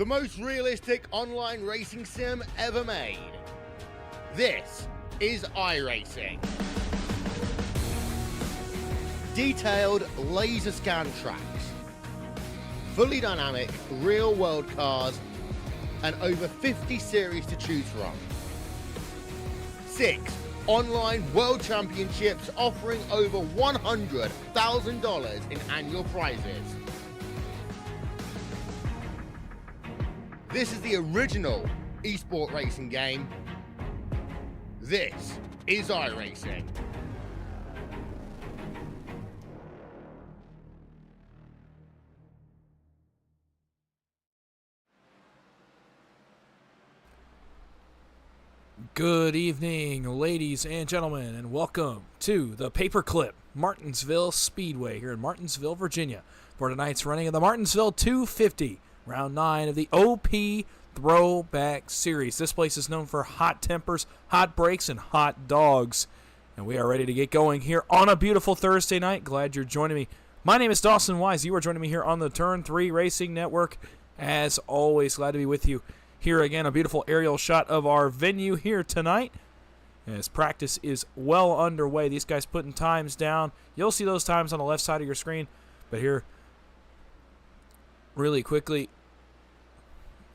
the most realistic online racing sim ever made. This is iRacing. Detailed laser scan tracks, fully dynamic real world cars, and over 50 series to choose from. 6 online world championships offering over $100,000 in annual prizes. This is the original esport racing game. This is iRacing. Good evening, ladies and gentlemen, and welcome to the Paperclip Martinsville Speedway here in Martinsville, Virginia, for tonight's running of the Martinsville 250, round 9 of the OP Throwback Series. This place is known for hot tempers, hot breaks, and hot dogs. And we are ready to get going here on a beautiful Thursday night. Glad you're joining me. My name is Dawson Wise. You are joining me here on the Turn 3 Racing Network. As always, glad to be with you. Here again, a beautiful aerial shot of our venue here tonight. As practice is well underway. These guys putting times down. You'll see those times on the left side of your screen. But here, really quickly,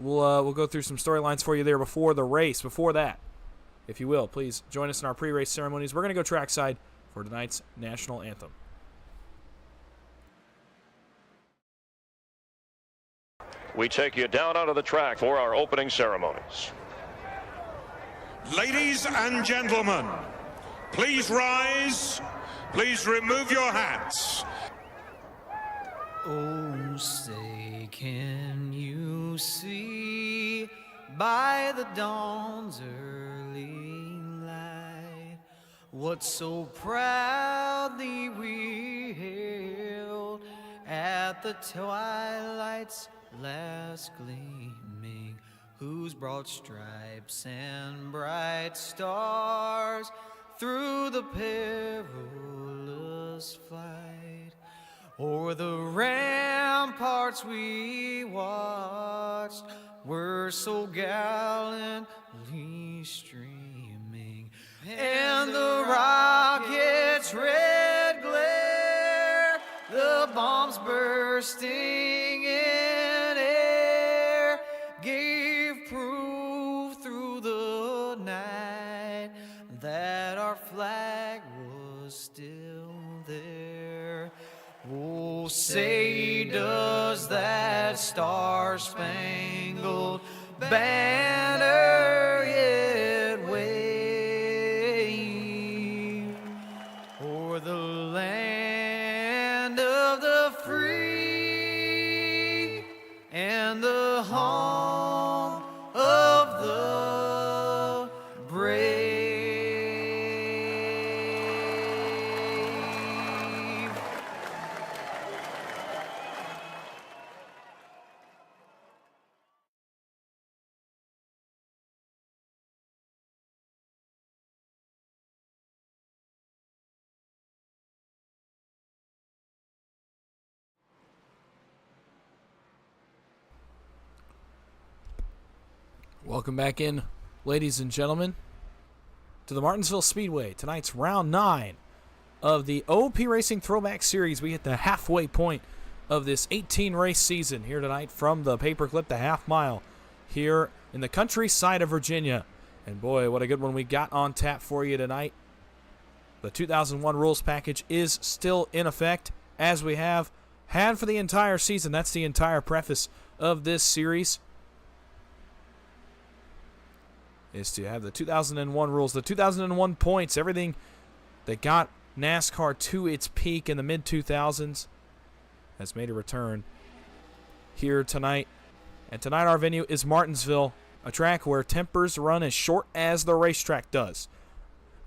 we'll go through some storylines for you there before the race. Before that, if you will, please join us in our pre-race ceremonies. We're going to go trackside for tonight's national anthem. We take you down onto the track for our opening ceremonies. Ladies and gentlemen, please rise. Please remove your hats. Oh, say, can you see by the dawn's early light what so proudly we hailed at the twilight's last gleaming, whose broad stripes and bright stars through the perilous fight o'er the ramparts we watched were so gallantly streaming, and the rocket's red glare, the bombs bursting in air, gave proof through the night that our flag was still there. Oh, say, does that star-spangled banner yet wave o'er the land of the free and the home of the brave? Welcome back in, ladies and gentlemen, to the Martinsville Speedway. Tonight's round 9 of the OP Racing Throwback Series. We hit the halfway point of this 18-race season here tonight from the Paperclip, the half mile here in the countryside of Virginia. And boy, what a good one we got on tap for you tonight. The 2001 rules package is still in effect, as we have had for the entire season. That's the entire preface of this series, is to have the 2001 rules, the 2001 points, everything that got NASCAR to its peak in the mid-2000s has made a return here tonight. And tonight our venue is Martinsville, a track where tempers run as short as the racetrack does.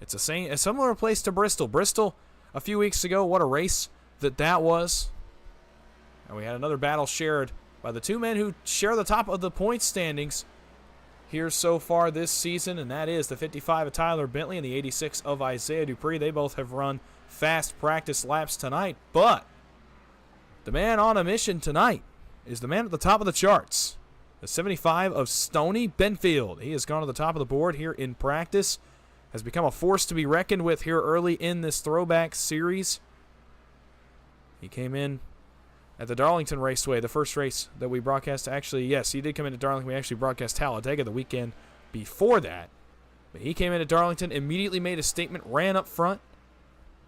It's a similar place to Bristol. Bristol, a few weeks ago, what a race that was. And we had another battle shared by the two men who share the top of the point standings here so far this season, and that is the 55 of Tyler Bentley and the 86 of Isaiah Dupree. They both have run fast practice laps tonight, but the man on a mission tonight is the man at the top of the charts. The 75 of Stoney Benfield. He has gone to the top of the board here in practice. Has become a force to be reckoned with here early in this Throwback Series. He came in at the Darlington Raceway, the first race that we broadcast. Actually, yes, he did come into Darlington. We actually broadcast Talladega the weekend before that. But he came into Darlington, immediately made a statement, ran up front,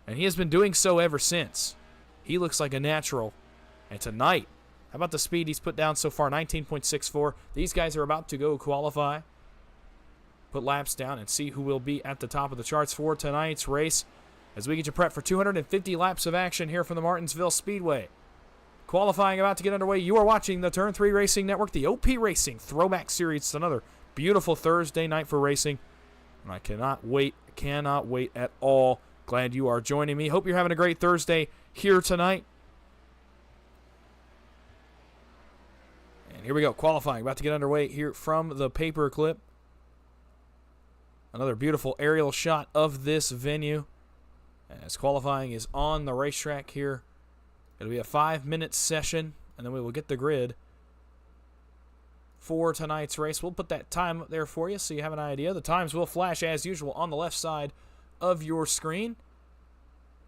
and he has been doing so ever since. He looks like a natural. And tonight, how about the speed he's put down so far? 19.64. These guys are about to go qualify, put laps down, and see who will be at the top of the charts for tonight's race as we get you prepped for 250 laps of action here from the Martinsville Speedway. Qualifying about to get underway. You are watching the Turn 3 Racing Network, the OP Racing Throwback Series. It's another beautiful Thursday night for racing, and I cannot wait at all. Glad you are joining me. Hope you're having a great Thursday here tonight. And here we go, qualifying about to get underway here from the Paperclip. Another beautiful aerial shot of this venue as qualifying is on the racetrack here. It'll be a 5-minute session, and then we will get the grid for tonight's race. We'll put that time up there for you so you have an idea. The times will flash as usual on the left side of your screen.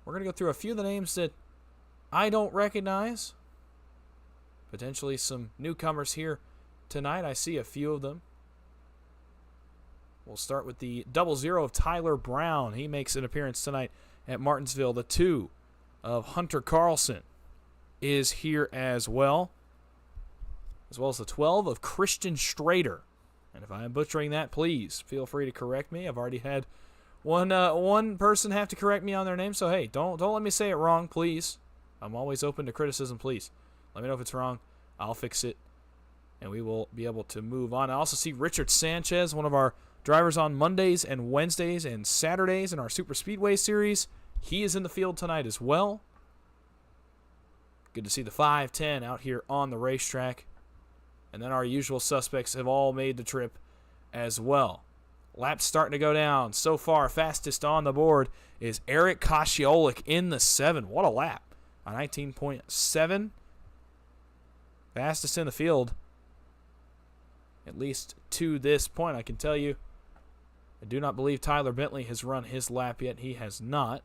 We're going to go through a few of the names that I don't recognize. Potentially some newcomers here tonight. I see a few of them. We'll start with the 00 of Tyler Brown. He makes an appearance tonight at Martinsville. The 2 of Hunter Carlson is here as well as the 12 of Christian Strader. And if I am butchering that, please feel free to correct me. I've already had one person have to correct me on their name, so hey, don't let me say it wrong, please. I'm always open to criticism, please. Let me know if it's wrong. I'll fix it, and we will be able to move on. I also see Richard Sanchez, one of our drivers on Mondays and Wednesdays and Saturdays in our Super Speedway series. He is in the field tonight as well. Good to see the 510 out here on the racetrack. And then our usual suspects have all made the trip as well. Laps starting to go down. So far, fastest on the board is Eric Kosciolik in the 7. What a lap. A 19.7. Fastest in the field, at least to this point. I can tell you, I do not believe Tyler Bentley has run his lap yet. He has not.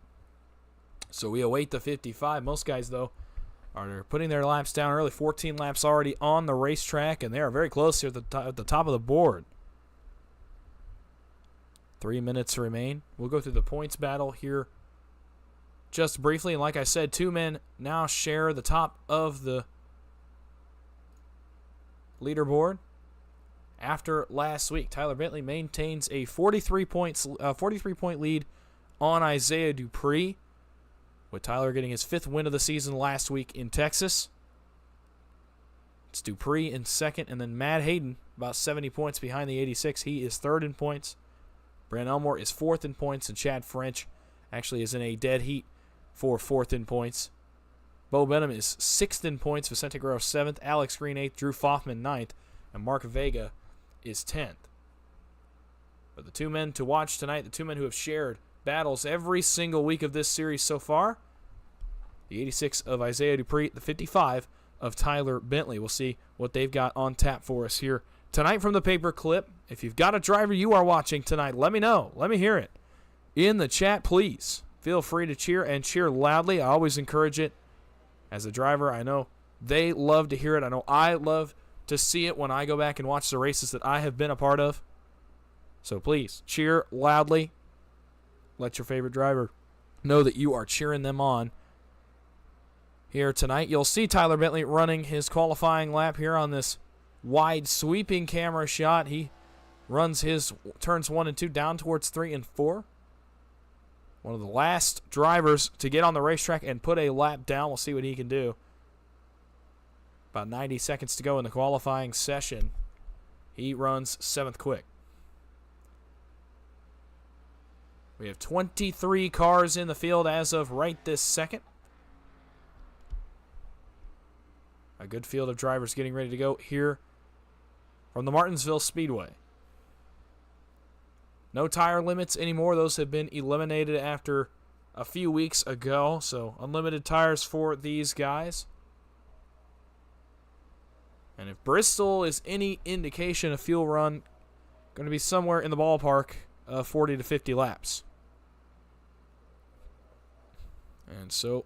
So we await the 55. Most guys, though, are putting their laps down early. 14 laps already on the racetrack, and they are very close here at the top of the board. 3 minutes remain. We'll go through the points battle here just briefly. And like I said, 2 men now share the top of the leaderboard. After last week, Tyler Bentley maintains a 43-point lead on Isaiah Dupree, with Tyler getting his 5th win of the season last week in Texas. It's Dupree in 2nd, and then Matt Hayden about 70 points behind the 86. He is 3rd in points. Brandon Elmore is 4th in points, and Chad French actually is in a dead heat for 4th in points. Bo Benham is 6th in points, Vicente Guerrero 7th, Alex Green 8th, Drew Foffman 9th, and Mark Vega is 10th. But the 2 men to watch tonight, the 2 men who have shared battles every single week of this series so far, the 86 of Isaiah Dupree, the 55 of Tyler Bentley. We'll see what they've got on tap for us here tonight from the Paperclip. If you've got a driver you are watching tonight, let me know. Let me hear it. In the chat, please. Feel free to cheer and cheer loudly. I always encourage it. As a driver, I know they love to hear it. I know I love to see it when I go back and watch the races that I have been a part of. So please, cheer loudly. Let your favorite driver know that you are cheering them on here tonight. You'll see Tyler Bentley running his qualifying lap here on this wide sweeping camera shot. He runs his turns 1 and 2 down towards 3 and 4. One of the last drivers to get on the racetrack and put a lap down. We'll see what he can do. About 90 seconds to go in the qualifying session. He runs 7th quick. We have 23 cars in the field as of right this second. A good field of drivers getting ready to go here from the Martinsville Speedway. No tire limits anymore. Those have been eliminated after a few weeks ago. So unlimited tires for these guys. And if Bristol is any indication of fuel run, going to be somewhere in the ballpark of 40 to 50 laps. And so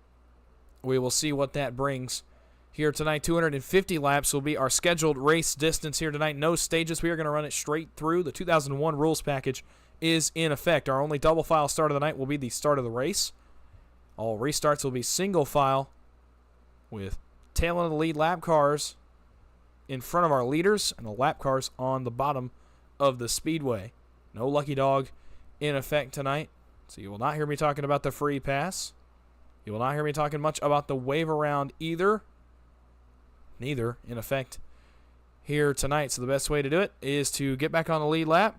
we will see what that brings here tonight. 250 laps will be our scheduled race distance here tonight. No stages. We are going to run it straight through. The 2001 rules package is in effect. Our only double file start of the night will be the start of the race. All restarts will be single file with tail end of the lead lap cars in front of our leaders and the lap cars on the bottom of the speedway. No lucky dog in effect tonight. So you will not hear me talking about the free pass. You will not hear me talking much about the wave around either. Neither in effect here tonight. So the best way to do it is to get back on the lead lap.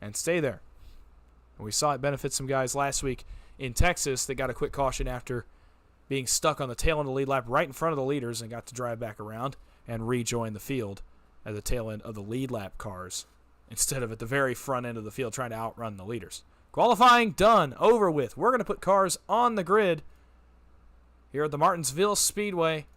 And stay there. And we saw it benefit some guys last week in Texas that got a quick caution after being stuck on the tail end of the lead lap right in front of the leaders and got to drive back around and rejoin the field at the tail end of the lead lap cars instead of at the very front end of the field trying to outrun the leaders. Qualifying done, over with. We're going to put cars on the grid here at the Martinsville Speedway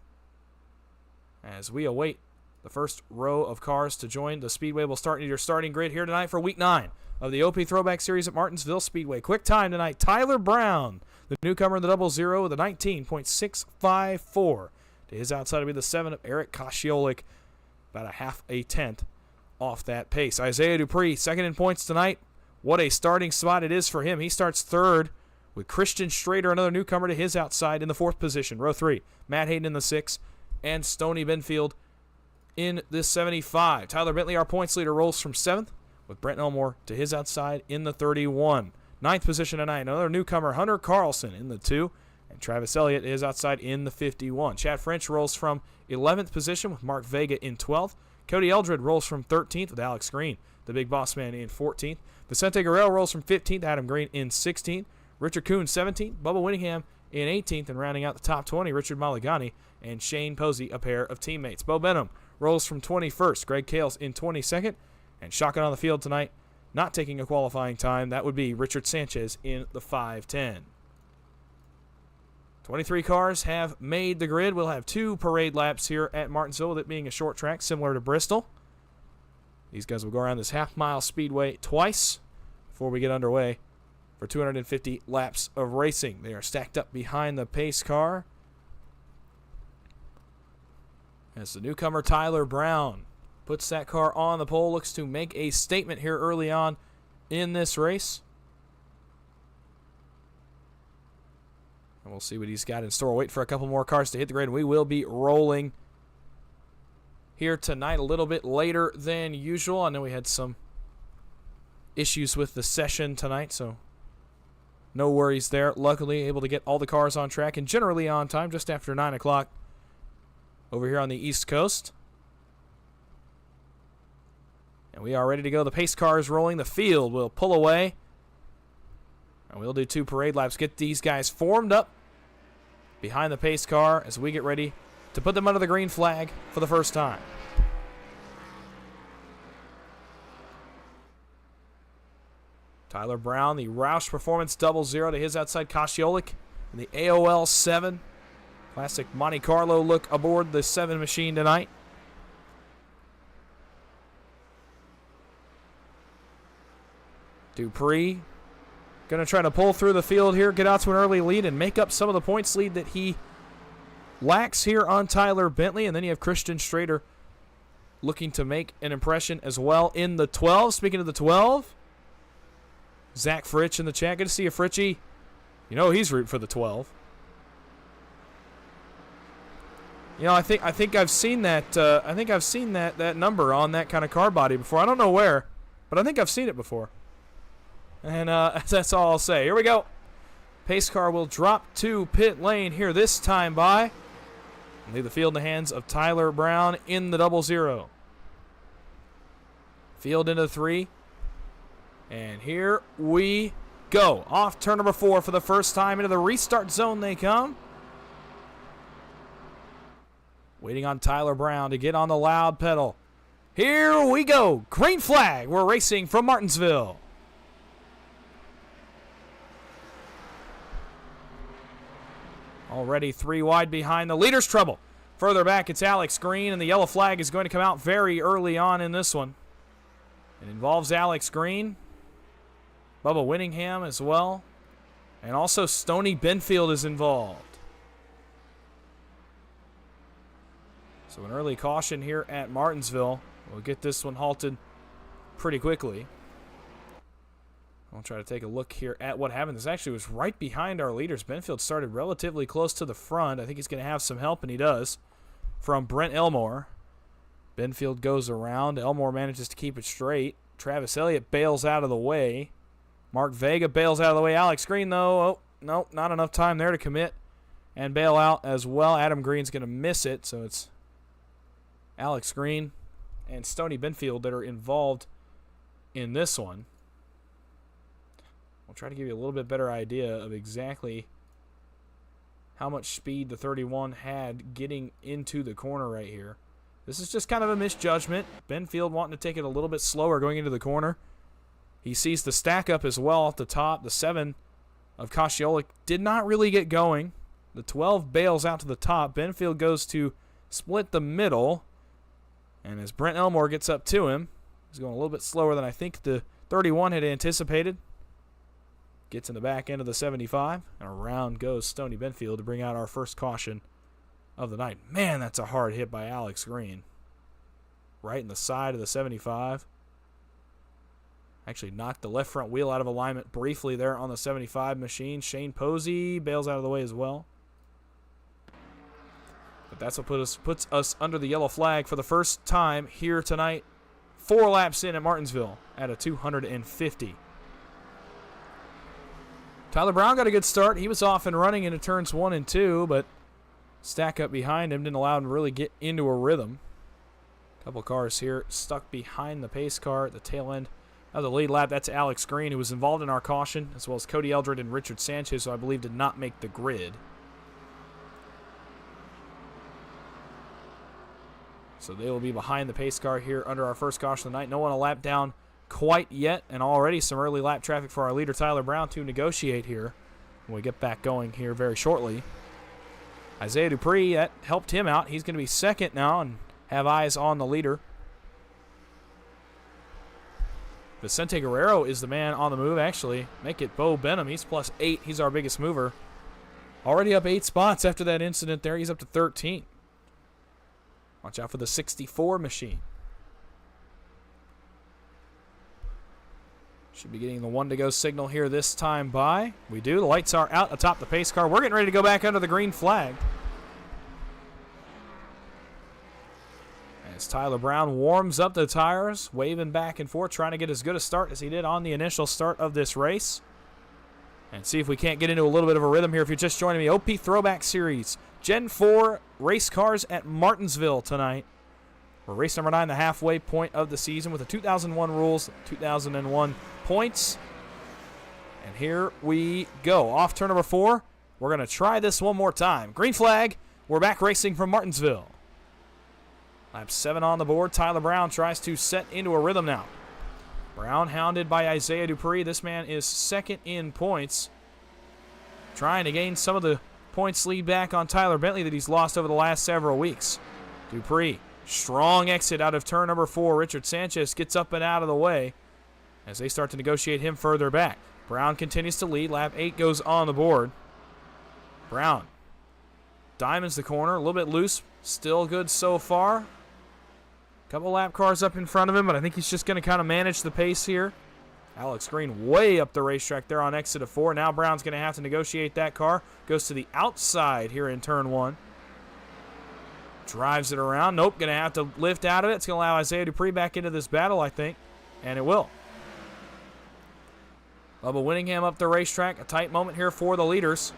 as we await the first row of cars to join the Speedway. We'll start your starting grid here tonight for Week 9 of the OP Throwback Series at Martinsville Speedway. Quick time tonight, Tyler Brown, the newcomer in the 00 with a 19.654. To his outside will be the 7 of Eric Kosciolik, about a half a tenth off that pace. Isaiah Dupree, second in points tonight. What a starting spot it is for him. He starts third with Christian Strader, another newcomer, to his outside in the 4th position. Row 3, Matt Hayden in the 6th, and Stoney Benfield in this 75. Tyler Bentley, our points leader, rolls from 7th with Brent Elmore to his outside in the 31. 9th position tonight, another newcomer, Hunter Carlson in the 2, and Travis Elliott is outside in the 51. Chad French rolls from 11th position with Mark Vega in 12th. Cody Eldred rolls from 13th with Alex Green, the big boss man, in 14th. Vicente Guerrero rolls from 15th, Adam Green in 16th. Richard Kuhn 17th, Bubba Winningham in 18th, and rounding out the top 20, Richard Maligani and Shane Posey, a pair of teammates. Bo Benham rolls from 21st, Greg Kales in 22nd, and shotgun on the field tonight, not taking a qualifying time, that would be Richard Sanchez in the 5:10. 23 cars have made the grid. We'll have 2 parade laps here at Martinsville, with it being a short track similar to Bristol. These guys will go around this half-mile speedway twice before we get underway for 250 laps of racing. They are stacked up behind the pace car as the newcomer Tyler Brown puts that car on the pole, looks to make a statement here early on in this race. And we'll see what he's got in store. We'll wait for a couple more cars to hit the grid, and we will be rolling here tonight a little bit later than usual. I know we had some issues with the session tonight, so no worries there. Luckily, able to get all the cars on track and generally on time just after 9 o'clock over here on the East Coast. And we are ready to go. The pace car is rolling. The field will pull away. And we'll do 2 parade laps. Get these guys formed up behind the pace car as we get ready to put them under the green flag for the first time. Tyler Brown, the Roush Performance 00 to his outside, Kosciolik in the AOL 7. Classic Monte Carlo look aboard the 7 machine tonight. Dupree going to try to pull through the field here, get out to an early lead, and make up some of the points lead that he lacks here on Tyler Bentley. And then you have Christian Strader looking to make an impression as well in the 12. Speaking of the 12, Zach Fritch in the chat. Good to see you, Fritchie. You know he's rooting for the 12. You know, I think I've seen that. I think I've seen that number on that kind of car body before. I don't know where, but I think I've seen it before. And that's all I'll say. Here we go. Pace car will drop to pit lane here this time by. And leave the field in the hands of Tyler Brown in the 00. Field into 3. And here we go. Off turn number 4 for the first time. Into the restart zone they come. Waiting on Tyler Brown to get on the loud pedal. Here we go. Green flag. We're racing from Already 3 wide behind the leader's trouble. Further back, it's Alex Green, and the yellow flag is going to come out very early on in this one. It involves Alex Green, Bubba Winningham as well, and also Stoney Benfield is involved. So an early caution here at Martinsville. We'll get this one halted pretty quickly. I'll try to take a look here at what happened. This actually was right behind our leaders. Benfield started relatively close to the front. I think he's going to have some help, and he does, from Brent Elmore. Benfield goes around. Elmore manages to keep it straight. Travis Elliott bails out of the way. Mark Vega bails out of the way. Alex Green, though, oh, no, not enough time there to commit and bail out as well. Adam Green's going to miss it, so it's Alex Green and Stoney Benfield that are involved in this one. I'll try to give you a little bit better idea of exactly how much speed the 31 had getting into the corner right here. This is just kind of a misjudgment. Benfield wanting to take it a little bit slower going into the corner. He sees the stack up as well off the top. The 7 of Kosciolek did not really get going. The 12 bails out to the top. Benfield goes to split the middle. And as Brent Elmore gets up to him, he's going a little bit slower than I think the 31 had anticipated. Gets in the back end of the 75, and around goes Stoney Benfield to bring out our first caution of the night. Man, that's a hard hit by Alex Green. Right in the side of the 75. Actually knocked the left front wheel out of alignment briefly there on the 75 machine. Shane Posey bails out of the way as well. But that's what puts us under the yellow flag for the first time here tonight. 4 laps in at Martinsville at a 250. Tyler Brown got a good start. He was off and running into turns 1 and 2, but stack up behind him didn't allow him to really get into a rhythm. A couple cars here stuck behind the pace car at the tail end of the lead lap. That's Alex Green, who was involved in our caution, as well as Cody Eldred and Richard Sanchez, who I believe did not make the grid. So they will be behind the pace car here under our first caution of the night. No one a lap down quite yet, and already some early lap traffic for our leader Tyler Brown to negotiate here when we get back going here very shortly. Isaiah Dupree, that helped him out. He's going to be second now and have eyes on the leader. Vicente Guerrero is the man on the move, actually. Make it Bo Benham. He's +8. He's our biggest mover. Already up 8 spots after that incident there. He's up to 13. Watch out for the 64 machine. Should be getting the 1 to go signal here this time by. We do. The lights are out atop the pace car. We're getting ready to go back under the green flag. As Tyler Brown warms up the tires, waving back and forth, trying to get as good a start as he did on the initial start of this race. And see if we can't get into a little bit of a rhythm here. If you're just joining me, OP Throwback Series, Gen 4 race cars at Martinsville tonight. We're race number 9, the halfway point of the season with the 2001 rules, 2001 points. And here we go. Off turn number 4. We're going to try this one more time. Green flag. We're back racing from Martinsville. Lap 7 on the board. Tyler Brown tries to set into a rhythm now. Brown hounded by Isaiah Dupree. This man is second in points. Trying to gain some of the points lead back on Tyler Bentley that he's lost over the last several weeks. Dupree. Strong exit out of turn number 4. Richard Sanchez gets up and out of the way as they start to negotiate him further back. Brown continues to lead. Lap 8 goes on the board. Brown diamonds the corner. A little bit loose. Still good so far. Couple lap cars up in front of him, but I think he's just going to kind of manage the pace here. Alex Green way up the racetrack there on exit of 4. Now Brown's going to have to negotiate that car. Goes to the outside here in turn 1. Drives it around. Nope, going to have to lift out of it. It's going to allow Isaiah Dupree back into this battle, I think. And it will. Bubba Winningham up the racetrack. A tight moment here for the leaders.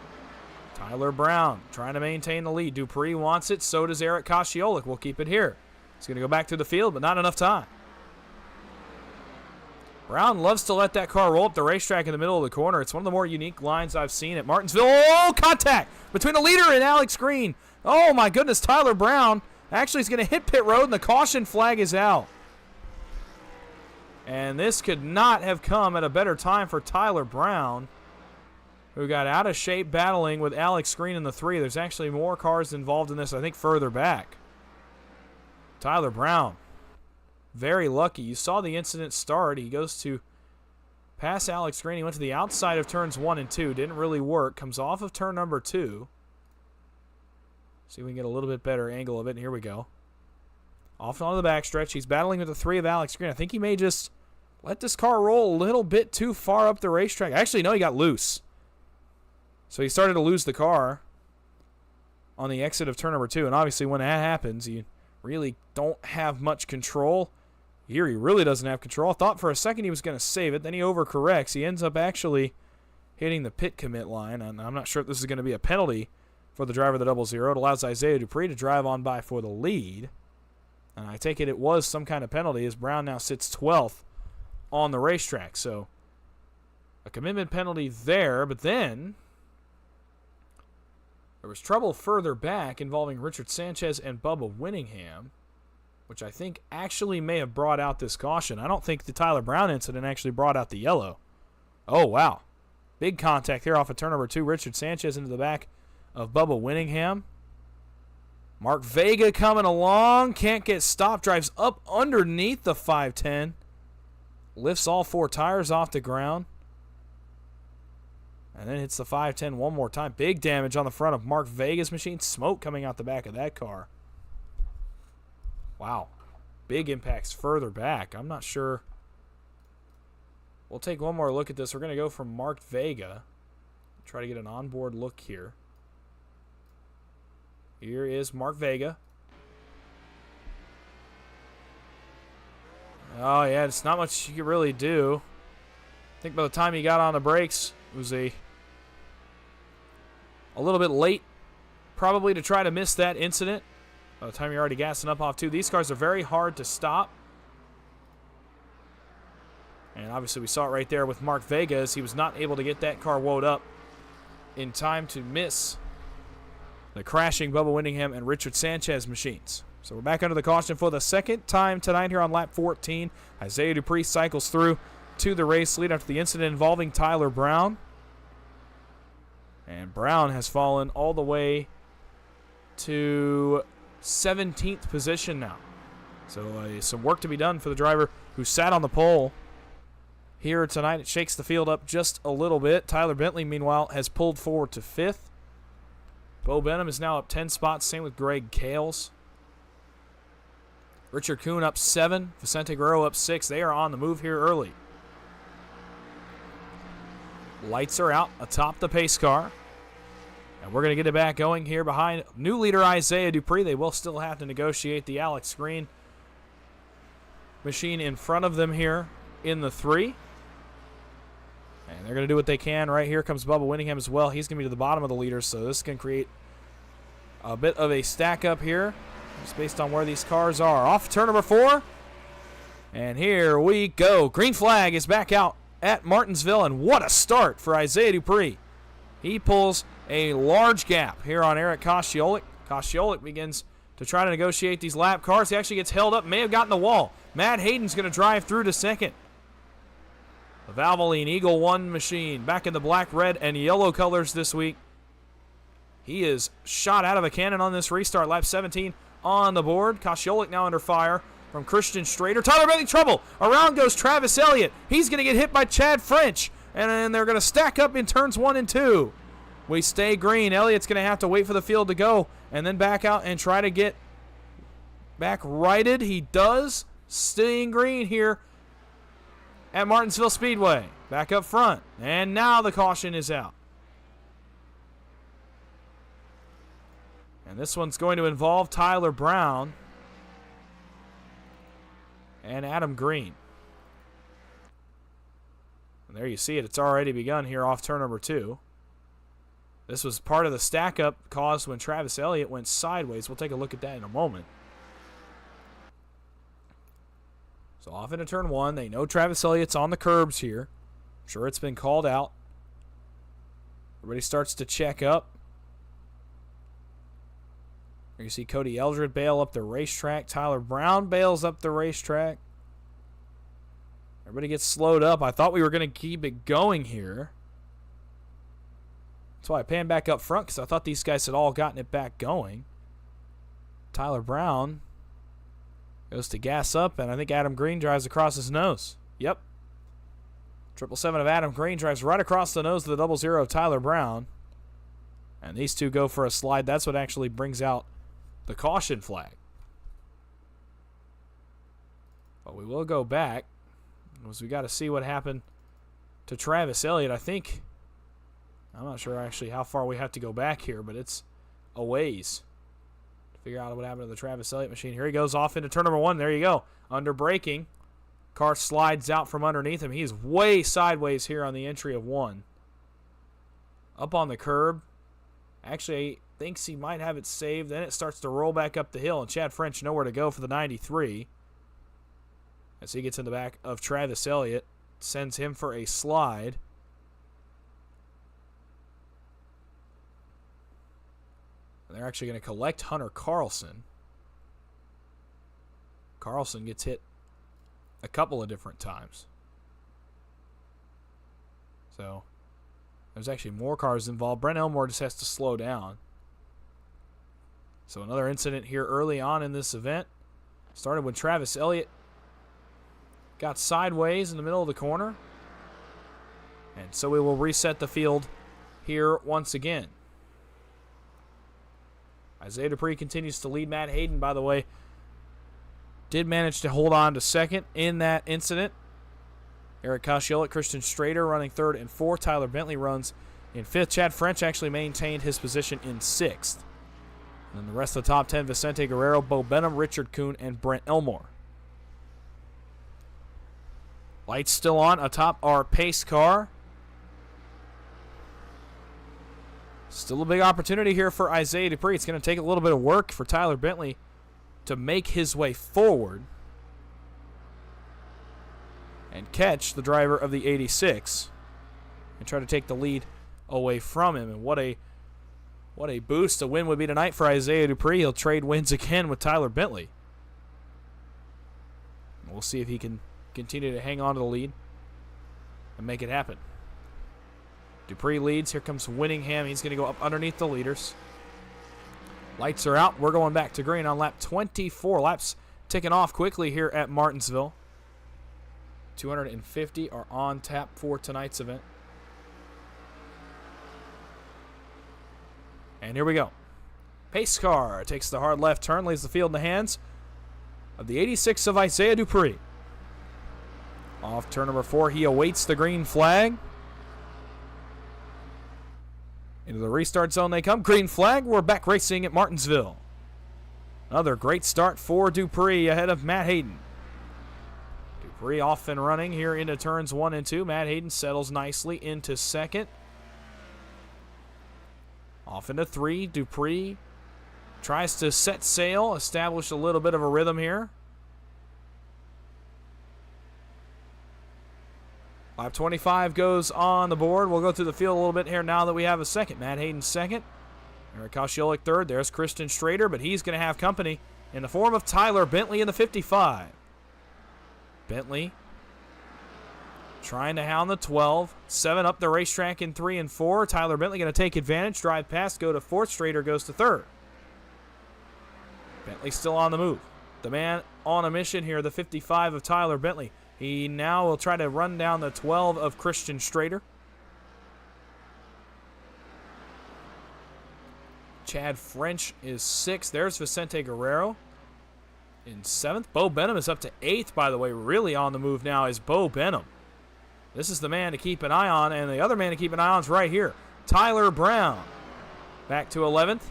Tyler Brown trying to maintain the lead. Dupree wants it. So does Eric Kosciolek. We'll keep it here. He's going to go back through the field, but not enough time. Brown loves to let that car roll up the racetrack in the middle of the corner. It's one of the more unique lines I've seen at Martinsville. Oh, contact between the leader and Alex Green. Oh, my goodness, Tyler Brown actually is going to hit pit road, and the caution flag is out. And this could not have come at a better time for Tyler Brown. who got out of shape battling with Alex Green in the 3. There's actually more cars involved in this, I think, further back. Tyler Brown, very lucky. You saw the incident start. He goes to pass Alex Green. He went to the outside of turns 1 and 2. Didn't really work. Comes off of turn number 2. See if we can get a little bit better angle of it. And here we go. Off onto the backstretch. He's battling with the 3 of Alex Green. I think he may just let this car roll a little bit too far up the racetrack. Actually, no, he got loose. So he started to lose the car on the exit of turn number 2. And obviously when that happens, you really don't have much control. Here he really doesn't have control. I thought for a second he was going to save it. Then he overcorrects. He ends up actually hitting the pit commit line. And I'm not sure if this is going to be a penalty for the driver of the 00. It allows Isaiah Dupree to drive on by for the lead. And I take it was some kind of penalty as Brown now sits 12th on the racetrack. So a commitment penalty there. But then there was trouble further back involving Richard Sanchez and Bubba Winningham, which I think actually may have brought out this caution. I don't think the Tyler Brown incident actually brought out the yellow. Oh, wow. Big contact here off of turn number 2. Richard Sanchez into the back of Bubba Winningham. Mark Vega coming along. Can't get stopped. Drives up underneath the 510. Lifts all 4 tires off the ground. And then hits the 510 one more time. Big damage on the front of Mark Vega's machine. Smoke coming out the back of that car. Wow. Big impacts further back. I'm not sure. We'll take one more look at this. We're going to go from Mark Vega. Try to get an onboard look here. Here is Mark Vega. Oh, yeah, it's not much you can really do. I think by the time he got on the brakes, it was a little bit late probably to try to miss that incident. By the time you're already gassing up off 2. These cars are very hard to stop. And obviously we saw it right there with Mark Vega as he was not able to get that car woed up in time to miss the crashing Bubba Winningham and Richard Sanchez machines. So we're back under the caution for the second time tonight here on lap 14. Isaiah Dupree cycles through to the race lead after the incident involving Tyler Brown. And Brown has fallen all the way to 17th position now. So some work to be done for the driver who sat on the pole here tonight. It shakes the field up just a little bit. Tyler Bentley, meanwhile, has pulled forward to 5th. Bo Benham is now up 10 spots. Same with Greg Kales. Richard Kuhn up 7. Vicente Guerrero up 6. They are on the move here early. Lights are out atop the pace car. And we're going to get it back going here behind new leader Isaiah Dupree. They will still have to negotiate the Alex Green machine in front of them here in the 3. And they're going to do what they can. Right here comes Bubba Winningham as well. He's going to be to the bottom of the leaders, so this can create a bit of a stack up here just based on where these cars are. Off turn number 4. And here we go. Green flag is back out at Martinsville, and what a start for Isaiah Dupree. He pulls a large gap here on Eric Kosciolik. Kosciolik begins to try to negotiate these lap cars. He actually gets held up, may have gotten the wall. Matt Hayden's going to drive through to 2nd. The Valvoline Eagle 1 machine back in the black, red, and yellow colors this week. He is shot out of a cannon on this restart. Lap 17 on the board. Kosciolik now under fire from Christian Strader. Tyler Bentley, trouble. Around goes Travis Elliott. He's going to get hit by Chad French. And then they're going to stack up in turns 1 and 2. We stay green. Elliott's going to have to wait for the field to go and then back out and try to get back righted. He does. Staying green here at Martinsville Speedway. Back up front. And now the caution is out. And this one's going to involve Tyler Brown and Adam Green. And there you see it. It's already begun here off turn number 2. This was part of the stack-up caused when Travis Elliott went sideways. We'll take a look at that in a moment. So off into turn 1. They know Travis Elliott's on the curbs here. I'm sure it's been called out. Everybody starts to check up. Here you see Cody Eldred bail up the racetrack. Tyler Brown bails up the racetrack. Everybody gets slowed up. I thought we were going to keep it going here. That's why I panned back up front, because I thought these guys had all gotten it back going. Tyler Brown goes to gas up, and I think Adam Green drives across his nose. Yep. 777 of Adam Green drives right across the nose of the 00 of Tyler Brown. And these two go for a slide. That's what actually brings out the caution flag. But we will go back, because we got to see what happened to Travis Elliott. I think, I'm not sure actually how far we have to go back here, but it's a ways to figure out what happened to the Travis Elliott machine. Here he goes off into turn number 1. There you go. Under braking. Car slides out from underneath him. He's way sideways here on the entry of 1. Up on the curb. Actually, thinks he might have it saved. Then it starts to roll back up the hill, and Chad French nowhere to go for the 93. As he gets in the back of Travis Elliott. Sends him for a slide. They're actually going to collect Hunter Carlson. Carlson gets hit a couple of different times. So, there's actually more cars involved. Brent Elmore just has to slow down. So, another incident here early on in this event. Started when Travis Elliott got sideways in the middle of the corner. And so we will reset the field here once again. Isaiah Dupree continues to lead. Matt Hayden, by the way, did manage to hold on to second in that incident. Eric Koscielek, Christian Strader running third and fourth. Tyler Bentley runs in fifth. Chad French actually maintained his position in sixth. And then the rest of the top 10, Vicente Guerrero, Bo Benham, Richard Kuhn, and Brent Elmore. Lights still on atop our pace car. Still a big opportunity here for Isaiah Dupree. It's going to take a little bit of work for Tyler Bentley to make his way forward and catch the driver of the 86 and try to take the lead away from him. And what a boost a win would be tonight for Isaiah Dupree. He'll trade wins again with Tyler Bentley. We'll see if he can continue to hang on to the lead and make it happen. Dupree leads. Here comes Winningham. He's going to go up underneath the leaders. Lights are out. We're going back to green on lap 24. Laps ticking off quickly here at Martinsville. 250 are on tap for tonight's event. And here we go. Pace car takes the hard left turn, leaves the field in the hands of the 86 of Isaiah Dupree. Off turn number 4, he awaits the green flag. Into the restart zone they come. Green flag. We're back racing at Martinsville. Another great start for Dupree ahead of Matt Hayden. Dupree off and running here into turns 1 and 2. Matt Hayden settles nicely into second. Off into 3. Dupree tries to set sail, establish a little bit of a rhythm here. Lap 25 goes on the board. We'll go through the field a little bit here now that we have a second. Matt Hayden second. Eric Koscielek third. There's Christian Strader, but he's going to have company in the form of Tyler Bentley in the 55. Bentley trying to hound the 12. 7 up the racetrack in 3 and 4. Tyler Bentley going to take advantage, drive past, go to 4th. Strader goes to 3rd. Bentley still on the move. The man on a mission here, the 55 of Tyler Bentley. He now will try to run down the 12 of Christian Strader. Chad French is 6th. There's Vicente Guerrero in 7th. Bo Benham is up to 8th, by the way. Really on the move now is Bo Benham. This is the man to keep an eye on, and the other man to keep an eye on is right here. Tyler Brown back to 11th.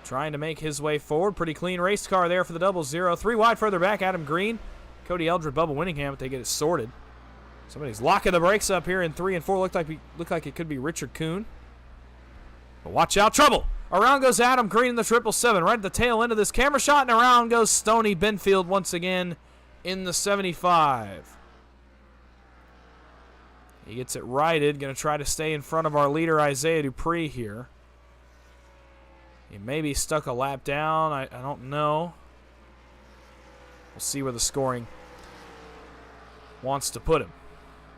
Trying to make his way forward. Pretty clean race car there for the 00. 3 wide further back, Adam Green. Cody Eldred, Bubba Winningham, but they get it sorted. Somebody's locking the brakes up here in 3 and 4. Looked like it could be Richard Kuhn. But watch out, trouble. Around goes Adam Green in the 777. Right at the tail end of this camera shot, and around goes Stoney Benfield once again in the 75. He gets it righted. Going to try to stay in front of our leader, Isaiah Dupree here. He maybe stuck a lap down. I don't know. We'll see where the scoring wants to put him.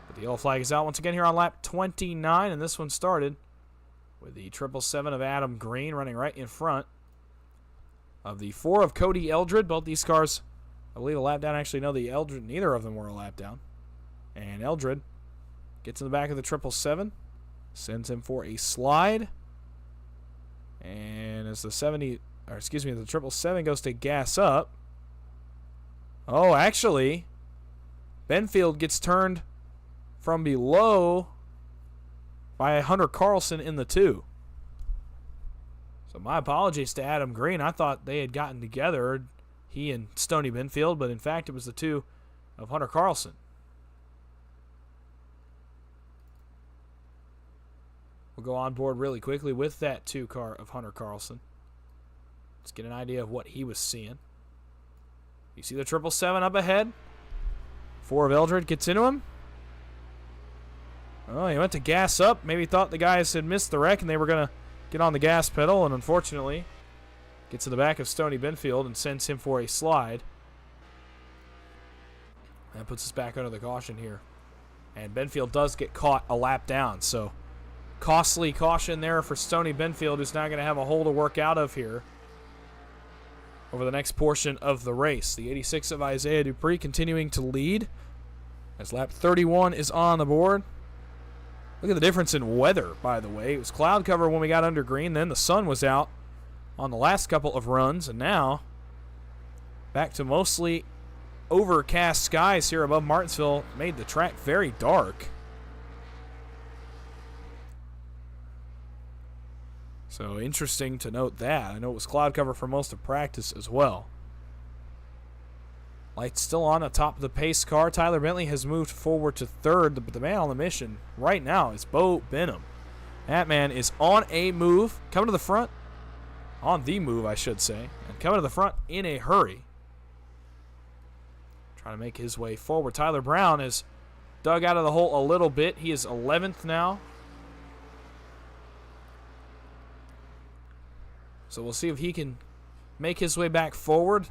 But the yellow flag is out once again here on lap 29, and this one started with the 777 of Adam Green running right in front of the 4 of Cody Eldred. Both these cars, I believe, a lap down. Actually, no, the Eldred, neither of them were a lap down. And Eldred gets in the back of the 777, sends him for a slide. And as the 777 goes to gas up. Oh, actually, Benfield gets turned from below by Hunter Carlson in the 2. So my apologies to Adam Green. I thought they had gotten together, he and Stoney Benfield, but in fact it was the 2 of Hunter Carlson. We'll go on board really quickly with that 2 car of Hunter Carlson. Let's get an idea of what he was seeing. You see the 777 up ahead. 4 of Eldred gets into him. Oh, he went to gas up. Maybe thought the guys had missed the wreck and they were going to get on the gas pedal, and unfortunately gets in the back of Stoney Benfield and sends him for a slide. That puts us back under the caution here. And Benfield does get caught a lap down, so costly caution there for Stoney Benfield, who's not going to have a hole to work out of here over the next portion of the race. The 86 of Isaiah Dupree continuing to lead as lap 31 is on the board. Look at the difference in weather, by the way. It was cloud cover when we got under green, then the sun was out on the last couple of runs, and now back to mostly overcast skies here above Martinsville. Made the track very dark. So interesting to note that. I know it was cloud cover for most of practice as well. Lights still on atop of the pace car. Tyler Bentley has moved forward to 3rd, but the man on the mission right now is Bo Benham. That man is on a move, coming to the front, on the move, I should say, and coming to the front in a hurry. Trying to make his way forward. Tyler Brown is dug out of the hole a little bit. He is 11th now. So we'll see if he can make his way back forward.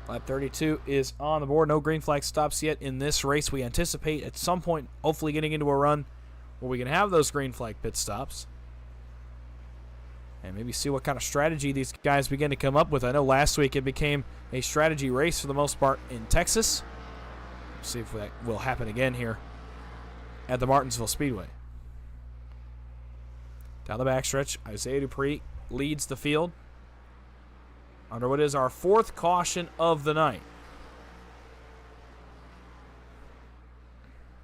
Lap 32 is on the board. No green flag stops yet in this race. We anticipate at some point hopefully getting into a run where we can have those green flag pit stops. And maybe see what kind of strategy these guys begin to come up with. I know last week it became a strategy race for the most part in Texas. We'll see if that will happen again here at the Martinsville Speedway. Down the backstretch, Isaiah Dupree leads the field under what is our 4th caution of the night.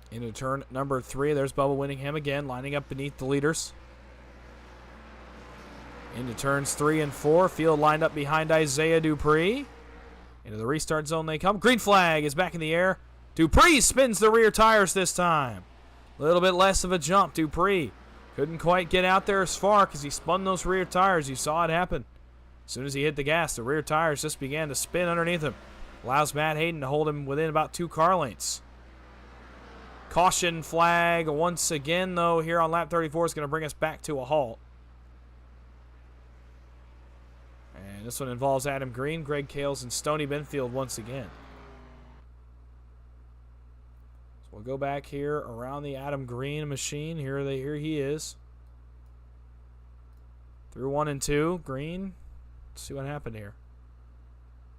Into turn number 3, there's Bubba Winningham again, lining up beneath the leaders. Into turns 3 and 4, field lined up behind Isaiah Dupree. Into the restart zone they come. Green flag is back in the air. Dupree spins the rear tires this time. A little bit less of a jump. Dupree couldn't quite get out there as far because he spun those rear tires. You saw it happen. As soon as he hit the gas, the rear tires just began to spin underneath him. Allows Matt Hayden to hold him within about 2 car lengths. Caution flag once again, though, here on lap 34 is going to bring us back to a halt. And this one involves Adam Green, Greg Kales, and Stoney Benfield once again. So we'll go back here around the Adam Green machine. Here he is. Through 1 and 2, Green. Let's see what happened here.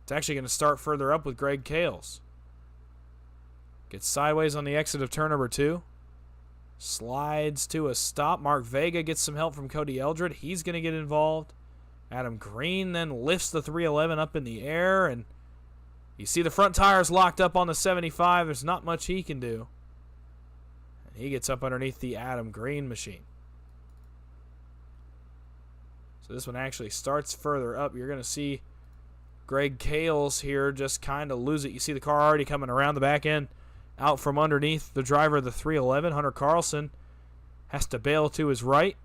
It's actually going to start further up with Greg Kales. Gets sideways on the exit of turn number 2. Slides to a stop. Mark Vega gets some help from Cody Eldred. He's going to get involved. Adam Green then lifts the 311 up in the air, and you see the front tires locked up on the 75. There's not much he can do. And he gets up underneath the Adam Green machine. So this one actually starts further up. You're going to see Greg Kales here just kind of lose it. You see the car already coming around the back end, out from underneath the driver of the 311. Hunter Carlson has to bail to his right.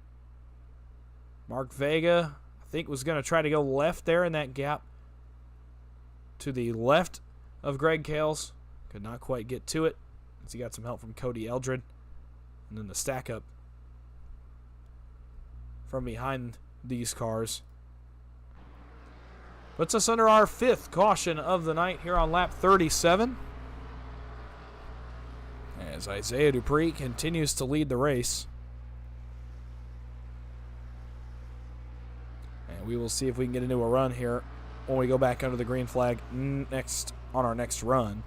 Mark Vega, I think, was going to try to go left there in that gap to the left of Greg Kales. Could not quite get to it as he got some help from Cody Eldred. And then the stack up from behind these cars puts us under our 5th caution of the night here on lap 37. as Isaiah Dupree continues to lead the race. And we will see if we can get into a run here when we go back under the green flag next on our next run.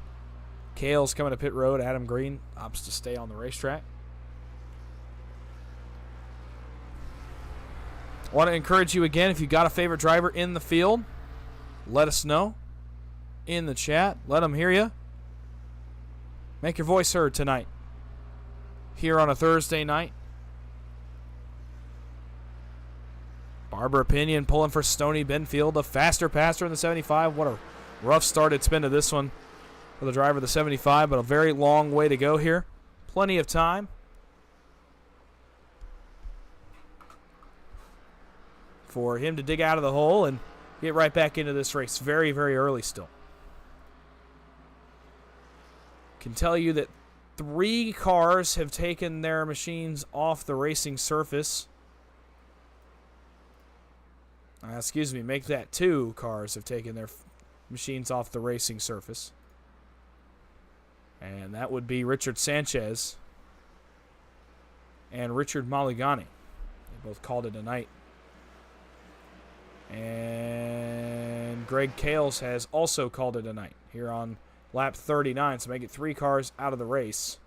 Kale's coming to pit road. Adam Green opts to stay on the racetrack. I want to encourage you again, if you got a favorite driver in the field, let us know in the chat. Let them hear you. Make your voice heard tonight here on a Thursday night. Barbara Pinion pulling for Stoney Benfield, a faster passer in the 75. What a rough start it's been to this one for the driver of the 75, but a very long way to go here. Plenty of time for him to dig out of the hole and get right back into this race. Very, very early still. Can tell you that 3 cars have taken their machines off the racing surface. Make that 2 cars have taken their machines off the racing surface. And that would be Richard Sanchez and Richard Maligani. They both called it a night. And Greg Kales has also called it a night here on lap 39. So make it 3 cars out of the race.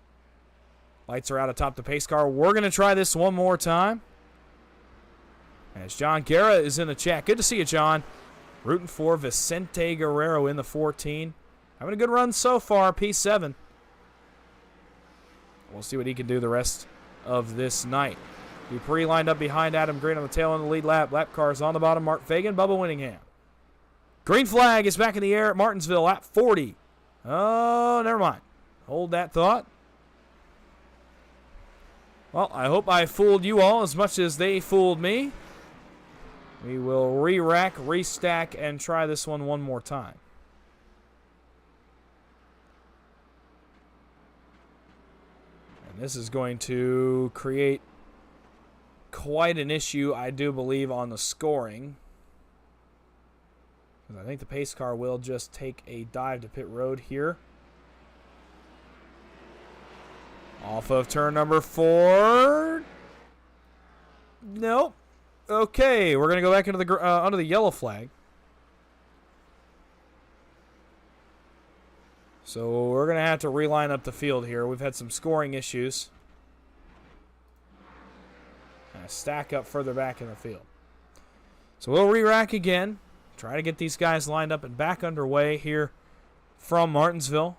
Lights are out atop the pace car. We're going to try this one more time. As John Guerra is in the chat. Good to see you, John. Rooting for Vicente Guerrero in the 14. Having a good run so far, P7. We'll see what he can do the rest of this night. Dupree lined up behind Adam Green on the tail end of the lead lap. Lap cars on the bottom. Mark Fagan, Bubba Winningham. Green flag is back in the air at Martinsville, lap 40. Oh, never mind. Hold that thought. Well, I hope I fooled you all as much as they fooled me. We will re-rack, restack, and try this one more time. And this is going to create quite an issue, I do believe, on the scoring. Because I think the pace car will just take a dive to pit road here. Off of turn number 4. Nope. Okay, we're going to go back into the under the yellow flag. So we're going to have to reline up the field here. We've had some scoring issues. And stack up further back in the field. So we'll re-rack again. Try to get these guys lined up and back underway here from Martinsville.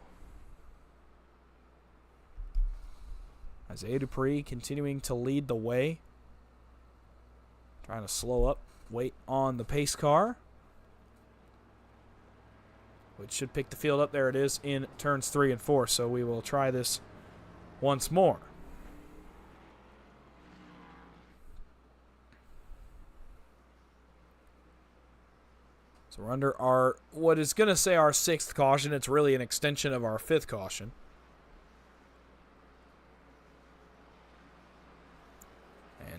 Isaiah Dupree continuing to lead the way. Trying to slow up, wait on the pace car, which should pick the field up. There it is in turns 3 and 4. So we will try this once more. So we're under our, what is going to say our 6th caution. It's really an extension of our 5th caution.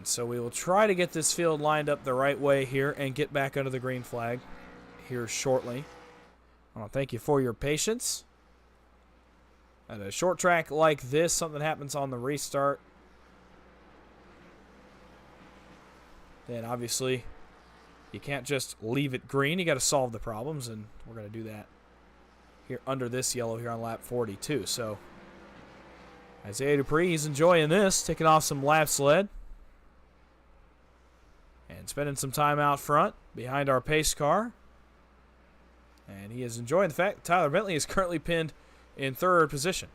So we will try to get this field lined up the right way here and get back under the green flag here shortly. I want to thank you for your patience. At a short track like this, something happens on the restart, then obviously you can't just leave it green. You got to solve the problems, and we're going to do that here under this yellow here on lap 42. So Isaiah Dupree, he's enjoying this, taking off some lap sled. And spending some time out front behind our pace car. And he is enjoying the fact that Tyler Bentley is currently pinned in 3rd position.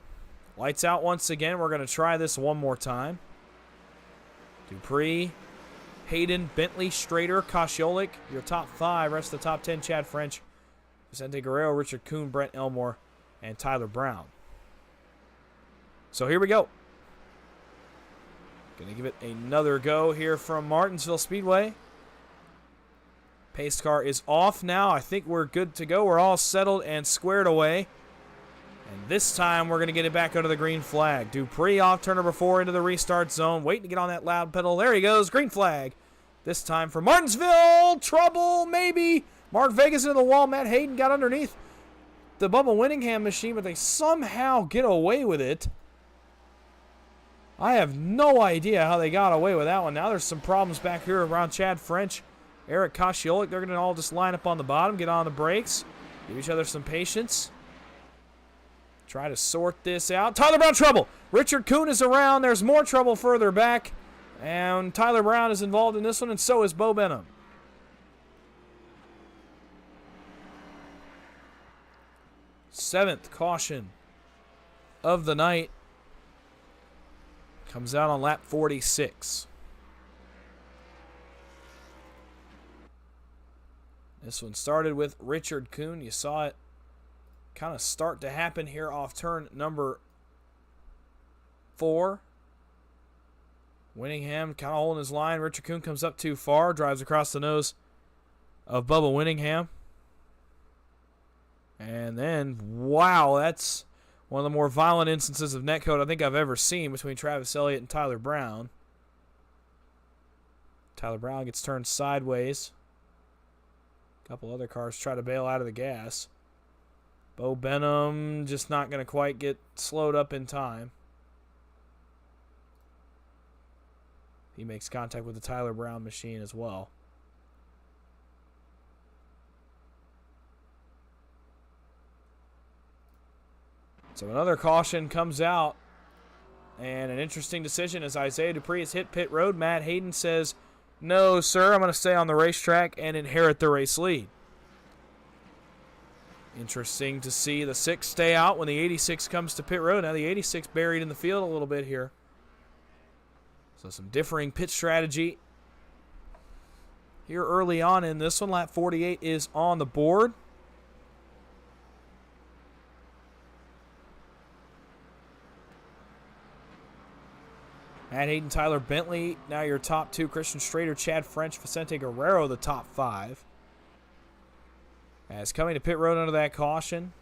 Lights out once again. We're going to try this one more time. Dupree, Hayden, Bentley, Strader, Kosciolik. Your top 5. Rest of the top 10, Chad French, Vicente Guerrero, Richard Kuhn, Brent Elmore, and Tyler Brown. So here we go. Going to give it another go here from Martinsville Speedway. Pace car is off now. I think we're good to go. We're all settled and squared away. And this time we're going to get it back under the green flag. Dupree off turn number 4 into the restart zone. Waiting to get on that loud pedal. There he goes. Green flag. This time for Martinsville. Trouble, maybe. Mark Vegas into the wall. Matt Hayden got underneath the Bubba Winningham machine, but they somehow get away with it. I have no idea how they got away with that one. Now there's some problems back here around Chad French, Eric Kosciolek. They're going to all just line up on the bottom, get on the brakes, give each other some patience. Try to sort this out. Tyler Brown, trouble. Richard Kuhn is around. There's more trouble further back. And Tyler Brown is involved in this one, and so is Bo Benham. Seventh caution of the night comes out on lap 46. This one started with Richard Kuhn. You saw it kind of start to happen here off turn number 4. Winningham kind of holding his line. Richard Kuhn comes up too far, drives across the nose of Bubba Winningham. And then, wow, that's one of the more violent instances of netcode I think I've ever seen between Travis Elliott and Tyler Brown. Tyler Brown gets turned sideways. A couple other cars try to bail out of the gas. Bo Benham just not going to quite get slowed up in time. He makes contact with the Tyler Brown machine as well. So another caution comes out. And an interesting decision as Isaiah Dupree has hit pit road. Matt Hayden says, "No, sir, I'm going to stay on the racetrack and inherit the race lead." Interesting to see the 6 stay out when the 86 comes to pit road. Now the 86 buried in the field a little bit here. So some differing pit strategy here early on in this one. Lap 48 is on the board. Matt Hayden, Tyler Bentley, now your top 2. Christian Strader, Chad French, Vicente Guerrero, the top 5. As coming to pit road under that caution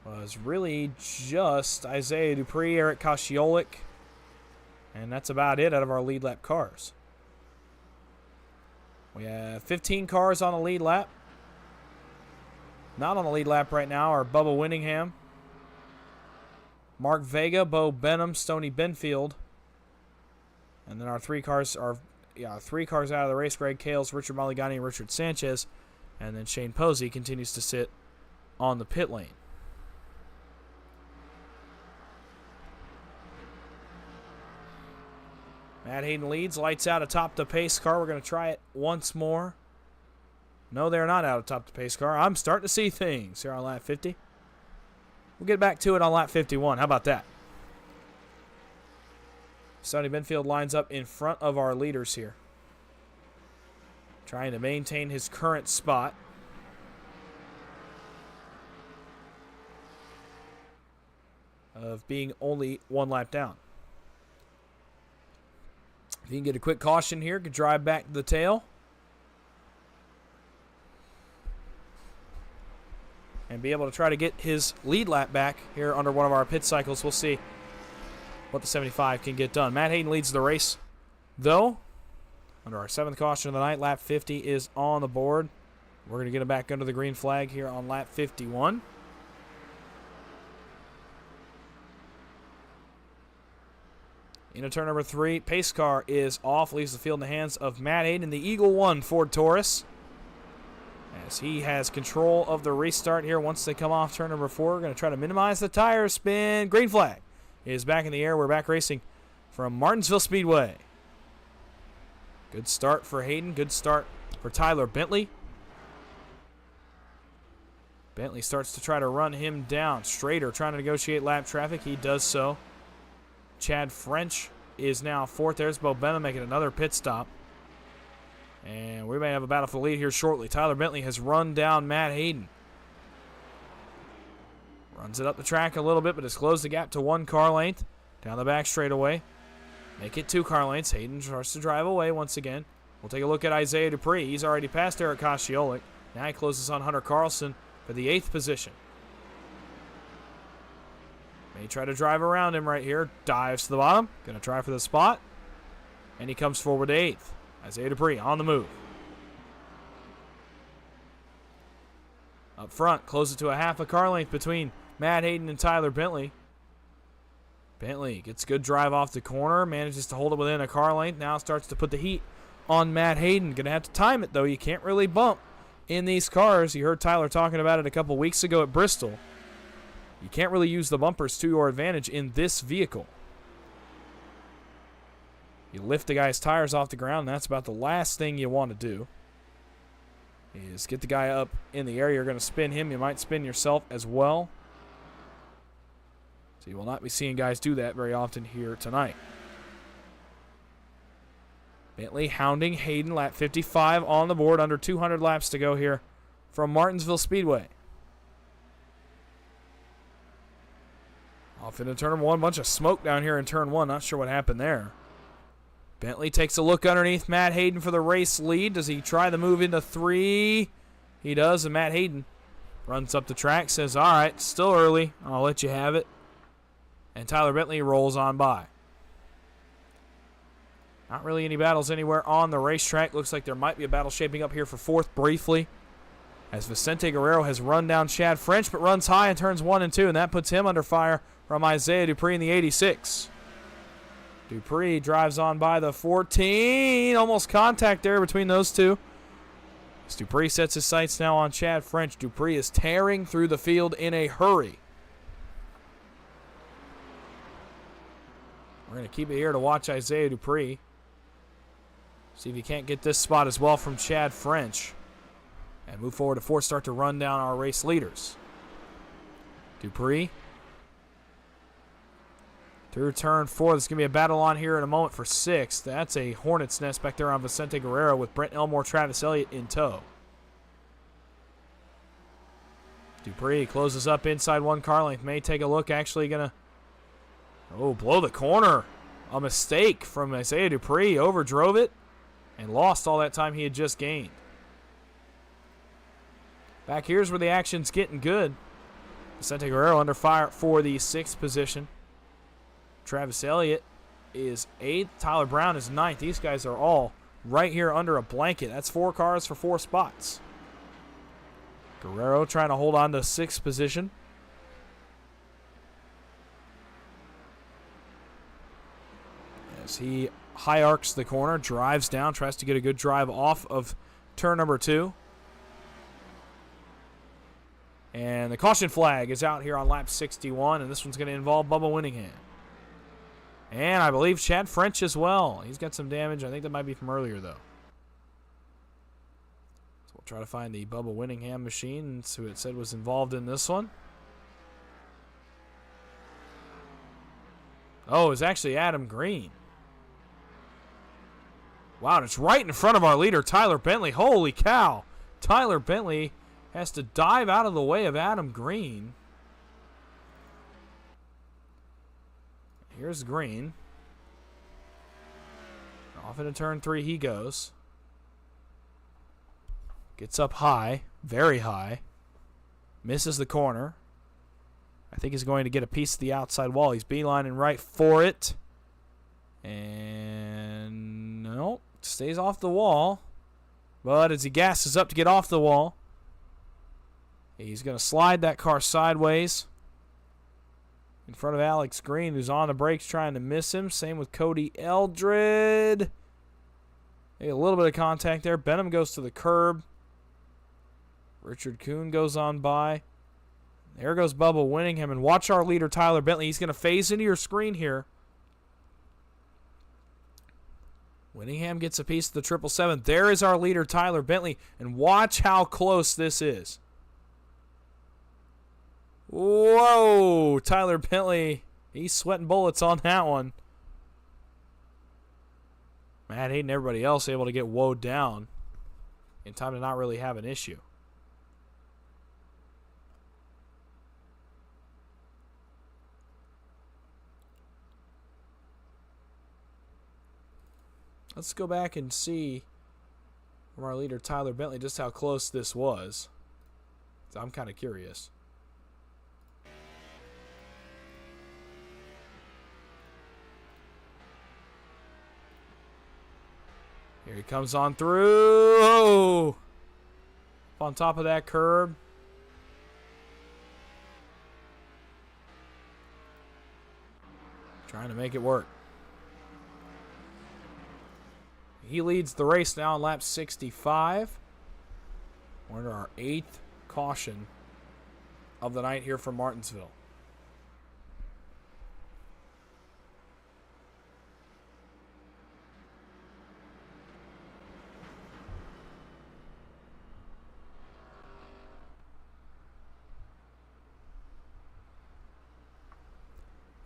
was really just Isaiah Dupree, Eric Kosciolek, and that's about it out of our lead lap cars. We have 15 cars on the lead lap. Not on the lead lap right now are Bubba Winningham, Mark Vega, Bo Benham, Stoney Benfield. And then our 3 cars are 3 cars out of the race. Greg Kales, Richard Maligani, and Richard Sanchez. And then Shane Posey continues to sit on the pit lane. Matt Hayden leads, lights out atop the pace car. We're going to try it once more. No, they're not out atop the pace car. I'm starting to see things here on lap 50. We'll get back to it on lap 51. How about that? Sonny Benfield lines up in front of our leaders here, trying to maintain his current spot. Of being only 1 lap down. If you can get a quick caution here, could drive back to the tail. And be able to try to get his lead lap back here under one of our pit cycles. We'll see what the 75 can get done. Matt Hayden leads the race, though. Under our 7th caution of the night, lap 50 is on the board. We're going to get him back under the green flag here on lap 51. Into turn number 3, pace car is off, leaves the field in the hands of Matt Hayden, the Eagle 1 Ford Taurus. As he has control of the restart here once they come off turn number 4. We're going to try to minimize the tire spin. Green flag is back in the air. We're back racing from Martinsville Speedway. Good start for Hayden. Good start for Tyler Bentley. Bentley starts to try to run him down. Strader trying to negotiate lap traffic. He does so. Chad French is now 4th. There's Bo Benham making another pit stop. And we may have a battle for the lead here shortly. Tyler Bentley has run down Matt Hayden. Runs it up the track a little bit, but has closed the gap to 1 car length. Down the back straightaway. Make it 2 car lengths. Hayden starts to drive away once again. We'll take a look at Isaiah Dupree. He's already passed Eric Kosciolek. Now he closes on Hunter Carlson for the 8th position. May try to drive around him right here. Dives to the bottom. Going to try for the spot. And he comes forward to 8th. Isaiah Dupree on the move. Up front, close it to a half a car length between Matt Hayden and Tyler Bentley. Bentley gets a good drive off the corner, manages to hold it within a car length, now starts to put the heat on Matt Hayden. Going to have to time it, though. You can't really bump in these cars. You heard Tyler talking about it a couple weeks ago at Bristol. You can't really use the bumpers to your advantage in this vehicle. You lift the guy's tires off the ground, and that's about the last thing you want to do. Is get the guy up in the air. You're going to spin him. You might spin yourself as well. So you will not be seeing guys do that very often here tonight. Bentley hounding Hayden, lap 55 on the board, under 200 laps to go here from Martinsville Speedway. Off into turn one, bunch of smoke down here in turn one. Not sure what happened there. Bentley takes a look underneath Matt Hayden for the race lead. Does he try the move into 3? He does, and Matt Hayden runs up the track, says, all right, still early. I'll let you have it. And Tyler Bentley rolls on by. Not really any battles anywhere on the racetrack. Looks like there might be a battle shaping up here for 4th briefly, as Vicente Guerrero has run down Chad French, but runs high in turns 1 and 2, and that puts him under fire from Isaiah Dupree in the 86. Dupree drives on by the 14. Almost contact there between those two. As Dupree sets his sights now on Chad French. Dupree is tearing through the field in a hurry. We're going to keep it here to watch Isaiah Dupree. See if he can't get this spot as well from Chad French. And move forward to 4, start to run down our race leaders. Dupree. Through turn 4. There's going to be a battle on here in a moment for 6. That's a hornet's nest back there on Vicente Guerrero with Brent Elmore, Travis Elliott in tow. Dupree closes up inside 1 car length. May take a look. Actually going to blow the corner. A mistake from Isaiah Dupree. Overdrove it and lost all that time he had just gained. Back here's where the action's getting good. Vicente Guerrero under fire for the 6th position. Travis Elliott is 8th. Tyler Brown is 9th. These guys are all right here under a blanket. That's 4 cars for 4 spots. Guerrero trying to hold on to 6th position. As he high arcs the corner, drives down, tries to get a good drive off of turn number 2. And the caution flag is out here on lap 61, and this one's going to involve Bubba Winningham. And I believe Chad French as well. He's got some damage. I think that might be from earlier, though. So we'll try to find the Bubba Winningham machine and see who it said was involved in this one. Oh, it's actually Adam Green. Wow, and it's right in front of our leader, Tyler Bentley. Holy cow. Tyler Bentley has to dive out of the way of Adam Green. Here's Green. Off into turn 3 he goes. Gets up high, very high. Misses the corner. I think he's going to get a piece of the outside wall. He's beelining right for it. And no, stays off the wall. But as he gasses up to get off the wall, he's going to slide that car sideways in front of Alex Green, who's on the brakes trying to miss him. Same with Cody Eldred. A little bit of contact there. Benham goes to the curb. Richard Kuhn goes on by. There goes Bubba Winningham. And watch our leader, Tyler Bentley. He's going to phase into your screen here. Winningham gets a piece of the 777. There is our leader, Tyler Bentley. And watch how close this is. Whoa, Tyler Bentley, he's sweating bullets on that one. Matt Hayden and everybody else able to get woed down in time to not really have an issue. Let's go back and see from our leader, Tyler Bentley, just how close this was. I'm kind of curious. Here he comes on through. Oh! Up on top of that curb. trying to make it work. He leads the race now on lap 65. We're under our 8th caution of the night here from Martinsville.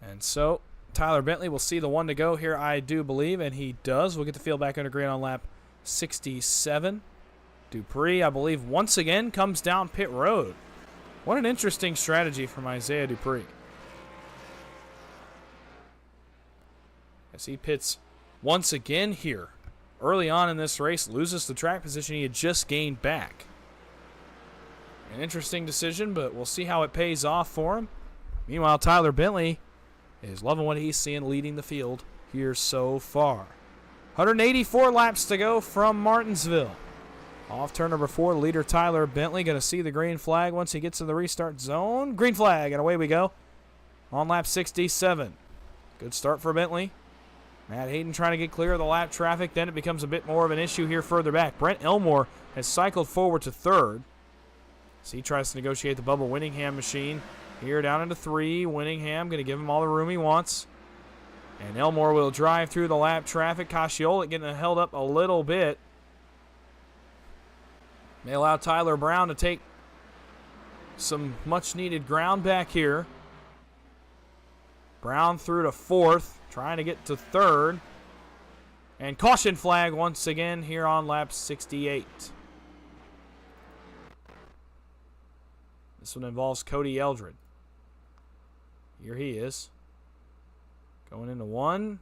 And so Tyler Bentley will see the one to go here, I do believe, and he does. We'll get the field back under green on lap 67. Dupree, I believe, once again comes down pit road. What an interesting strategy from Isaiah Dupree. As he pits once again here. Early on in this race, loses the track position he had just gained back. An interesting decision, but we'll see how it pays off for him. Meanwhile, Tyler Bentley is loving what he's seeing leading the field here so far. 184 laps to go from Martinsville. Off turn number 4, leader Tyler Bentley going to see the green flag once he gets to the restart zone. Green flag, and away we go on lap 67. Good start for Bentley. Matt Hayden trying to get clear of the lap traffic. Then it becomes a bit more of an issue here further back. Brent Elmore has cycled forward to 3rd. So he tries to negotiate the Bubba Winningham machine. Here down into 3. Winningham going to give him all the room he wants. And Elmore will drive through the lap traffic. Kosciolek getting held up a little bit. May allow Tyler Brown to take some much-needed ground back here. Brown through to 4th, trying to get to 3rd. And caution flag once again here on lap 68. This one involves Cody Eldred. Here he is. Going into 1.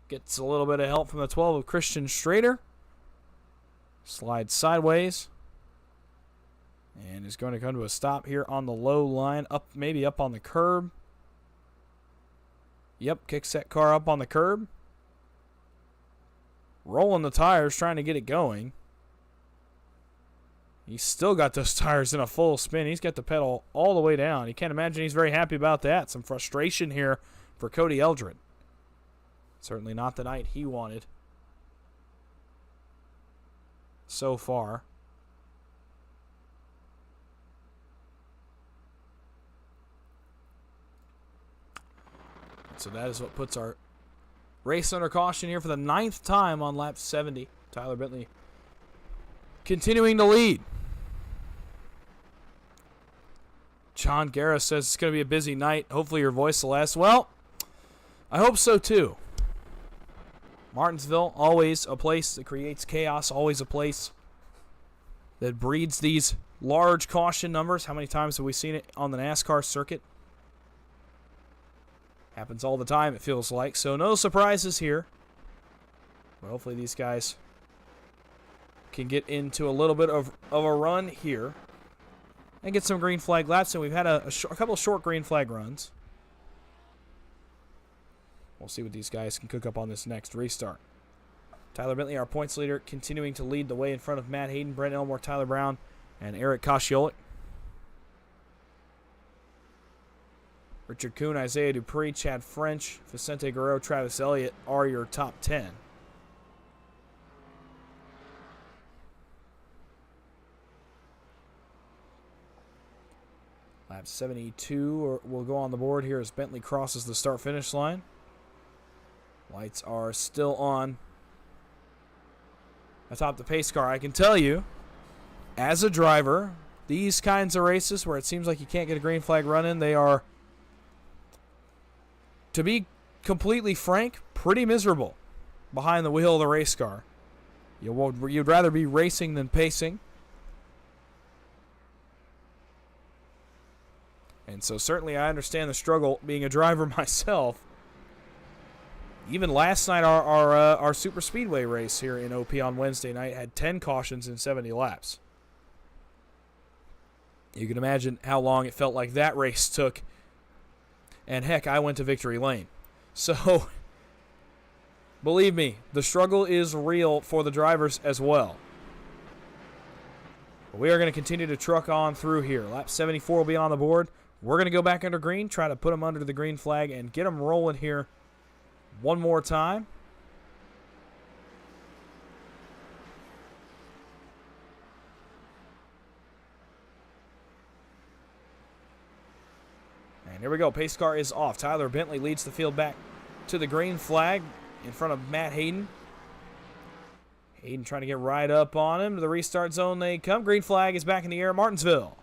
Gets a little bit of help from the 12 of Christian Strader. Slides sideways. And is going to come to a stop here on the low line. Maybe up on the curb. Yep, kicks that car up on the curb. Rolling the tires, trying to get it going. He's still got those tires in a full spin. He's got the pedal all the way down. You can't imagine he's very happy about that. Some frustration here for Cody Eldred. Certainly not the night he wanted so far. So that is what puts our race under caution here for the 9th time on lap 70. Tyler Bentley continuing to lead. John Garris says it's going to be a busy night. Hopefully your voice will last. Well, I hope so too. Martinsville, always a place that creates chaos, always a place that breeds these large caution numbers. How many times have we seen it on the NASCAR circuit? Happens all the time, it feels like. So no surprises here. But hopefully these guys can get into a little bit of a run here and get some green flag laps. And we've had a couple of short green flag runs. We'll see what these guys can cook up on this next restart. Tyler Bentley, our points leader, continuing to lead the way in front of Matt Hayden, Brent Elmore, Tyler Brown, and Eric Kosciolek. Richard Kuhn, Isaiah Dupree, Chad French, Vicente Guerrero, Travis Elliott are your top 10. Lap 72 will go on the board here as Bentley crosses the start-finish line. Lights are still on atop the pace car. I can tell you, as a driver, these kinds of races where it seems like you can't get a green flag run in, they are, to be completely frank, pretty miserable behind the wheel of the race car. You'd rather be racing than pacing. And so certainly I understand the struggle being a driver myself. Even last night, our Super Speedway race here in OP on Wednesday night had 10 cautions in 70 laps. You can imagine how long it felt like that race took. And heck, I went to victory lane. So, believe me, the struggle is real for the drivers as well. But we are going to continue to truck on through here. Lap 74 will be on the board. We're going to go back under green, try to put them under the green flag, and get them rolling here one more time. And here we go. Pace car is off. Tyler Bentley leads the field back to the green flag in front of Matt Hayden. Hayden trying to get right up on him. To the restart zone they come. Green flag is back in the air at Martinsville.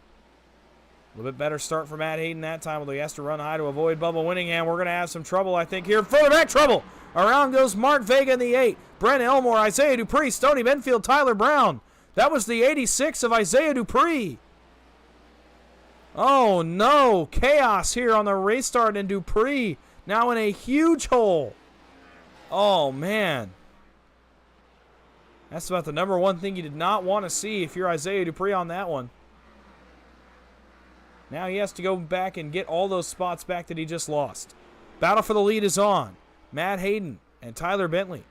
A little bit better start for Matt Hayden that time, although he has to run high to avoid Bubba Winningham. We're going to have some trouble, I think, here. Further back trouble. Around goes Mark Vega in the 8. Brent Elmore, Isaiah Dupree, Stoney Benfield, Tyler Brown. That was the 86 of Isaiah Dupree. Oh, no. Chaos here on the restart, and Dupree now in a huge hole. Oh, man. That's about the number one thing you did not want to see if you're Isaiah Dupree on that one. Now he has to go back and get all those spots back that he just lost. Battle for the lead is on. Matt Hayden and Tyler Bentley.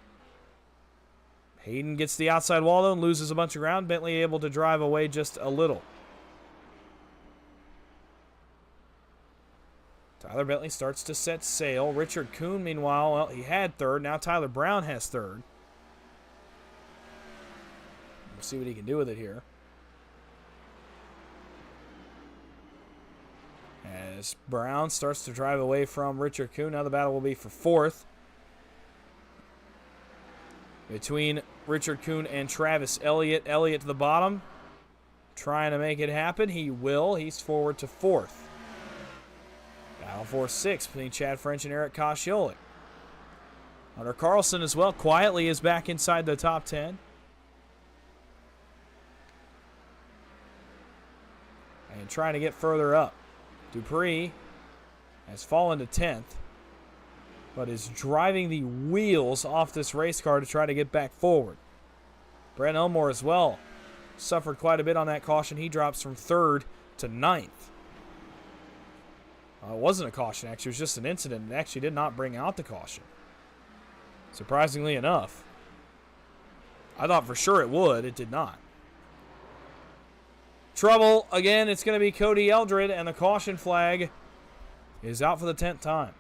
Hayden gets the outside wall, though, and loses a bunch of ground. Bentley able to drive away just a little. Tyler Bentley starts to set sail. Richard Kuhn, meanwhile, well, he had third. Now Tyler Brown has third. We'll see what he can do with it here. As Brown starts to drive away from Richard Kuhn. Now the battle will be for fourth between Richard Kuhn and Travis Elliott. Elliott to the bottom, trying to make it happen. He will. He's forward to fourth. Battle for sixth between Chad French and Eric Kosciolik. Hunter Carlson as well quietly is back inside the top 10. And trying to get further up. Dupree has fallen to 10th, but is driving the wheels off this race car to try to get back forward. Brent Elmore as well suffered quite a bit on that caution. He drops from 3rd to 9th. It wasn't a caution, actually. It was just an incident. It actually did not bring out the caution, surprisingly enough. I thought for sure it would. It did not. Trouble again. It's going to be Cody Eldred, and the caution flag is out for the 10th time.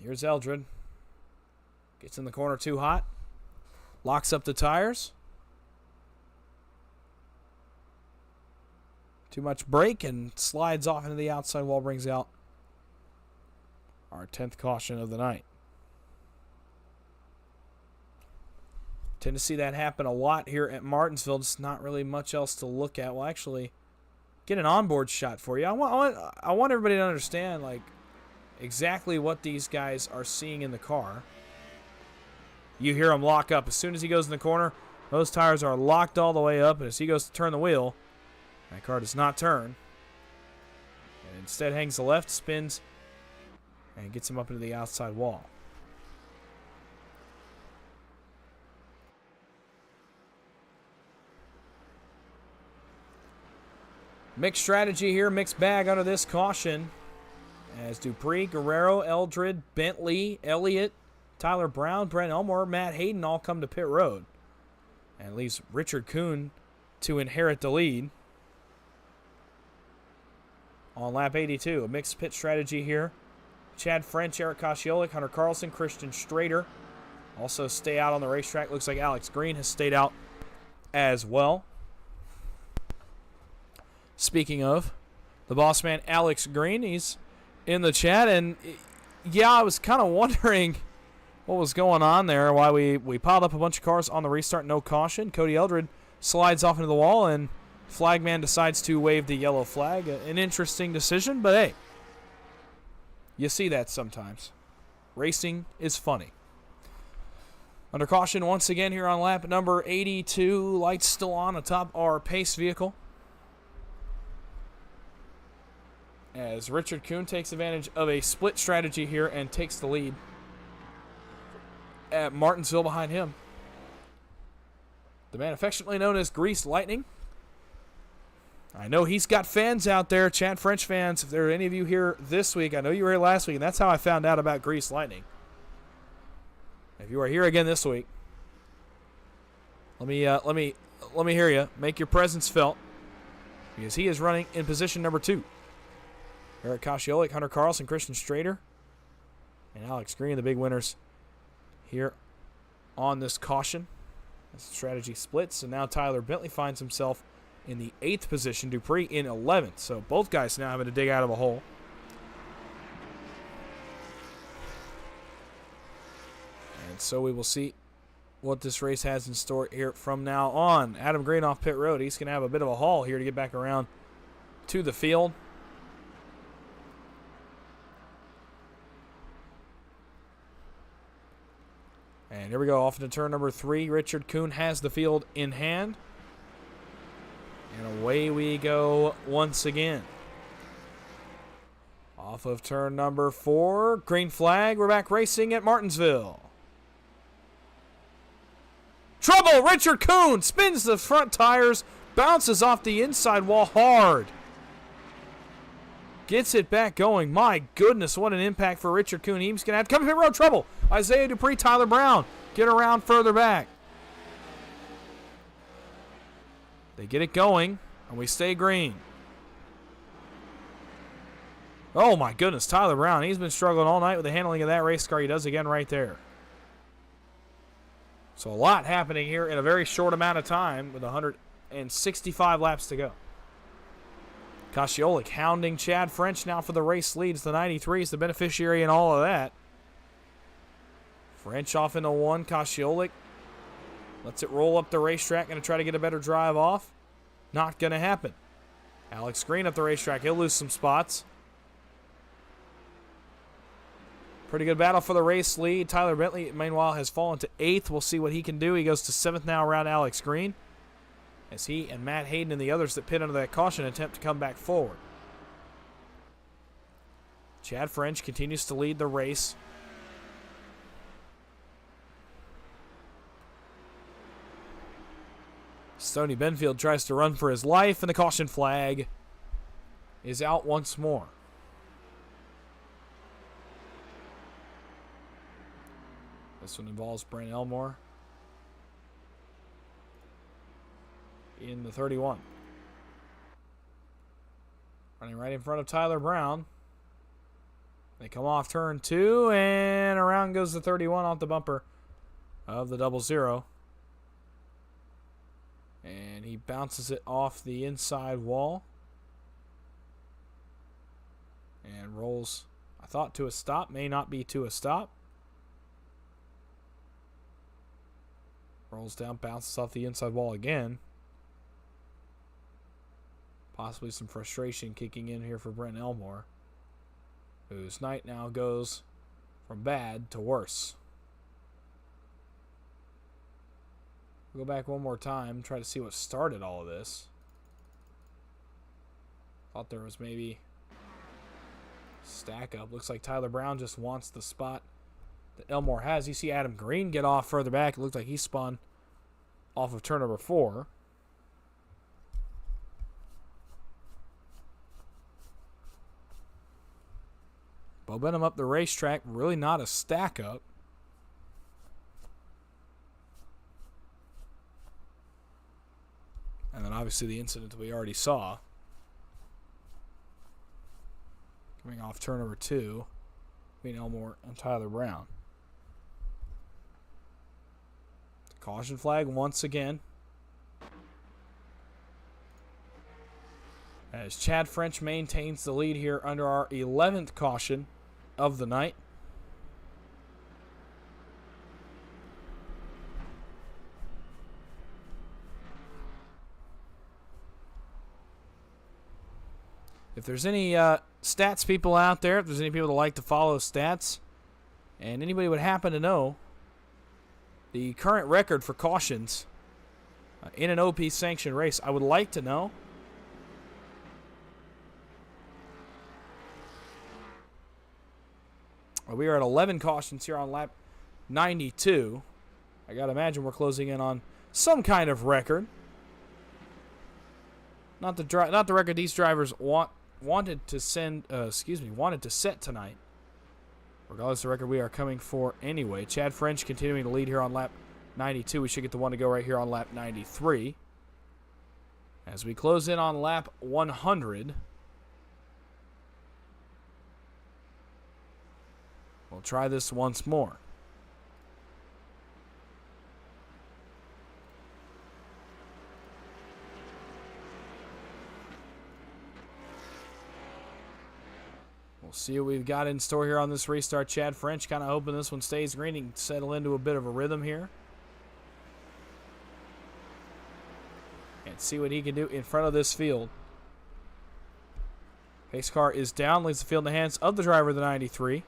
Here's Eldred. Gets in the corner too hot. Locks up the tires. Too much brake and slides off into the outside wall, brings out our 10th caution of the night. Tend to see that happen a lot here at Martinsville. Just not really much else to look at. We'll actually get an onboard shot for you. I want everybody to understand like exactly what these guys are seeing in the car. You hear him lock up. As soon as he goes in the corner, those tires are locked all the way up, and as he goes to turn the wheel, that car does not turn. And instead hangs the left, spins, and gets him up into the outside wall. Mixed strategy here, mixed bag under this caution. As Dupree, Guerrero, Eldred, Bentley, Elliott, Tyler Brown, Brent Elmore, Matt Hayden all come to pit road. And leaves Richard Kuhn to inherit the lead on lap 82. A mixed pit strategy here. Chad French, Eric Kosciolik, Hunter Carlson, Christian Strader also stay out on the racetrack. Looks like Alex Green has stayed out as well. Speaking of the boss man, Alex Green, he's in the chat. And yeah, I was kind of wondering what was going on there, why we piled up a bunch of cars on the restart, no caution. Cody Eldred slides off into the wall, and flagman decides to wave the yellow flag. An interesting decision, but hey, you see that sometimes. Racing is funny. Under caution once again here on lap number 82. Lights still on atop our pace vehicle. As Richard Kuhn takes advantage of a split strategy here and takes the lead at Martinsville behind him. The man affectionately known as Grease Lightning. I know he's got fans out there, Chad French fans. If there are any of you here this week, I know you were here last week, and that's how I found out about Grease Lightning. If you are here again this week, Let me hear you. Make your presence felt, because he is running in position number 2. Eric Kosciolek, Hunter Carlson, Christian Strader, and Alex Green, the big winners here on this caution. As the strategy splits, and now Tyler Bentley finds himself in the 8th position. Dupree in 11th. So both guys now having to dig out of a hole. And so we will see what this race has in store here from now on. Adam Green off pit road. He's going to have a bit of a haul here to get back around to the field. And here we go, off into turn number 3. Richard Kuhn has the field in hand. And away we go once again. Off of turn number 4. Green flag. We're back racing at Martinsville. Trouble! Richard Kuhn spins the front tires. Bounces off the inside wall hard. Gets it back going. My goodness, what an impact for Richard Kuhn. He's going to have to come to pit road. Trouble. Isaiah Dupree, Tyler Brown. Get around further back. They get it going, and we stay green. Oh, my goodness. Tyler Brown, he's been struggling all night with the handling of that race car. He does again right there. So a lot happening here in a very short amount of time with 165 laps to go. Kosciolek hounding Chad French now for the race leads. The 93 is the beneficiary in all of that. French off into 1. Kosciolek lets it roll up the racetrack. Going to try to get a better drive off. Not going to happen. Alex Green up the racetrack. He'll lose some spots. Pretty good battle for the race lead. Tyler Bentley, meanwhile, has fallen to 8th. We'll see what he can do. He goes to 7th now around Alex Green, as he and Matt Hayden and the others that pit under that caution attempt to come back forward. Chad French continues to lead the race. Stoney Benfield tries to run for his life, and the caution flag is out once more. This one involves Brent Elmore in the 31. Running right in front of Tyler Brown. They come off turn 2, and around goes the 31 off the bumper of the 00. And he bounces it off the inside wall. And rolls, I thought, to a stop. May not be to a stop. Rolls down, bounces off the inside wall again. Possibly some frustration kicking in here for Brent Elmore, whose night now goes from bad to worse. We'll go back one more time, try to see what started all of this. Thought there was maybe stack up. Looks like Tyler Brown just wants the spot that Elmore has. You see Adam Green get off further back. It looked like he spun off of turn number 4. Bo Benham up the racetrack. Really not a stack up. And then obviously the incident we already saw. Coming off turn number 2 between Elmore and Tyler Brown. Caution flag once again. As Chad French maintains the lead here under our 11th caution of the night. If there's any stats people out there, if there's any people that like to follow stats, and anybody would happen to know the current record for cautions in an OP sanctioned race, I would like to know. We are at 11 cautions here on lap 92. I gotta imagine we're closing in on some kind of record. Not the record these drivers wanted to set tonight. Regardless of the record we are coming for anyway. Chad French continuing to lead here on lap 92. We should get the one to go right here on lap 93. As we close in on lap 100, we'll try this once more. We'll see what we've got in store here on this restart. Chad French kind of hoping this one stays green and settle into a bit of a rhythm here. And see what he can do in front of this field. Pace car is down, leaves the field in the hands of the driver of the 93.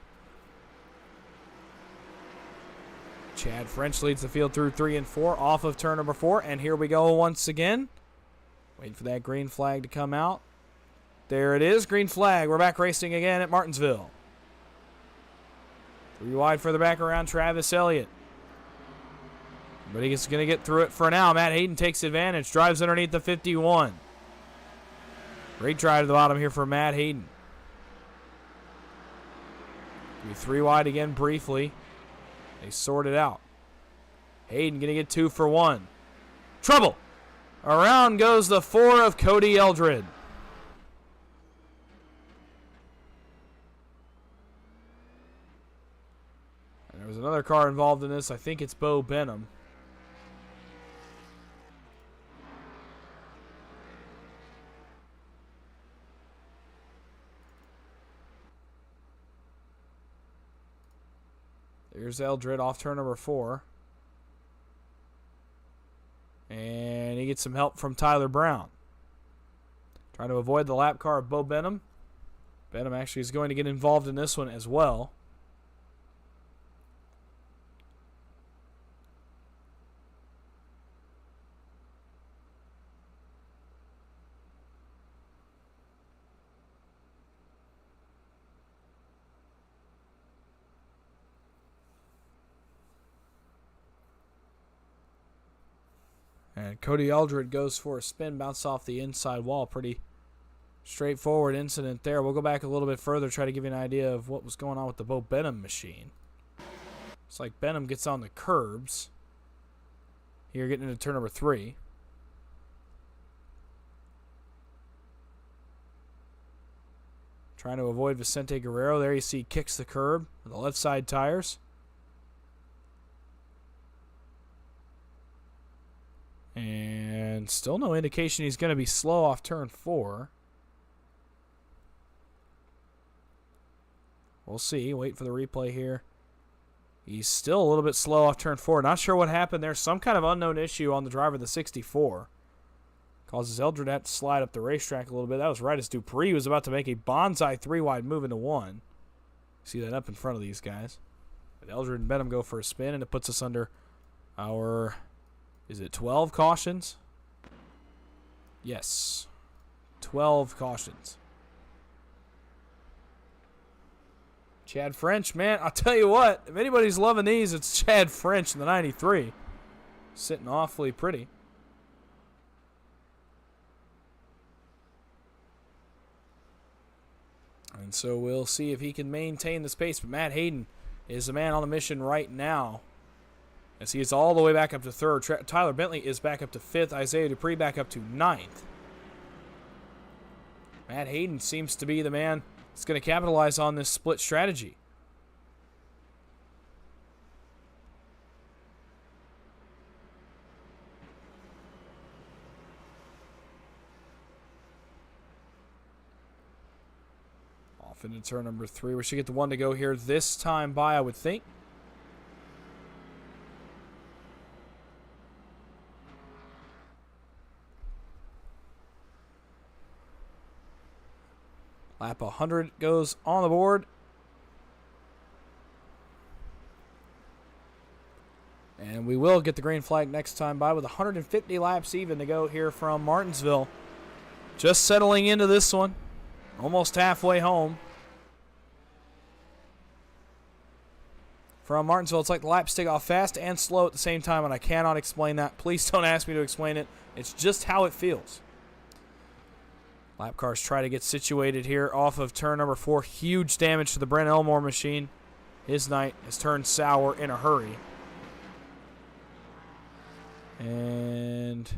Chad French leads the field through 3 and 4, off of turn number 4. And here we go once again. Waiting for that green flag to come out. There it is, green flag. We're back racing again at Martinsville. 3 wide further back around Travis Elliott. But he's going to get through it for now. Matt Hayden takes advantage, drives underneath the 51. Great drive to the bottom here for Matt Hayden. 3 wide again briefly. They sort it out. Hayden going to get 2 for 1. Trouble! Around goes the 4 of Cody Eldred. There was another car involved in this. I think it's Bo Benham. There's Eldred off turn number 4. And he gets some help from Tyler Brown. Trying to avoid the lap car of Bo Benham. Benham actually is going to get involved in this one as well. And Cody Eldred goes for a spin, bounce off the inside wall. Pretty straightforward incident there. We'll go back a little bit further, try to give you an idea of what was going on with the Bo Benham machine. It's like Benham gets on the curbs. Here, getting into turn number 3. Trying to avoid Vicente Guerrero. There you see he kicks the curb with the left side tires. And still no indication he's going to be slow off turn 4. We'll see. Wait for the replay here. He's still a little bit slow off turn 4. Not sure what happened there. Some kind of unknown issue on the driver of the 64. Causes Eldred to have to slide up the racetrack a little bit. That was right as Dupree was about to make a bonsai 3-wide move into 1. See that up in front of these guys. But Eldred and Benham go for a spin, and it puts us under our... Is it 12 cautions? Yes. 12 cautions. Chad French, man, I'll tell you what. If anybody's loving these, it's Chad French in the 93. Sitting awfully pretty. And so we'll see if he can maintain the pace. But Matt Hayden is the man on the mission right now. As he is all the way back up to 3rd. Tyler Bentley is back up to 5th. Isaiah Dupree back up to 9th. Matt Hayden seems to be the man that's going to capitalize on this split strategy. Off into turn number 3. We should get the one to go here this time by, I would think. Lap 100 goes on the board. And we will get the green flag next time by with 150 laps even to go here from Martinsville. Just settling into this one. Almost halfway home. From Martinsville, it's like the laps take off fast and slow at the same time, and I cannot explain that. Please don't ask me to explain it. It's just how it feels. Lap cars try to get situated here off of turn number 4. Huge damage to the Brent Elmore machine. His night has turned sour in a hurry. And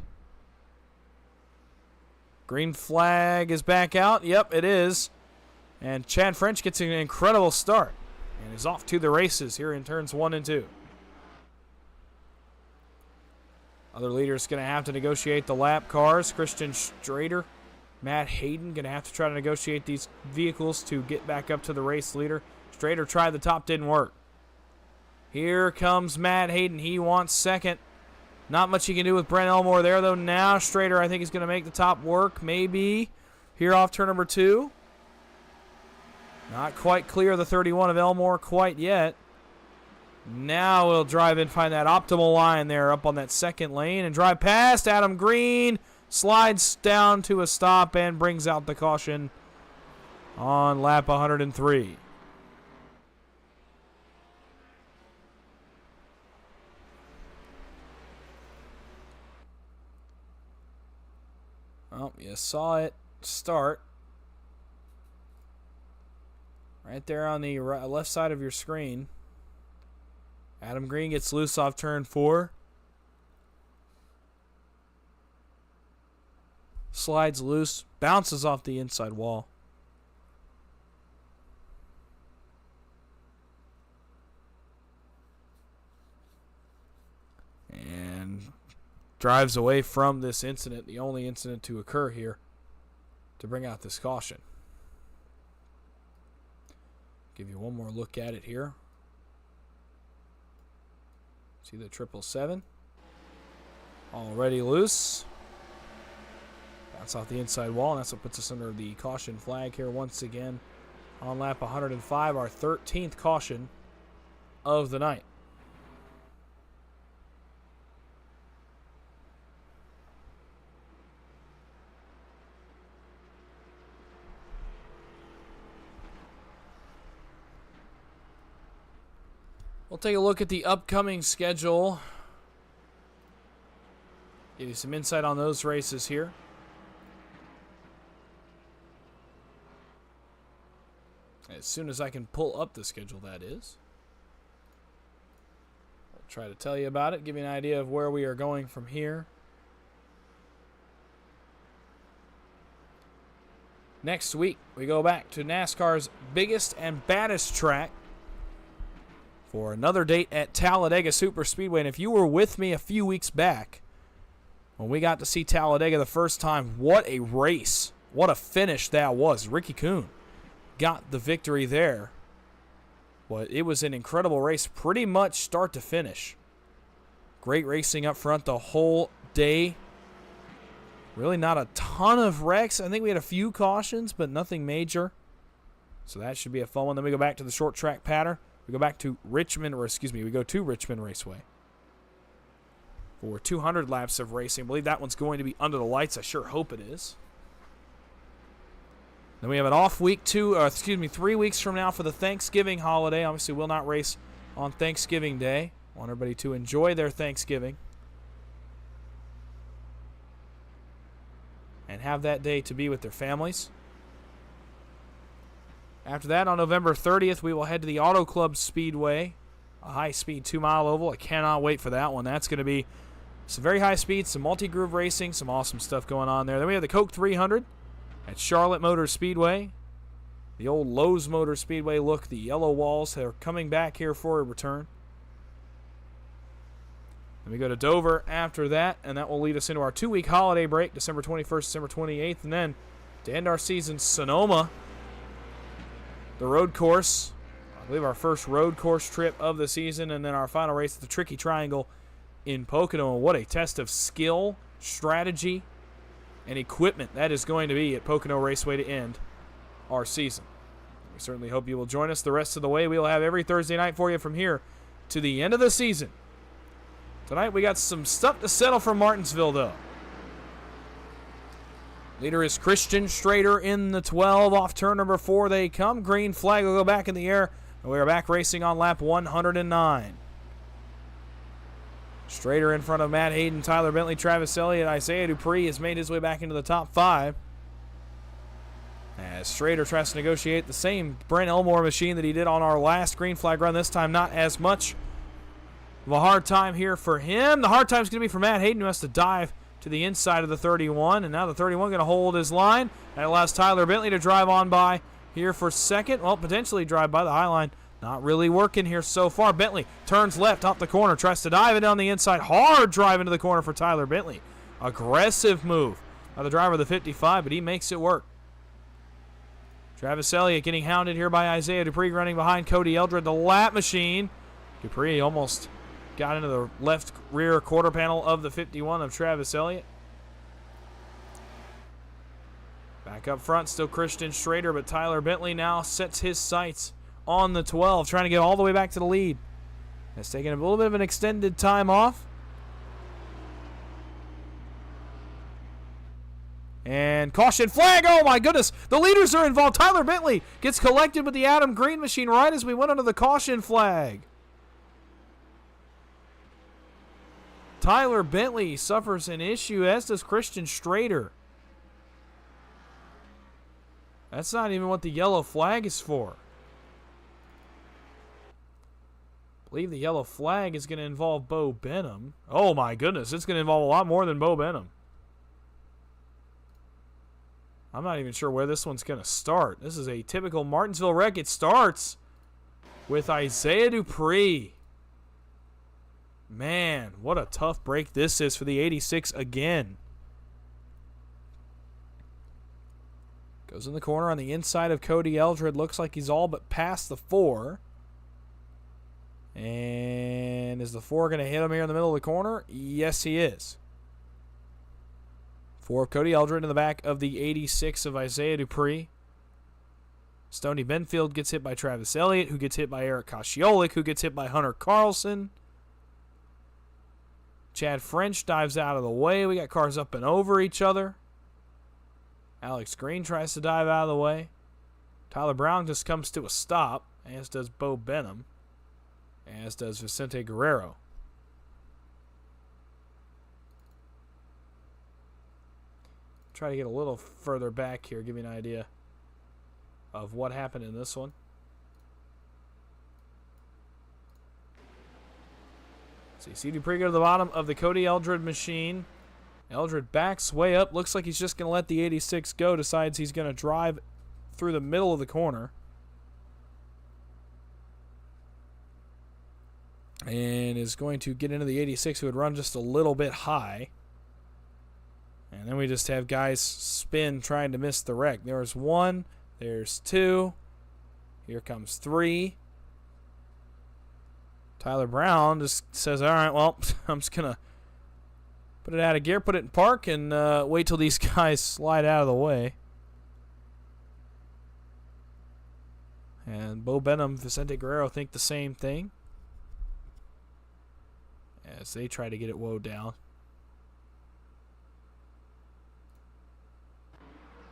green flag is back out. Yep, it is. And Chad French gets an incredible start and is off to the races here in turns 1 and 2. Other leaders going to have to negotiate the lap cars. Christian Strader, Matt Hayden going to have to try to negotiate these vehicles to get back up to the race leader. Strader tried the top, didn't work. Here comes Matt Hayden. He wants second. Not much he can do with Brent Elmore there, though. Now Strader, I think, is going to make the top work, maybe. Here off turn number 2. Not quite clear the 31 of Elmore quite yet. Now we'll drive in, find that optimal line there up on that second lane and drive past Adam Green. Slides down to a stop and brings out the caution on lap 103. Oh, you saw it start. Right there on the left side of your screen. Adam Green gets loose off turn 4. Slides loose, bounces off the inside wall. And drives away from this incident, the only incident to occur here, to bring out this caution. Give you one more look at it here. See the 777. Already loose. Bounce off the inside wall, and that's what puts us under the caution flag here once again on lap 105, our 13th caution of the night. We'll take a look at the upcoming schedule. Give you some insight on those races here. As soon as I can pull up the schedule, that is. I'll try to tell you about it, give you an idea of where we are going from here. Next week, we go back to NASCAR's biggest and baddest track for another date at Talladega Superspeedway. And if you were with me a few weeks back when we got to see Talladega the first time, what a race. What a finish that was. Ricky Kuhn got the victory there. But it was an incredible race, pretty much start to finish. Great racing up front the whole day. Really not a ton of wrecks. I think we had a few cautions, but nothing major. So that should be a fun one. Then we go back to the short track pattern. We go back to Richmond Raceway for 200 laps of racing. I believe that one's going to be under the lights. I sure hope it is. Then we have an off week 3 weeks from now for the Thanksgiving holiday. Obviously, we'll not race on Thanksgiving Day. I want everybody to enjoy their Thanksgiving and have that day to be with their families. After that, on November 30th, we will head to the Auto Club Speedway, a high-speed 2-mile oval. I cannot wait for that one. That's going to be some very high speed, some multi-groove racing, some awesome stuff going on there. Then we have the Coke 300 at Charlotte Motor Speedway. The old Lowe's Motor Speedway look, the yellow walls are coming back here for a return. Then we go to Dover after that, and that will lead us into our 2-week holiday break, December 21st, December 28th, and then to end our season, Sonoma, the road course. I believe our first road course trip of the season, and then our final race at the Tricky Triangle in Pocono. And what a test of skill, strategy, and equipment that is going to be at Pocono Raceway to end our season. We certainly hope you will join us the rest of the way. We will have every Thursday night for you from here to the end of the season. Tonight we got some stuff to settle for Martinsville, though. Leader is Christian Strader in the 12. Off turn number 4 they come. Green flag will go back in the air. And we are back racing on lap 109. Strader in front of Matt Hayden, Tyler Bentley, Travis Elliott, Isaiah Dupree has made his way back into the top 5. As Strader tries to negotiate the same Brent Elmore machine that he did on our last green flag run. This time not as much of a hard time here for him. The hard time's going to be for Matt Hayden, who has to dive to the inside of the 31. And now the 31 going to hold his line. That allows Tyler Bentley to drive on by here for second. Well, potentially drive by the high line. Not really working here so far. Bentley turns left off the corner, tries to dive it down the inside. Hard drive into the corner for Tyler Bentley. Aggressive move by the driver of the 55, but he makes it work. Travis Elliott getting hounded here by Isaiah Dupree, running behind Cody Eldred, the lap machine. Dupree almost got into the left rear quarter panel of the 51 of Travis Elliott. Back up front, still Christian Schrader, but Tyler Bentley now sets his sights on the 12, trying to get all the way back to the lead. It's taking a little bit of an extended time off. And caution flag. Oh, my goodness. The leaders are involved. Tyler Bentley gets collected with the Adam Green machine right as we went under the caution flag. Tyler Bentley suffers an issue, as does Christian Schrader. That's not even what the yellow flag is for. I believe the yellow flag is going to involve Bo Benham. Oh, my goodness. It's going to involve a lot more than Bo Benham. I'm not even sure where this one's going to start. This is a typical Martinsville wreck. It starts with Isaiah Dupree. Man, what a tough break this is for the 86 again. Goes in the corner on the inside of Cody Eldred. Looks like he's all but past the 4. And is the 4 going to hit him here in the middle of the corner? Yes, he is. For Cody Eldred in the back of the 86 of Isaiah Dupree. Stoney Benfield gets hit by Travis Elliott, who gets hit by Eric Kosciolik, who gets hit by Hunter Carlson. Chad French dives out of the way. We got cars up and over each other. Alex Green tries to dive out of the way. Tyler Brown just comes to a stop, as does Bo Benham, as does Vicente Guerrero. Try to get a little further back here, give you an idea of what happened in this one. So you see Dupree go to the bottom of the Cody Eldred machine. Eldred backs way up. Looks like he's just going to let the 86 go. Decides he's going to drive through the middle of the corner. And is going to get into the 86, who would run just a little bit high. And then we just have guys spin trying to miss the wreck. There's 1. There's 2. Here comes 3. Tyler Brown just says, all right, well, I'm just going to put it out of gear, put it in park, and wait till these guys slide out of the way. And Bo Benham, Vicente Guerrero think the same thing as they try to get it woed down.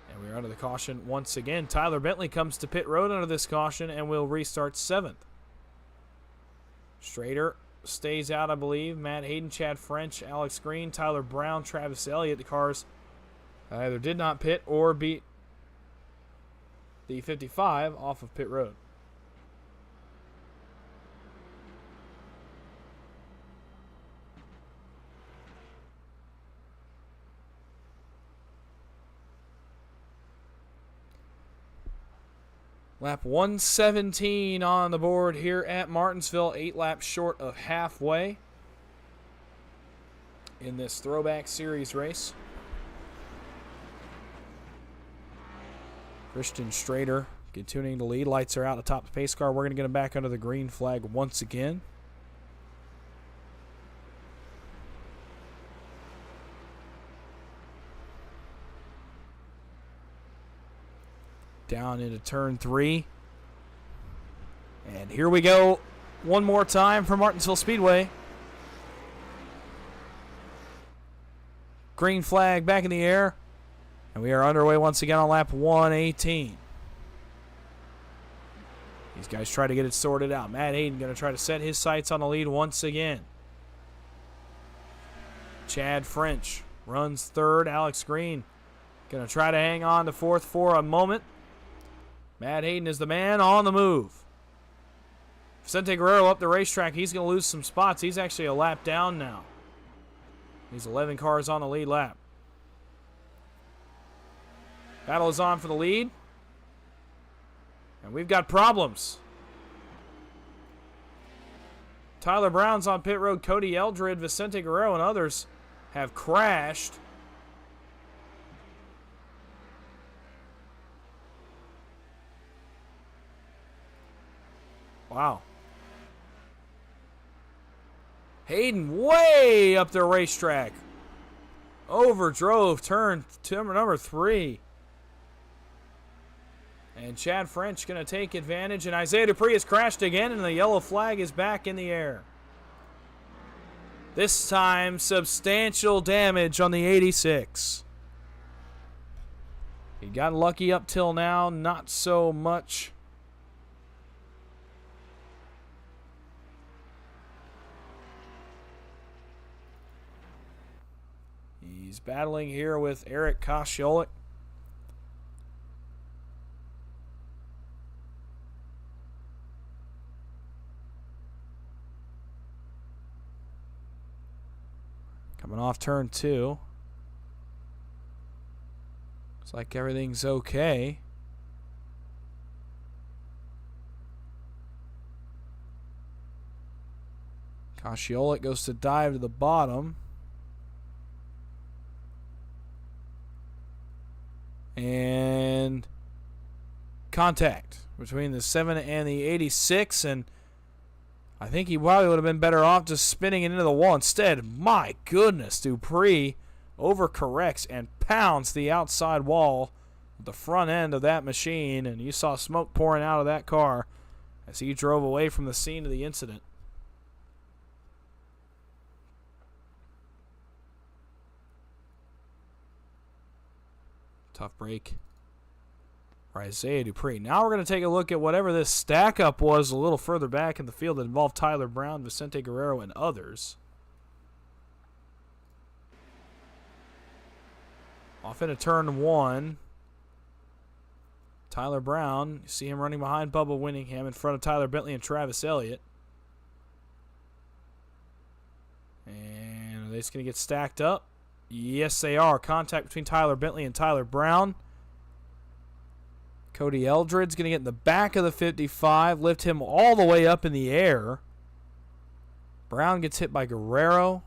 And we're under the caution once again. Tyler Bentley comes to pit road under this caution and will restart 7th. Schrader stays out, I believe. Matt Hayden, Chad French, Alex Green, Tyler Brown, Travis Elliott. The cars either did not pit or beat the 55 off of pit road. Lap 117 on the board here at Martinsville, 8 laps short of halfway in this Throwback Series race. Christian Schrader continuing to lead. Lights are out atop the pace car. We're going to get him back under the green flag once again. Down into turn 3. And here we go one more time for Martinsville Speedway. Green flag back in the air. And we are underway once again on lap 118. These guys try to get it sorted out. Matt Hayden going to try to set his sights on the lead once again. Chad French runs 3rd. Alex Green going to try to hang on to 4th for a moment. Matt Hayden is the man on the move. Vicente Guerrero up the racetrack. He's going to lose some spots. He's actually a lap down now. He's 11 cars on the lead lap. Battle is on for the lead. And we've got problems. Tyler Brown's on pit road. Cody Eldred, Vicente Guerrero, and others have crashed. Wow. Hayden way up the racetrack. Overdrove turn number 3. And Chad French going to take advantage. And Isaiah Dupree has crashed again, and the yellow flag is back in the air. This time, substantial damage on the 86. He got lucky up till now, not so much. He's battling here with Eric Kosciolik. Coming off turn 2. Looks like everything's okay. Kosciolik goes to dive to the bottom. And contact between the 7 and the 86, and I think he probably would have been better off just spinning it into the wall instead. My goodness, Dupree overcorrects and pounds the outside wall with the front end of that machine, and you saw smoke pouring out of that car as he drove away from the scene of the incident. Tough break for Isaiah Dupree. Now we're going to take a look at whatever this stack up was a little further back in the field that involved Tyler Brown, Vicente Guerrero, and others. Off into turn 1. Tyler Brown, you see him running behind Bubba Winningham in front of Tyler Bentley and Travis Elliott. And are they just going to get stacked up? Yes, they are. Contact between Tyler Bentley and Tyler Brown. Cody Eldred's going to get in the back of the 55, lift him all the way up in the air. Brown gets hit by Guerrero.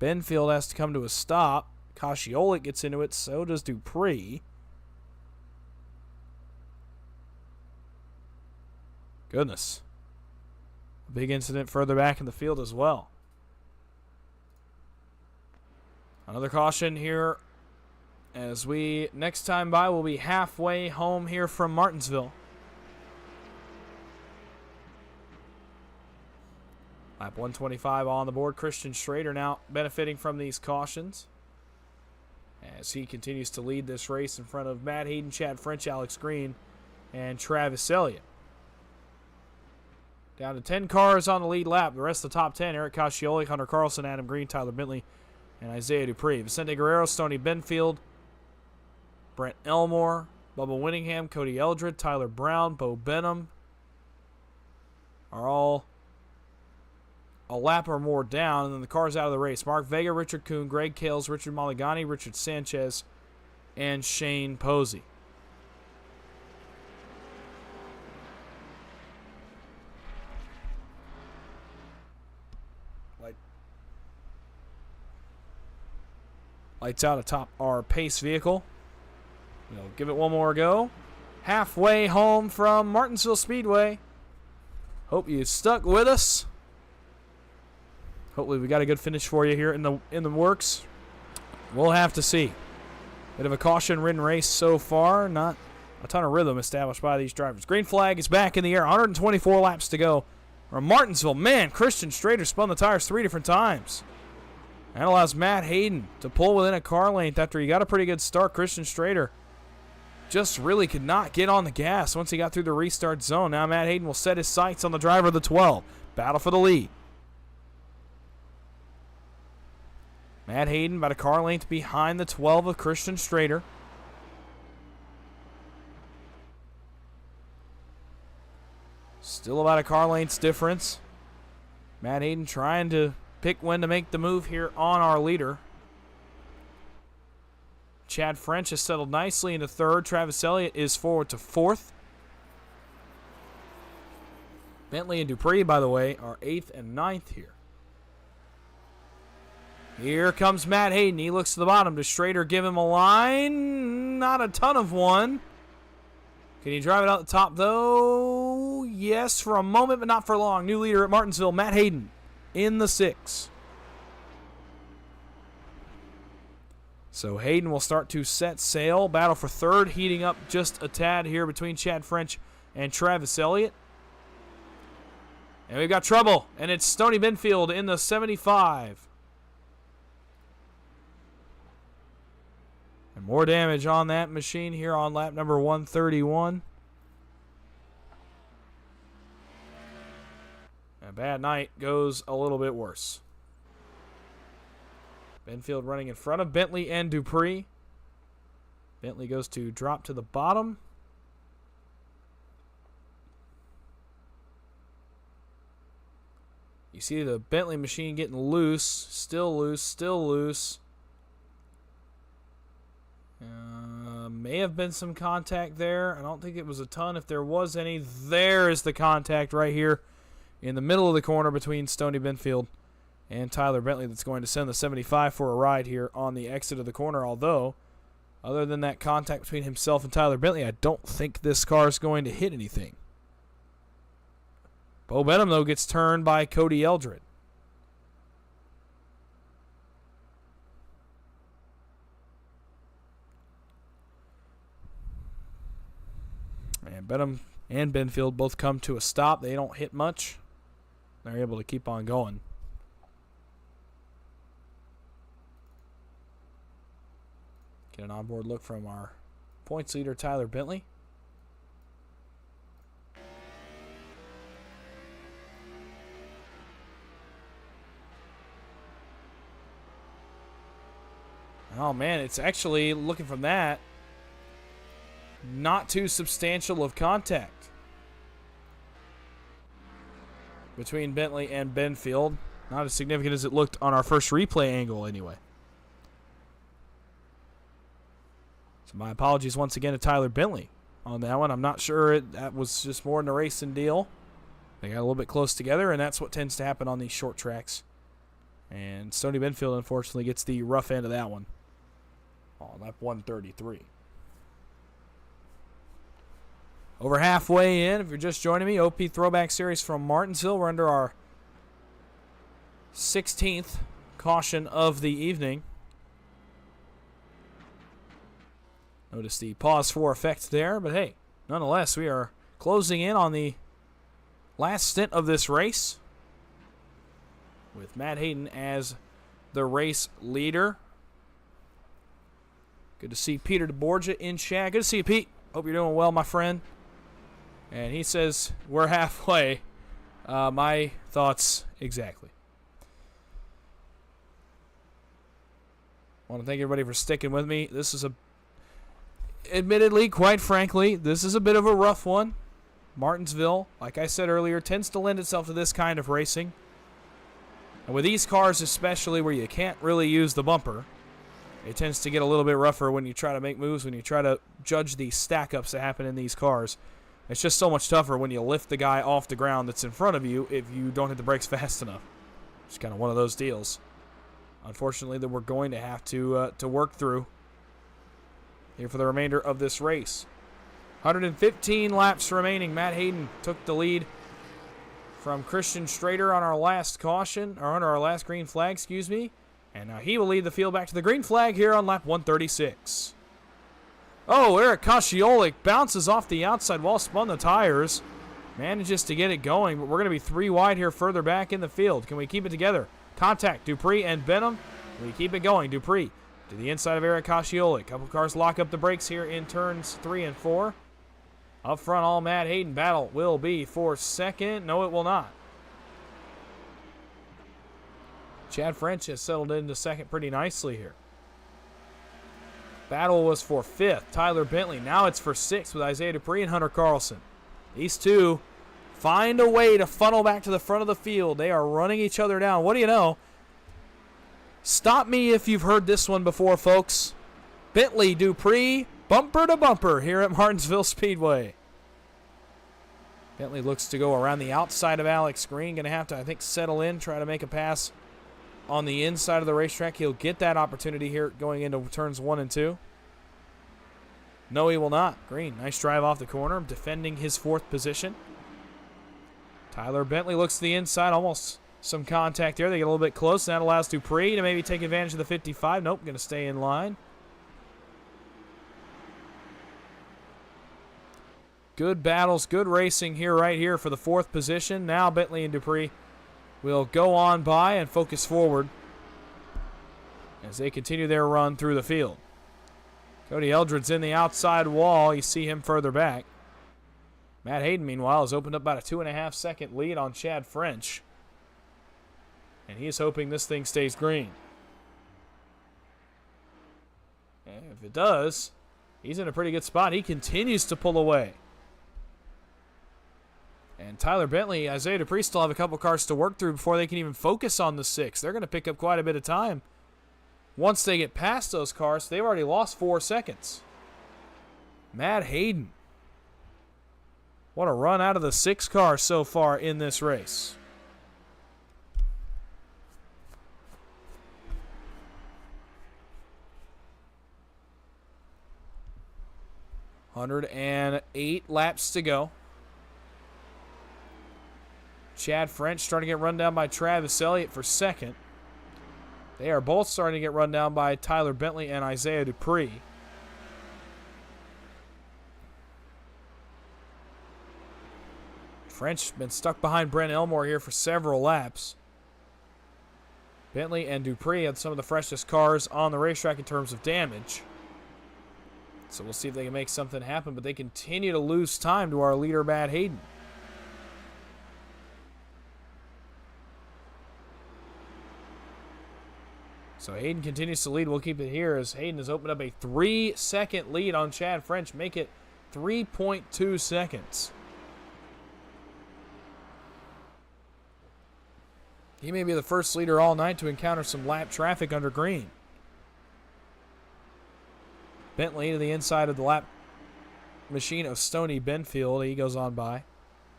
Benfield has to come to a stop. Kosciolik gets into it, so does Dupree. Goodness. A big incident further back in the field as well. Another caution here as we, next time by, will be halfway home here from Martinsville. Lap 125 on the board. Christian Schrader now benefiting from these cautions as he continues to lead this race in front of Matt Hayden, Chad French, Alex Green, and Travis Elliott. Down to 10 cars on the lead lap. The rest of the top 10, Eric Kosciolik, Hunter Carlson, Adam Green, Tyler Bentley, and Isaiah Dupree. Vicente Guerrero, Stoney Benfield, Brent Elmore, Bubba Winningham, Cody Eldred, Tyler Brown, Bo Benham are all a lap or more down, and then the cars out of the race. Mark Vega, Richard Kuhn, Greg Kales, Richard Maligani, Richard Sanchez, and Shane Posey. Lights out atop our pace vehicle. We'll give it one more go. Halfway home from Martinsville Speedway. Hope you stuck with us. Hopefully we got a good finish for you here in the works. We'll have to see. Bit of a caution-ridden race so far. Not a ton of rhythm established by these drivers. Green flag is back in the air. 124 laps to go. From Martinsville, man, Christian Schrader spun the tires 3 different times. That allows Matt Hayden to pull within a car length after he got a pretty good start. Christian Schrader just really could not get on the gas once he got through the restart zone. Now Matt Hayden will set his sights on the driver of the 12. Battle for the lead. Matt Hayden about a car length behind the 12 of Christian Schrader. Still about a car length's difference. Matt Hayden trying to pick when to make the move here on our leader. Chad French has settled nicely into third. Travis Elliott is forward to fourth. Bentley and Dupree, by the way, are 8th and 9th here. Here comes Matt Hayden. He looks to the bottom. Does Schrader give him a line? Not a ton of one. Can he drive it out the top, though? Yes, for a moment, but not for long. New leader at Martinsville, Matt Hayden, in the 6. So Hayden will start to set sail. Battle for third, heating up just a tad here between Chad French and Travis Elliott. And we've got trouble, and it's Stoney Benfield in the 75. And more damage on that machine here on lap number 131. A bad night goes a little bit worse. Benfield running in front of Bentley and Dupree. Bentley goes to drop to the bottom. You see the Bentley machine getting loose. Still loose, still loose. May have been some contact there. I don't think it was a ton. If there was any, there is the contact right here in the middle of the corner between Stoney Benfield and Tyler Bentley. That's going to send the 75 for a ride here on the exit of the corner. Although, other than that contact between himself and Tyler Bentley, I don't think this car is going to hit anything. Bo Benham, though, gets turned by Cody Eldred. And Benham and Benfield both come to a stop. They don't hit much. They're able to keep on going. Get an onboard look from our points leader, Tyler Bentley. Oh, man, it's actually, looking from that, not too substantial of contact between Bentley and Benfield. Not as significant as it looked on our first replay angle, anyway. So my apologies once again to Tyler Bentley on that one. I'm not sure that was just more than a racing deal. They got a little bit close together, and that's what tends to happen on these short tracks. And Stoney Benfield, unfortunately, gets the rough end of that one on lap 133. Over halfway in, if you're just joining me, OP Throwback Series from Martinsville. We're under our 16th caution of the evening. Notice the pause for effect there, but hey, nonetheless, we are closing in on the last stint of this race with Matt Hayden as the race leader. Good to see Peter DeBorgia in chat. Good to see you, Pete. Hope you're doing well, my friend. And he says, we're halfway. My thoughts exactly. I want to thank everybody for sticking with me. This is admittedly, quite frankly, this is a bit of a rough one. Martinsville, like I said earlier, tends to lend itself to this kind of racing. And with these cars especially, where you can't really use the bumper, it tends to get a little bit rougher when you try to make moves, when you try to judge the stack-ups that happen in these cars. It's just so much tougher when you lift the guy off the ground that's in front of you if you don't hit the brakes fast enough. It's kind of one of those deals, unfortunately, that we're going to have to work through here for the remainder of this race. 115 laps remaining. Matt Hayden took the lead from Christian Schrader on our last caution, or under our last green flag, excuse me. And now he will lead the field back to the green flag here on lap 136. Oh, Eric Kosciolek bounces off the outside wall, spun the tires. Manages to get it going, but we're going to be 3 wide here further back in the field. Can we keep it together? Contact, Dupree and Benham. We keep it going. Dupree to the inside of Eric Kosciolek. Couple cars lock up the brakes here in turns 3 and 4. Up front, all Matt Hayden battle will be for second. No, it will not. Chad French has settled into second pretty nicely here. Battle was for 5th. Tyler Bentley. Now it's for 6th with Isaiah Dupree and Hunter Carlson. These two find a way to funnel back to the front of the field. They are running each other down. What do you know? Stop me if you've heard this one before, folks. Bentley Dupree, bumper to bumper here at Martinsville Speedway. Bentley looks to go around the outside of Alex Green. Going to have to, I think, settle in, try to make a pass on the inside of the racetrack. He'll get that opportunity here going into turns 1 and 2. No, he will not. Green, nice drive off the corner, defending his 4th position. Tyler Bentley looks to the inside, almost some contact there. They get a little bit close. That allows Dupree to maybe take advantage of the 55. Nope, going to stay in line. Good battles, good racing here, right here for the 4th position. Now Bentley and Dupree will go on by and focus forward as they continue their run through the field. Cody Eldred's in the outside wall. You see him further back. Matt Hayden, meanwhile, has opened up about a 2.5-second lead on Chad French. And he is hoping this thing stays green. And if it does, he's in a pretty good spot. He continues to pull away. And Tyler Bentley, Isaiah Dupree still have a couple cars to work through before they can even focus on the 6. They're going to pick up quite a bit of time once they get past those cars. They've already lost 4 seconds. Matt Hayden. What a run out of the 6 cars so far in this race. $108 laps to go. Chad French starting to get run down by Travis Elliott for 2nd. They are both starting to get run down by Tyler Bentley and Isaiah Dupree. French been stuck behind Brent Elmore here for several laps. Bentley and Dupree had some of the freshest cars on the racetrack in terms of damage. So we'll see if they can make something happen, but they continue to lose time to our leader, Matt Hayden. So Hayden continues to lead. We'll keep it here as Hayden has opened up a 3-second lead on Chad French. Make it 3.2 seconds. He may be the first leader all night to encounter some lap traffic under green. Bentley to the inside of the lap machine of Stoney Benfield. He goes on by.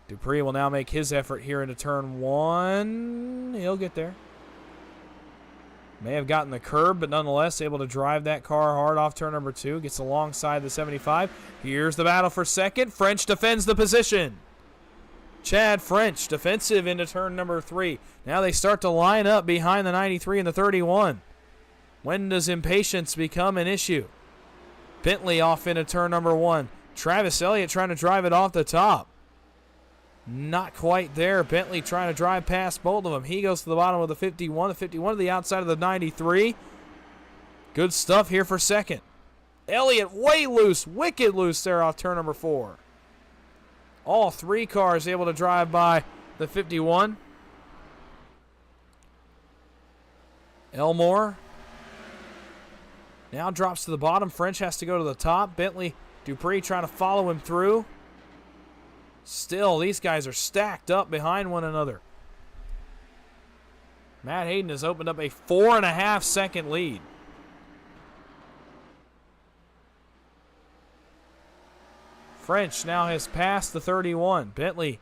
Dupree will now make his effort here into turn 1. He'll get there. May have gotten the curb, but nonetheless able to drive that car hard off turn number 2. Gets alongside the 75. Here's the battle for 2nd. French defends the position. Chad French defensive into turn number 3. Now they start to line up behind the 93 and the 31. When does impatience become an issue? Bentley off into turn number 1. Travis Elliott trying to drive it off the top. Not quite there. Bentley trying to drive past both of them. He goes to the bottom of the 51. The 51 to the outside of the 93. Good stuff here for 2nd. Elliott way loose, wicked loose there off turn number 4. All 3 cars able to drive by the 51. Elmore now drops to the bottom. French has to go to the top. Bentley, Dupree trying to follow him through. Still, these guys are stacked up behind one another. Matt Hayden has opened up a 4.5-second lead. French now has passed the 31. Bentley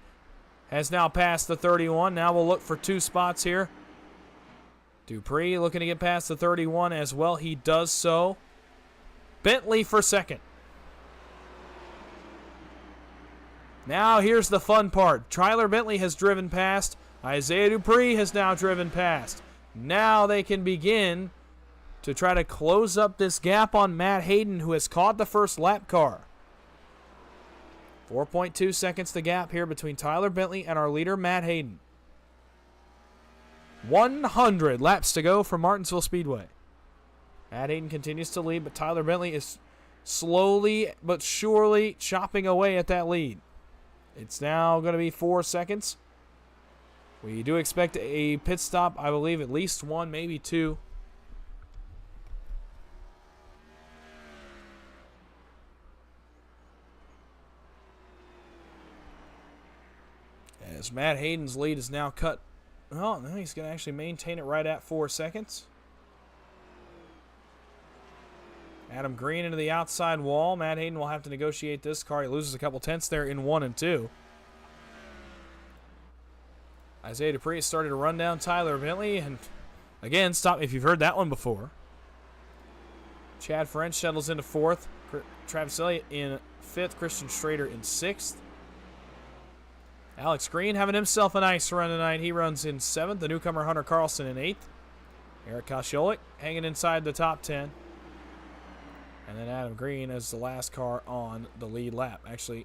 has now passed the 31. Now we'll look for 2 spots here. Dupree looking to get past the 31 as well. He does so. Bentley for 2nd. Now here's the fun part. Tyler Bentley has driven past. Isaiah Dupree has now driven past. Now they can begin to try to close up this gap on Matt Hayden, who has caught the first lap car. 4.2 seconds the gap here between Tyler Bentley and our leader, Matt Hayden. 100 laps to go for Martinsville Speedway. Matt Hayden continues to lead, but Tyler Bentley is slowly but surely chopping away at that lead. It's now going to be 4 seconds. We do expect a pit stop, I believe at least 1, maybe 2. as Matt Hayden's lead is now cut. Well, no, he's going to actually maintain it right at 4 seconds. Adam Green into the outside wall. Matt Hayden will have to negotiate this car. He loses a couple tenths there in 1 and 2. Isaiah Dupree has started to run down Tyler Bentley. And again, stop if you've heard that one before. Chad French settles into 4th. Travis Elliott in 5th. Christian Strader in 6th. Alex Green having himself a nice run tonight. He runs in 7th. The newcomer Hunter Carlson in 8th. Eric Kosciolik hanging inside the top 10. And then Adam Green as the last car on the lead lap. Actually,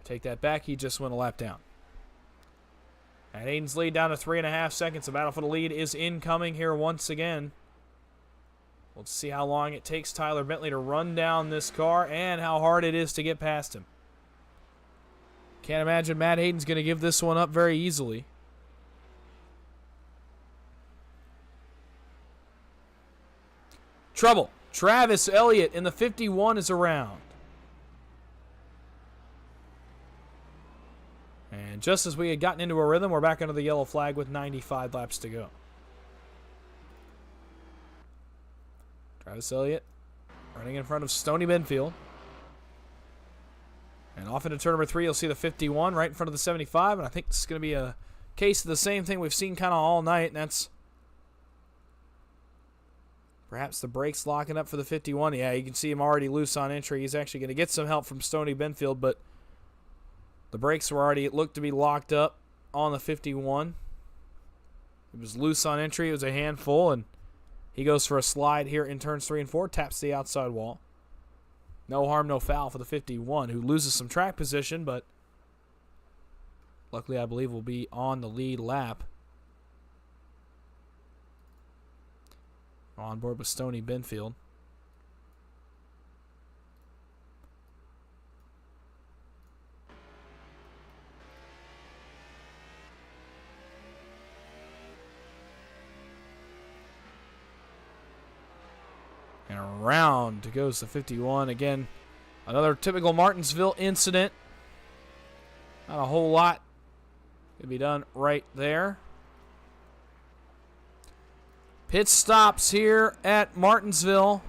take that back. He just went a lap down. And Hayden's lead down to 3.5 seconds. The battle for the lead is incoming here once again. We'll see how long it takes Tyler Bentley to run down this car and how hard it is to get past him. Can't imagine Matt Hayden's going to give this one up very easily. Trouble. Travis Elliott in the 51 is around. And just as we had gotten into a rhythm, we're back under the yellow flag with 95 laps to go. Travis Elliott running in front of Stoney Benfield. And off into turn number 3, you'll see the 51 right in front of the 75. And I think this is going to be a case of the same thing we've seen kind of all night, and that's perhaps the brakes locking up for the 51. Yeah, you can see him already loose on entry. He's actually going to get some help from Stoney Benfield, but the brakes were already, it looked to be locked up on the 51. It was loose on entry. It was a handful, and he goes for a slide here in turns 3 and 4, taps the outside wall. No harm, no foul for the 51, who loses some track position, but luckily I believe will be on the lead lap. On board with Stoney Benfield. And around goes the 51. Again, another typical Martinsville incident. Not a whole lot to be done right there. Pit stops here at Martinsville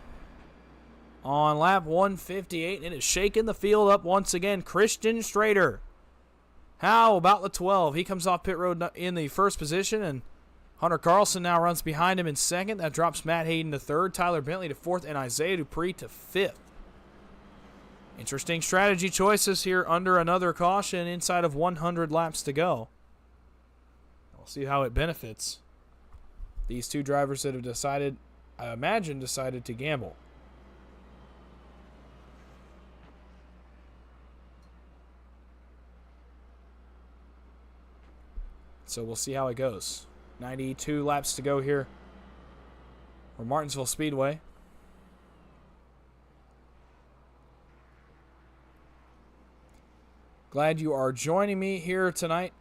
on lap 158. And it is shaking the field up once again. Christian Strader. How about the 12? He comes off pit road in the first position, and Hunter Carlson now runs behind him in 2nd. That drops Matt Hayden to 3rd, Tyler Bentley to 4th, and Isaiah Dupree to 5th. Interesting strategy choices here under another caution inside of 100 laps to go. We'll see how it benefits these two drivers that have decided, I imagine, decided to gamble. So we'll see how it goes. 92 laps to go here for Martinsville Speedway. Glad you are joining me here tonight.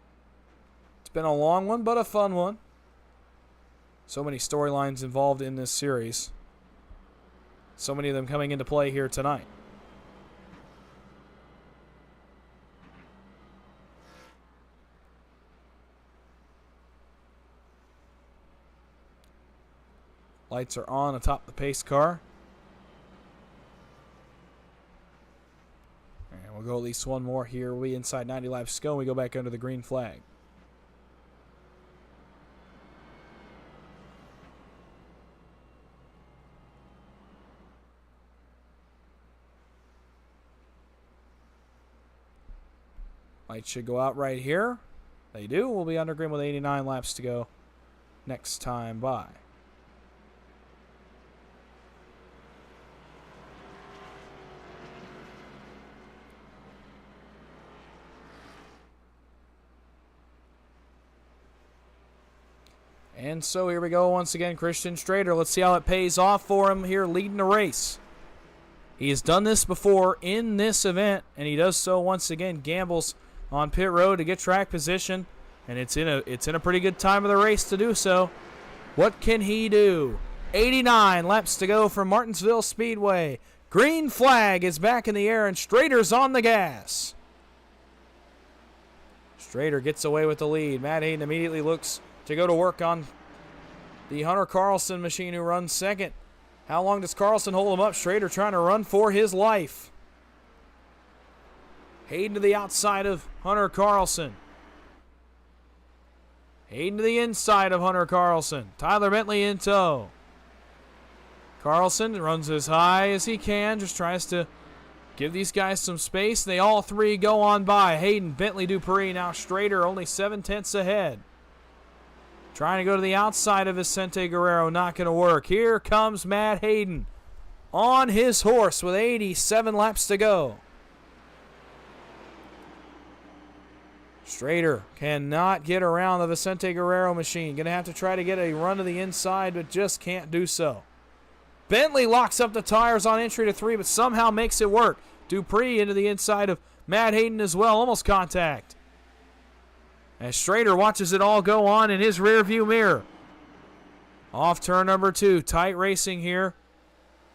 It's been a long one, but a fun one. So many storylines involved in this series. So many of them coming into play here tonight. Lights are on atop the pace car. And we'll go at least one more here. We inside 90 laps to go, and we go back under the green flag. Lights should go out right here. They do. We'll be under green with 89 laps to go next time by. And so here we go once again, Christian Strader. Let's see how it pays off for him here leading the race. He has done this before in this event, and he does so once again. Gambles on pit road to get track position, and it's in a pretty good time of the race to do so. What can he do? 89 laps to go from Martinsville Speedway. Green flag is back in the air, and Strader's on the gas. Strader gets away with the lead. Matt Hayden immediately looks to go to work on the Hunter Carlson machine, who runs second. How long does Carlson hold him up? Strader trying to run for his life. Hayden to the outside of Hunter Carlson. Hayden to the inside of Hunter Carlson. Tyler Bentley in tow. Carlson runs as high as he can, just tries to give these guys some space. They all three go on by. Hayden, Bentley, Dupree, now Strader only 7/10 ahead. Trying to go to the outside of Vicente Guerrero, not going to work. Here comes Matt Hayden on his horse with 87 laps to go. Strader cannot get around the Vicente Guerrero machine. Going to have to try to get a run to the inside, but just can't do so. Bentley locks up the tires on entry to 3, but somehow makes it work. Dupree into the inside of Matt Hayden as well. Almost contact. As Strader watches it all go on in his rearview mirror. Off turn number 2. Tight racing here.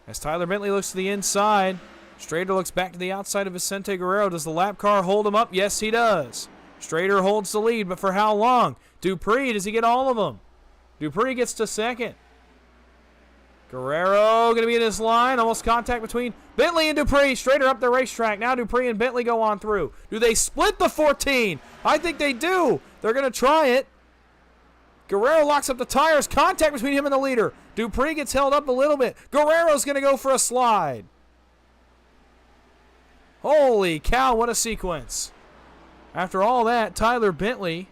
As Tyler Bentley looks to the inside. Strader looks back to the outside of Vicente Guerrero. Does the lap car hold him up? Yes, he does. Strader holds the lead, but for how long? Dupree, does he get all of them? Dupree gets to second. Guerrero going to be in his line. Almost contact between Bentley and Dupree. Strader up the racetrack. Now Dupree and Bentley go on through. Do they split the 14? I think they do. They're going to try it. Guerrero locks up the tires. Contact between him and the leader. Dupree gets held up a little bit. Guerrero's going to go for a slide. Holy cow, what a sequence. After all that, Tyler Bentley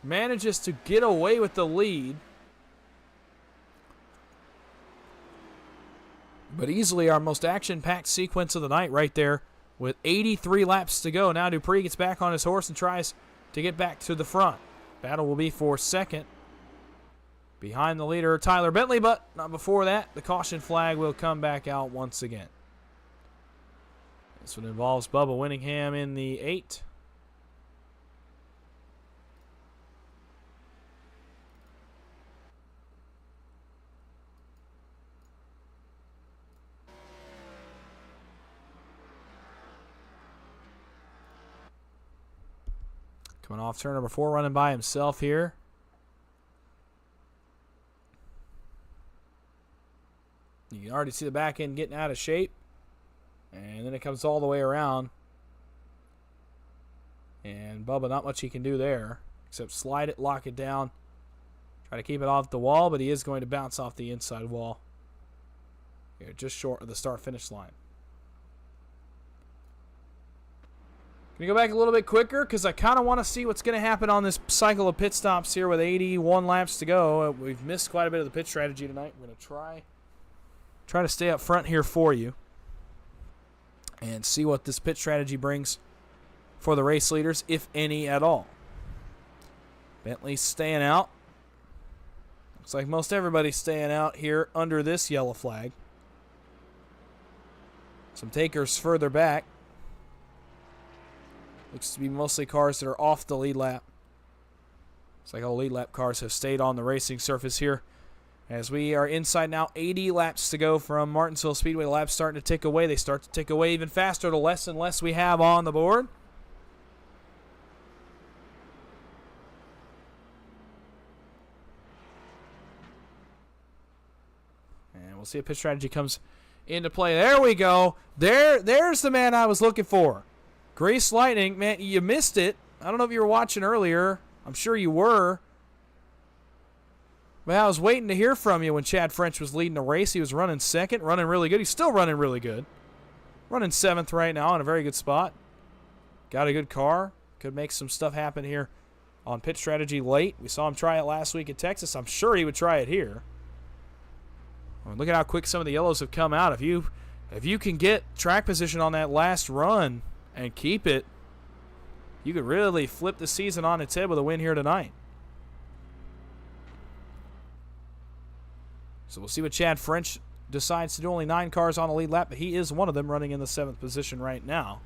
manages to get away with the lead. But easily our most action-packed sequence of the night right there with 83 laps to go. Now Dupree gets back on his horse and tries to get back to the front. Battle will be for second. Behind the leader, Tyler Bentley, but not before that. The caution flag will come back out once again. This one involves Bubba Winningham in the 8. Coming off turn number 4, running by himself here. You can already see the back end getting out of shape. And then it comes all the way around. And Bubba, not much he can do there. Except slide it, lock it down. Try to keep it off the wall, but he is going to bounce off the inside wall. Here, just short of the start-finish line. Going to go back a little bit quicker because I kind of want to see what's going to happen on this cycle of pit stops here with 81 laps to go. We've missed quite a bit of the pit strategy tonight. We're going to try to stay up front here for you and see what this pit strategy brings for the race leaders, if any at all. Bentley's staying out. Looks like most everybody's staying out here under this yellow flag. Some takers further back. Looks to be mostly cars that are off the lead lap. Looks like all lead lap cars have stayed on the racing surface here. As we are inside now, 80 laps to go from Martinsville Speedway. The laps starting to tick away. They start to tick away even faster the less and less we have on the board. And we'll see if pit strategy comes into play. There we go. There's the man I was looking for. Grease Lightning. Man, you missed it. I don't know if you were watching earlier. I'm sure you were. But I was waiting to hear from you when Chad French was leading the race. He was running second, running really good. He's still running really good. Running 7th right now in a very good spot. Got a good car. Could make some stuff happen here on pit strategy late. We saw him try it last week at Texas. I'm sure he would try it here. I mean, look at how quick some of the yellows have come out. If you can get track position on that last run and keep it, you could really flip the season on its head with a win here tonight. So we'll see what Chad French decides to do. Only 9 cars on the lead lap, but he is one of them running in the 7th position right now.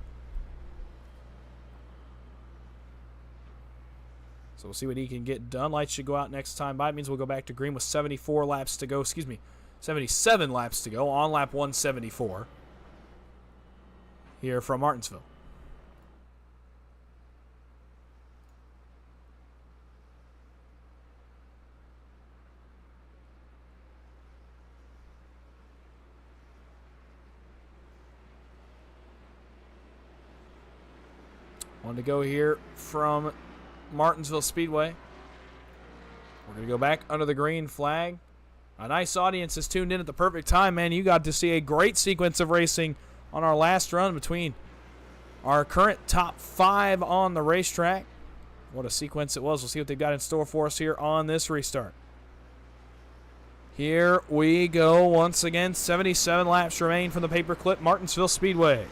So we'll see what he can get done. Lights should go out next time by. It means we'll go back to green with 74 laps to go. 77 laps to go on lap 174 here from Martinsville. One to go here from Martinsville Speedway. We're going to go back under the green flag. A nice audience is tuned in at the perfect time, man. You got to see a great sequence of racing on our last run between our current top 5 on the racetrack. What a sequence it was. We'll see what they've got in store for us here on this restart. Here we go once again. 77 laps remain from the Paperclip Martinsville Speedway.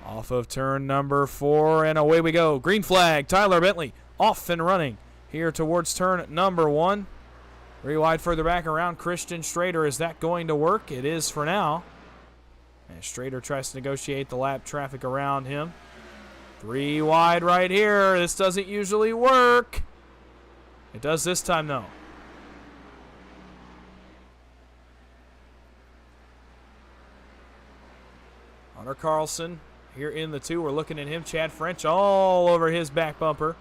Off of turn number 4, and away we go. Green flag, Tyler Bentley off and running here towards turn number 1. 3 wide further back around Christian Strader. Is that going to work? It is for now. And Strader tries to negotiate the lap traffic around him. 3 wide right here. This doesn't usually work. It does this time, though. Hunter Carlson here in the 2. We're looking at him. Chad French all over his back bumper.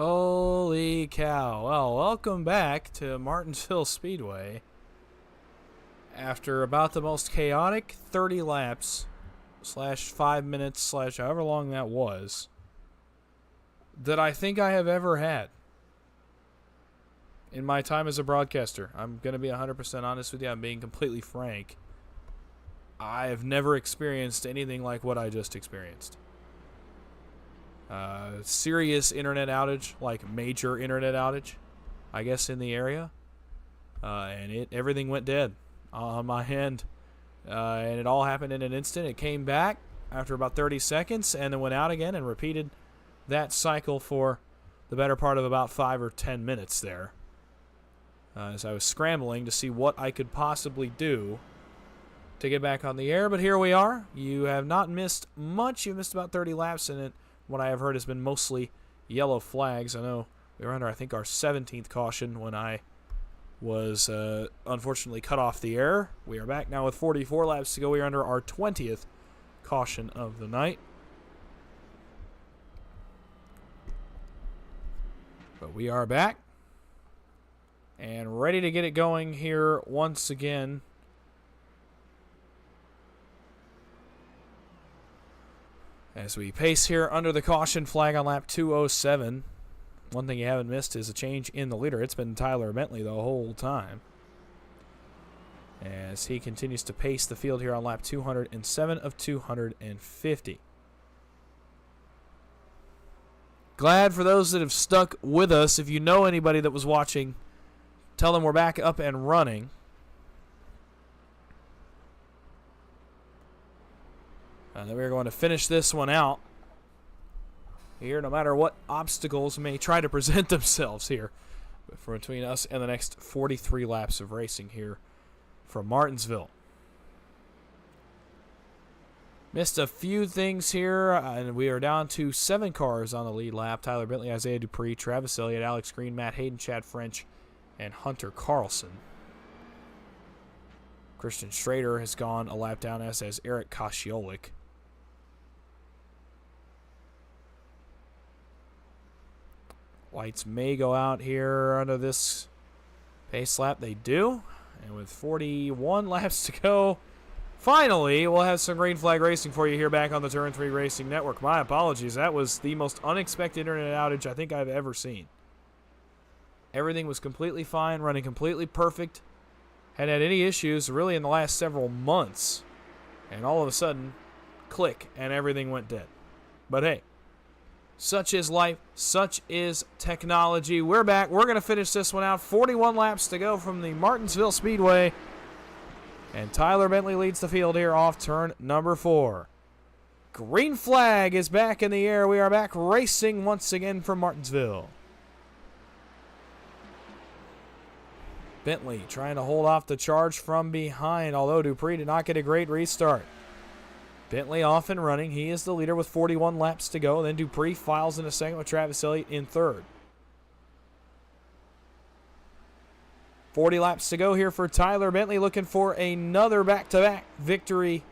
Holy cow. Well, welcome back to Martinsville Speedway. After about the most chaotic 30 laps / 5 minutes / however long that was that I think I have ever had in my time as a broadcaster. I'm going to be 100% honest with you. I'm being completely frank. I have never experienced anything like what I just experienced. Serious internet outage, like major internet outage, I guess, in the area. And everything went dead on my end. And it all happened in an instant. It came back after about 30 seconds and then went out again and repeated that cycle for the better part of about 5 or 10 minutes there. As I was scrambling to see what I could possibly do to get back on the air. But here we are. You have not missed much. You missed about 30 laps, and it, what I have heard, has been mostly yellow flags. I know we were under, I think, our 17th caution when I was unfortunately cut off the air. We are back now with 44 laps to go. We are under our 20th caution of the night. But we are back and ready to get it going here once again. As we pace here under the caution flag on lap 207. One thing you haven't missed is a change in the leader. It's been Tyler Bentley the whole time, as he continues to pace the field here on lap 207 of 250. Glad for those that have stuck with us. If you know anybody that was watching, tell them we're back up and running. And then we're going to finish this one out here, no matter what obstacles may try to present themselves here for between us and the next 43 laps of racing here from Martinsville. Missed a few things here, and we are down to 7 cars on the lead lap. Tyler Bentley, Isaiah Dupree, Travis Elliott, Alex Green, Matt Hayden, Chad French, and Hunter Carlson. Christian Schrader has gone a lap down, as has Eric Kosciolik. Lights may go out here under this pace lap. They do. And with 41 laps to go, finally, we'll have some green flag racing for you here back on the Turn 3 Racing Network. My apologies. That was the most unexpected internet outage I think I've ever seen. Everything was completely fine, running completely perfect. Hadn't had any issues really in the last several months. And all of a sudden, click, and everything went dead. But hey, such is life, such is technology. We're back. We're going to finish this one out. 41 laps to go from the Martinsville Speedway. And Tyler Bentley leads the field here off turn number 4. Green flag is back in the air. We are back racing once again from Martinsville. Bentley trying to hold off the charge from behind, although Dupree did not get a great restart. Bentley off and running. He is the leader with 41 laps to go. Then Dupree files in a second with Travis Elliott in third. 40 laps to go here for Tyler Bentley, looking for another back-to-back victory.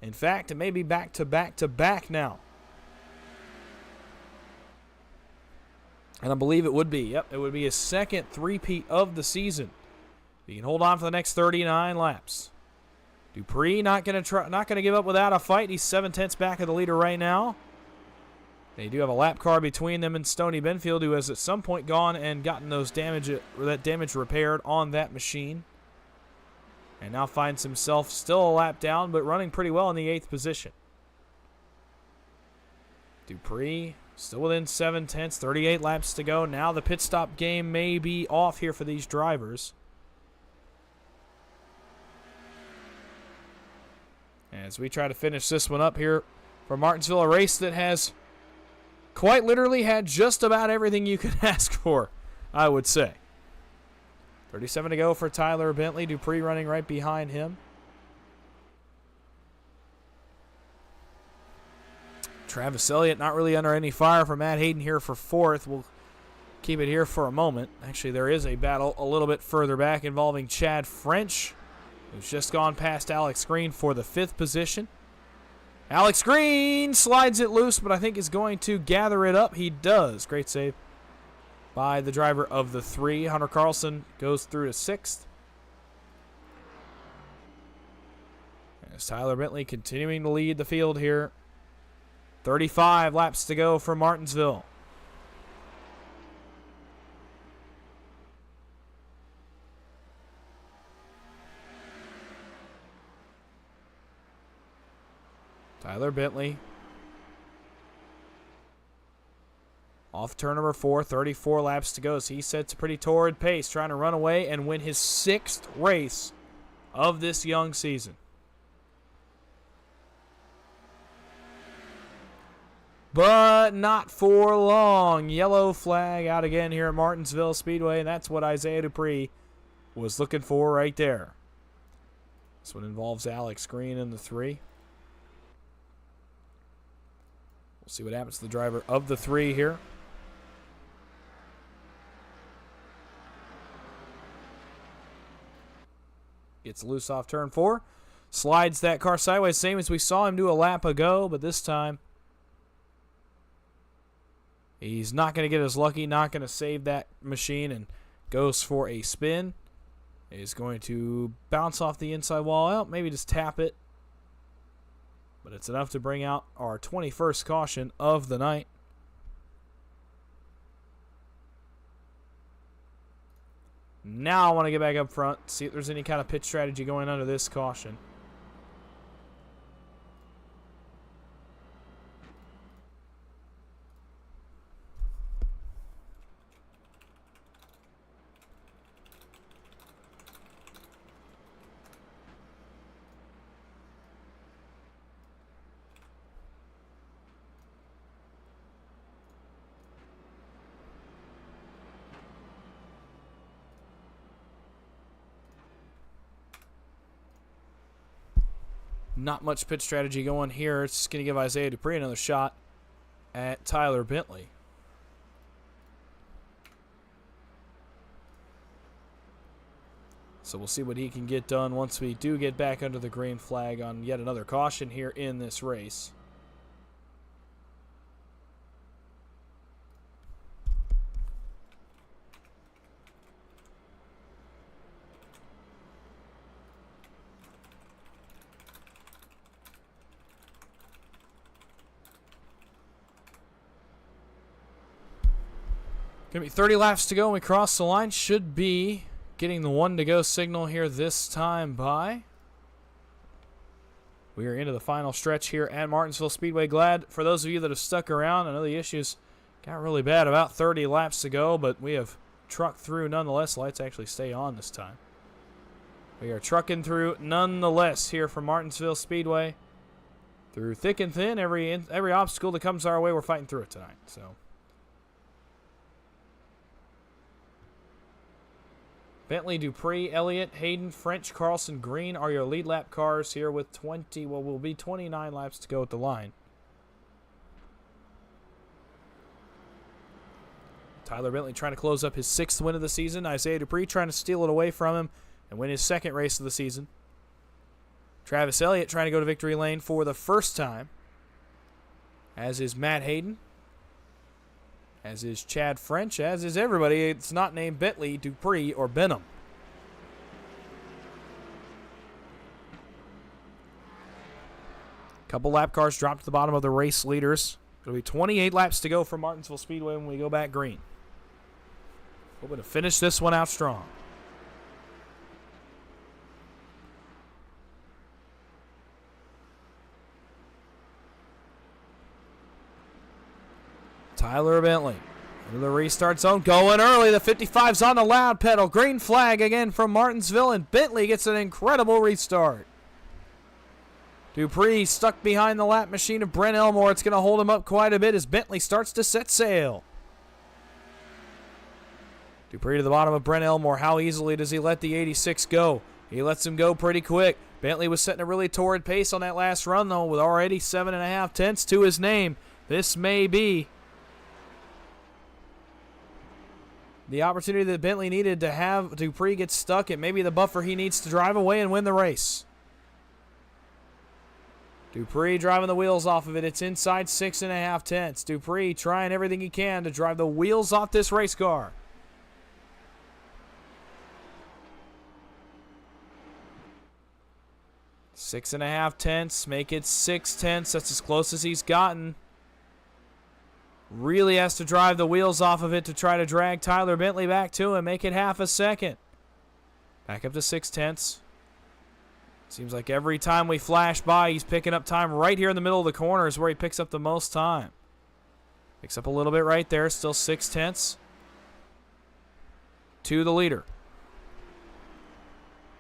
In fact, it may be back-to-back-to-back now. And I believe it would be. Yep, it would be his second three-peat of the season. He can hold on for the next 39 laps. Dupree not going to give up without a fight. He's 7/10 back of the leader right now. They do have a lap car between them and Stoney Benfield, who has at some point gone and gotten that damage repaired on that machine. And now finds himself still a lap down, but running pretty well in the 8th position. Dupree still within 7/10, 38 laps to go. Now the pit stop game may be off here for these drivers, as we try to finish this one up here for Martinsville, a race that has quite literally had just about everything you could ask for, I would say. 37 to go for Tyler Bentley. Dupree running right behind him. Travis Elliott not really under any fire from Matt Hayden here for 4th. We'll keep it here for a moment. Actually, there is a battle a little bit further back involving Chad French, who's just gone past Alex Green for the 5th position. Alex Green slides it loose, but I think is going to gather it up. He does. Great save by the driver of the 3. Hunter Carlson goes through to 6th. As Tyler Bentley continuing to lead the field here. 35 laps to go for Martinsville. Tyler Bentley off turn number 4, 34 laps to go. So he sets a pretty torrid pace, trying to run away and win his 6th race of this young season. But not for long. Yellow flag out again here at Martinsville Speedway, and that's what Isaiah Dupree was looking for right there. This one involves Alex Green in the 3. We'll see what happens to the driver of the 3 here. Gets loose off turn 4. Slides that car sideways, same as we saw him do a lap ago, but this time he's not going to get as lucky, not going to save that machine, and goes for a spin. He's going to bounce off the inside wall out, maybe just tap it. But it's enough to bring out our 21st caution of the night. Now I want to get back up front, see if there's any kind of pit strategy going under this caution. Not much pit strategy going here. It's just going to give Isaiah Dupree another shot at Tyler Bentley. So we'll see what he can get done once we do get back under the green flag on yet another caution here in this race. Going to be 30 laps to go when we cross the line. Should be getting the 1 to go signal here this time by. We are into the final stretch here at Martinsville Speedway. Glad for those of you that have stuck around. I know the issues got really bad about 30 laps to go, but we have trucked through nonetheless. Lights actually stay on this time. We are trucking through nonetheless here from Martinsville Speedway. Through thick and thin, every obstacle that comes our way, we're fighting through it tonight. So Bentley, Dupree, Elliott, Hayden, French, Carlson, Green are your lead lap cars here with 29 laps to go at the line. Tyler Bentley trying to close up his 6th win of the season. Isaiah Dupree trying to steal it away from him and win his 2nd race of the season. Travis Elliott trying to go to victory lane for the first time, as is Matt Hayden. As is Chad French, as is everybody. It's not named Bentley, Dupree, or Benham. Couple lap cars dropped to the bottom of the race leaders. It'll be 28 laps to go from Martinsville Speedway when we go back green. Hoping to finish this one out strong. Tyler Bentley into the restart zone, going early. The 55's on the loud pedal. Green flag again from Martinsville, and Bentley gets an incredible restart. Dupree stuck behind the lap machine of Brent Elmore. It's going to hold him up quite a bit as Bentley starts to set sail. Dupree to the bottom of Brent Elmore. How easily does he let the 86 go? He lets him go pretty quick. Bentley was setting a really torrid pace on that last run, though, with already 7.5 tenths to his name. This may be the opportunity that Bentley needed to have Dupree get stuck. It may be the buffer he needs to drive away and win the race. Dupree driving the wheels off of it. It's inside 6.5 tenths. Dupree trying everything he can to drive the wheels off this race car. Six and a half tenths, make it 6 tenths. That's as close as he's gotten. Really has to drive the wheels off of it to try to drag Tyler Bentley back to him. Make it half a second. Back up to 6 tenths. Seems like every time we flash by, he's picking up time right here in the middle of the corner is where he picks up the most time. Picks up a little bit right there. Still 6 tenths to the leader.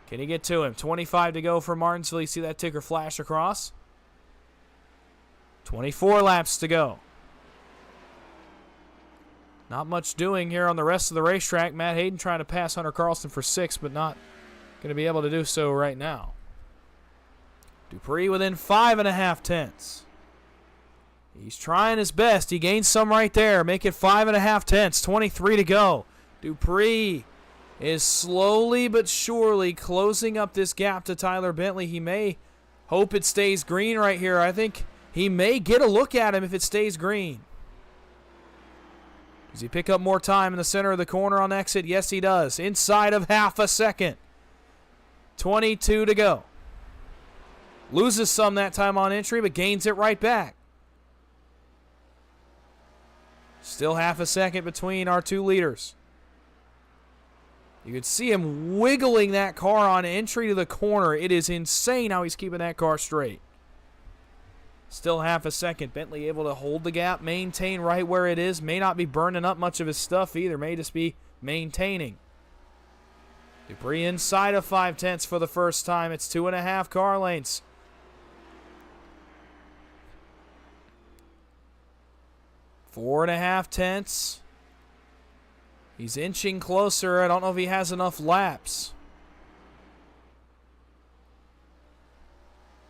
Can he get to him? 25 to go for Martinsville. You see that ticker flash across? 24 laps to go. Not much doing here on the rest of the racetrack. Matt Hayden trying to pass Hunter Carlson for 6, but not going to be able to do so right now. Dupree within 5.5 tenths. He's trying his best. He gains some right there. Make it 5.5 tenths. 23 to go. Dupree is slowly but surely closing up this gap to Tyler Bentley. He may hope it stays green right here. I think he may get a look at him if it stays green. Does he pick up more time in the center of the corner on exit? Yes, he does. Inside of half a second. 22 to go. Loses some that time on entry, but gains it right back. Still half a second between our two leaders. You could see him wiggling that car on entry to the corner. It is insane how he's keeping that car straight. Still half a second. Bentley able to hold the gap, maintain right where it is. May not be burning up much of his stuff either. May just be maintaining. Dupree inside of 5 tenths for the first time. It's 2.5 car lengths. Four and a half tenths. He's inching closer. I don't know if he has enough laps.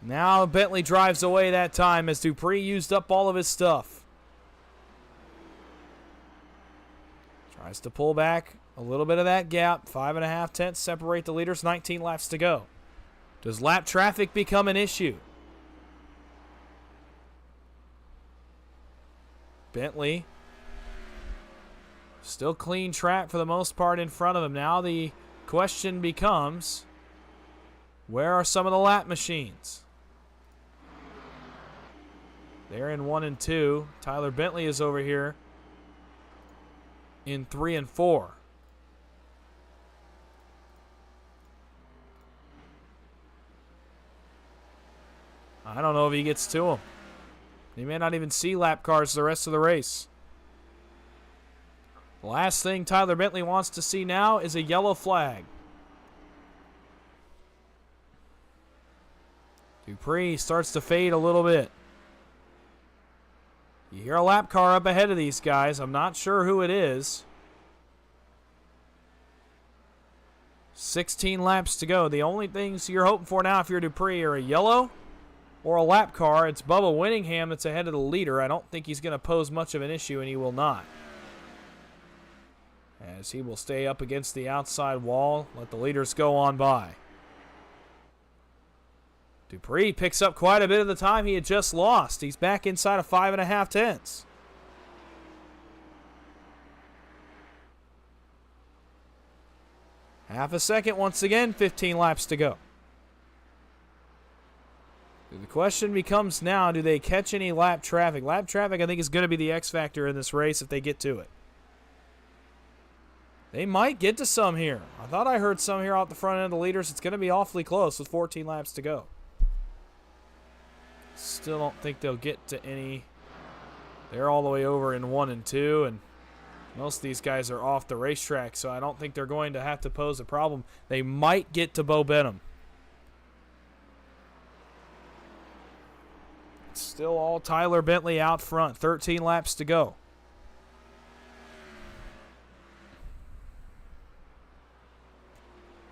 Now Bentley drives away that time as Dupree used up all of his stuff. Tries to pull back a little bit of that gap. 5.5 tenths separate the leaders. 19 laps to go. Does lap traffic become an issue? Bentley still clean track for the most part in front of him. Now the question becomes, where are some of the lap machines? They're in 1 and 2. Tyler Bentley is over here in 3 and 4. I don't know if he gets to him. He may not even see lap cars the rest of the race. The last thing Tyler Bentley wants to see now is a yellow flag. Dupree starts to fade a little bit. You hear a lap car up ahead of these guys. I'm not sure who it is. 16 laps to go. The only things you're hoping for now if you're Dupree are a yellow or a lap car. It's Bubba Winningham that's ahead of the leader. I don't think he's going to pose much of an issue, and he will not. As he will stay up against the outside wall, let the leaders go on by. Dupree picks up quite a bit of the time he had just lost. He's back inside of 5.5 tenths. Half a second once again, 15 laps to go. The question becomes now, do they catch any lap traffic? Lap traffic, I think, is going to be the X factor in this race if they get to it. They might get to some here. I thought I heard some here out the front end of the leaders. It's going to be awfully close with 14 laps to go. Still don't think they'll get to any. They're all the way over in 1 and 2, and most of these guys are off the racetrack, so I don't think they're going to have to pose a problem. They might get to Bo Benham. Still all Tyler Bentley out front. 13 laps to go.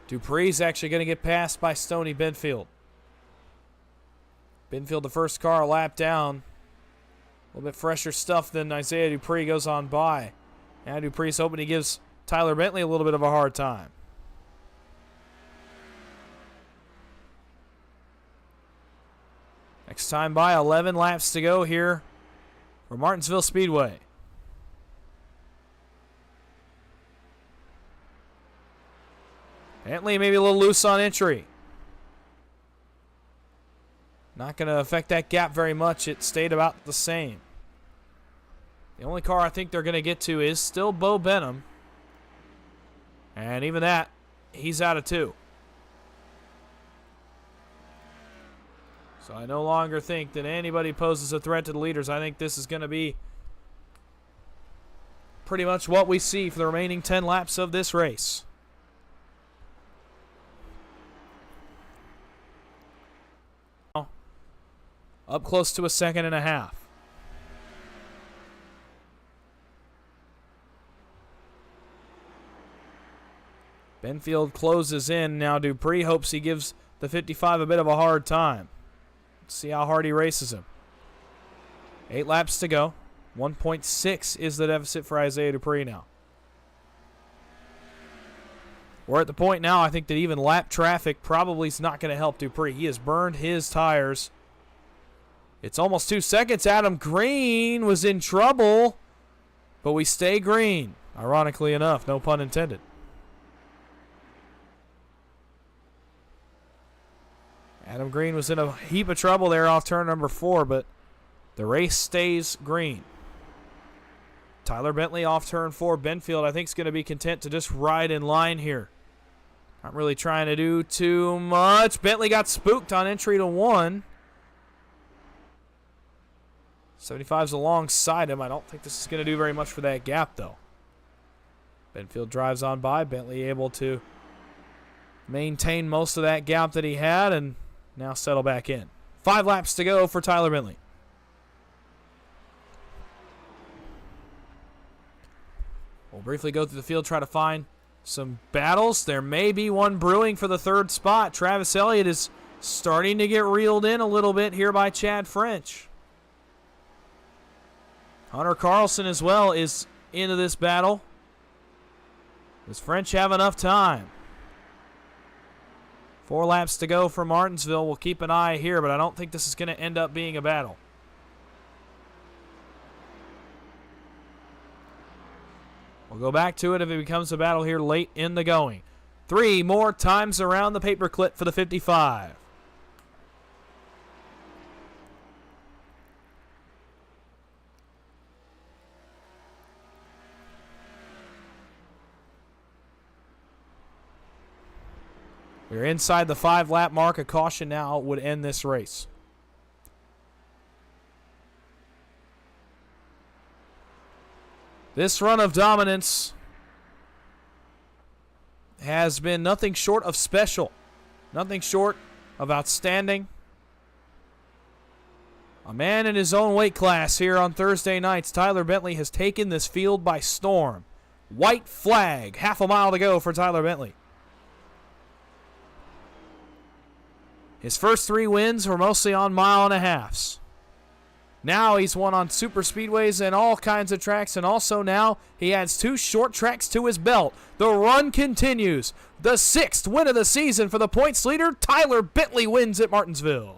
Dupree's actually going to get passed by Stoney Benfield. Benfield, the first car, a lap down. A little bit fresher stuff than Isaiah Dupree, goes on by. Now Dupree's hoping he gives Tyler Bentley a little bit of a hard time. Next time by, 11 laps to go here for Martinsville Speedway. Bentley maybe a little loose on entry. Not going to affect that gap very much. It stayed about the same. The only car I think they're going to get to is still Bo Benham. And even that, he's out of 2. So I no longer think that anybody poses a threat to the leaders. I think this is going to be pretty much what we see for the remaining 10 laps of this race. Up close to a 2.5 seconds. Benfield closes in. Now Dupree hopes he gives the 55 a bit of a hard time. Let's see how hard he races him. 8 laps to go. 1.6 is the deficit for Isaiah Dupree now. We're at the point now, I think, that even lap traffic probably is not going to help Dupree. He has burned his tires. It's almost 2 seconds. Adam Green was in trouble, but we stay green. Ironically enough, no pun intended. Adam Green was in a heap of trouble there off turn number 4, but the race stays green. Tyler Bentley off turn 4. Benfield, I think, is going to be content to just ride in line here. Not really trying to do too much. Bentley got spooked on entry to 1. 75's alongside him. I don't think this is going to do very much for that gap, though. Benfield drives on by. Bentley able to maintain most of that gap that he had and now settle back in. 5 laps to go for Tyler Bentley. We'll briefly go through the field, try to find some battles. There may be one brewing for the 3rd spot. Travis Elliott is starting to get reeled in a little bit here by Chad French. Hunter Carlson as well is into this battle. Does French have enough time? 4 laps to go for Martinsville. We'll keep an eye here, but I don't think this is going to end up being a battle. We'll go back to it if it becomes a battle here late in the going. 3 more times around the paperclip for the 55. We're inside the 5-lap mark. A caution now would end this race. This run of dominance has been nothing short of special. Nothing short of outstanding. A man in his own weight class here on Thursday nights. Tyler Bentley has taken this field by storm. White flag. Half a mile to go for Tyler Bentley. His first 3 wins were mostly on 1.5 miles. Now he's won on super speedways and all kinds of tracks, and also now he adds 2 short tracks to his belt. The run continues. The 6th win of the season for the points leader. Tyler Bentley wins at Martinsville.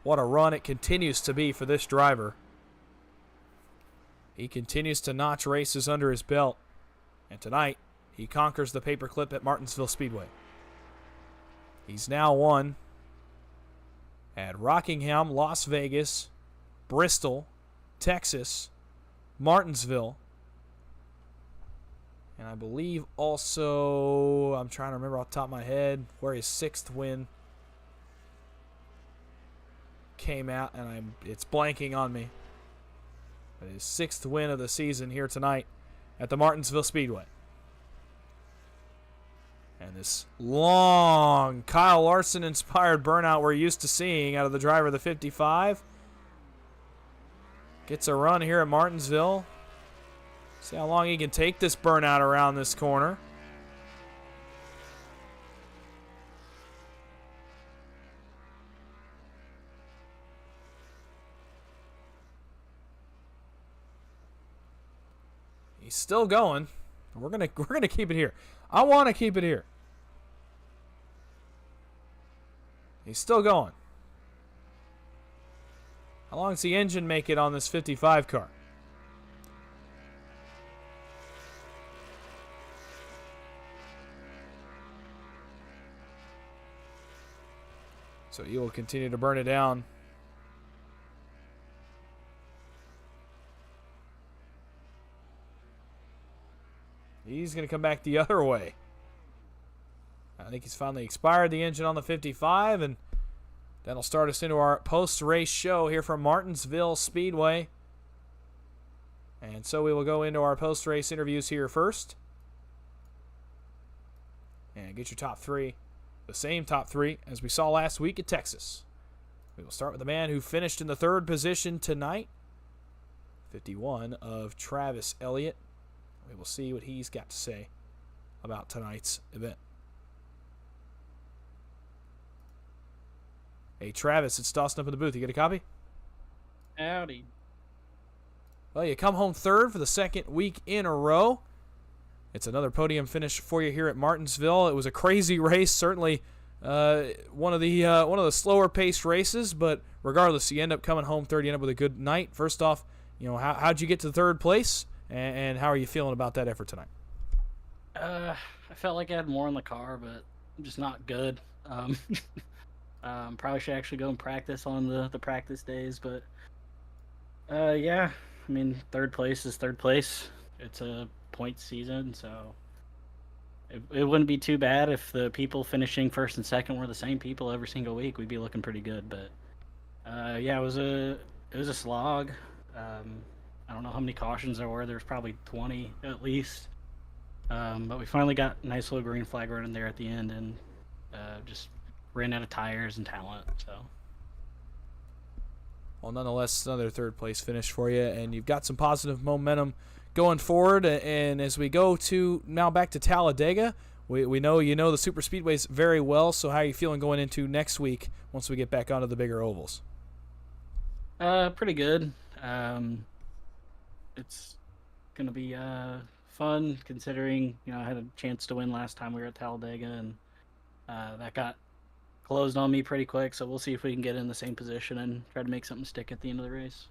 What a run it continues to be for this driver. He continues to notch races under his belt. And tonight, he conquers the paperclip at Martinsville Speedway. He's now won at Rockingham, Las Vegas, Bristol, Texas, Martinsville, and I believe also, I'm trying to remember off the top of my head where his 6th win came out, and it's blanking on me. But his 6th win of the season here tonight at the Martinsville Speedway. And this long Kyle Larson-inspired burnout we're used to seeing out of the driver of the 55 gets a run here at Martinsville. See how long he can take this burnout around this corner. He's still going. We're gonna keep it here. I want to keep it here. He's still going. How long does the engine make it on this 55 car? So he will continue to burn it down. He's going to come back the other way. I think he's finally expired the engine on the 55, and that'll start us into our post-race show here from Martinsville Speedway. And so we will go into our post-race interviews here first. And get your top three. The same top three as we saw last week at Texas. We will start with the man who finished in the third position tonight. 51 of Travis Elliott. We will see what he's got to say about tonight's event. Hey, Travis, it's Dawson up in the booth. You get a copy? Howdy. Well, you come home third for the second week in a row. It's another podium finish for you here at Martinsville. It was a crazy race, certainly one of the slower paced races, but regardless, you end up coming home third. You end up with a good night. First off, how'd you get to third place, and how are you feeling about that effort tonight? I felt like I had more in the car, but I'm just not good. Probably should actually go and practice on the practice days, but yeah, I mean, third place is third place. It's a point season, so it wouldn't be too bad if the people finishing first and second were the same people every single week. We'd be looking pretty good, but yeah, it was a slog. I don't know how many cautions there were. There's probably 20 at least, but we finally got a nice little green flag running there at the end, and just ran out of tires and talent. So, well, nonetheless, another third place finish for you, and you've got some positive momentum going forward. And as we go to now back to Talladega, we know you know the super speedways very well. So how are you feeling going into next week once we get back onto the bigger ovals? Pretty good. It's gonna be fun considering I had a chance to win last time we were at Talladega, and that got closed on me pretty quick. So we'll see if we can get in the same position and try to make something stick at the end of the race.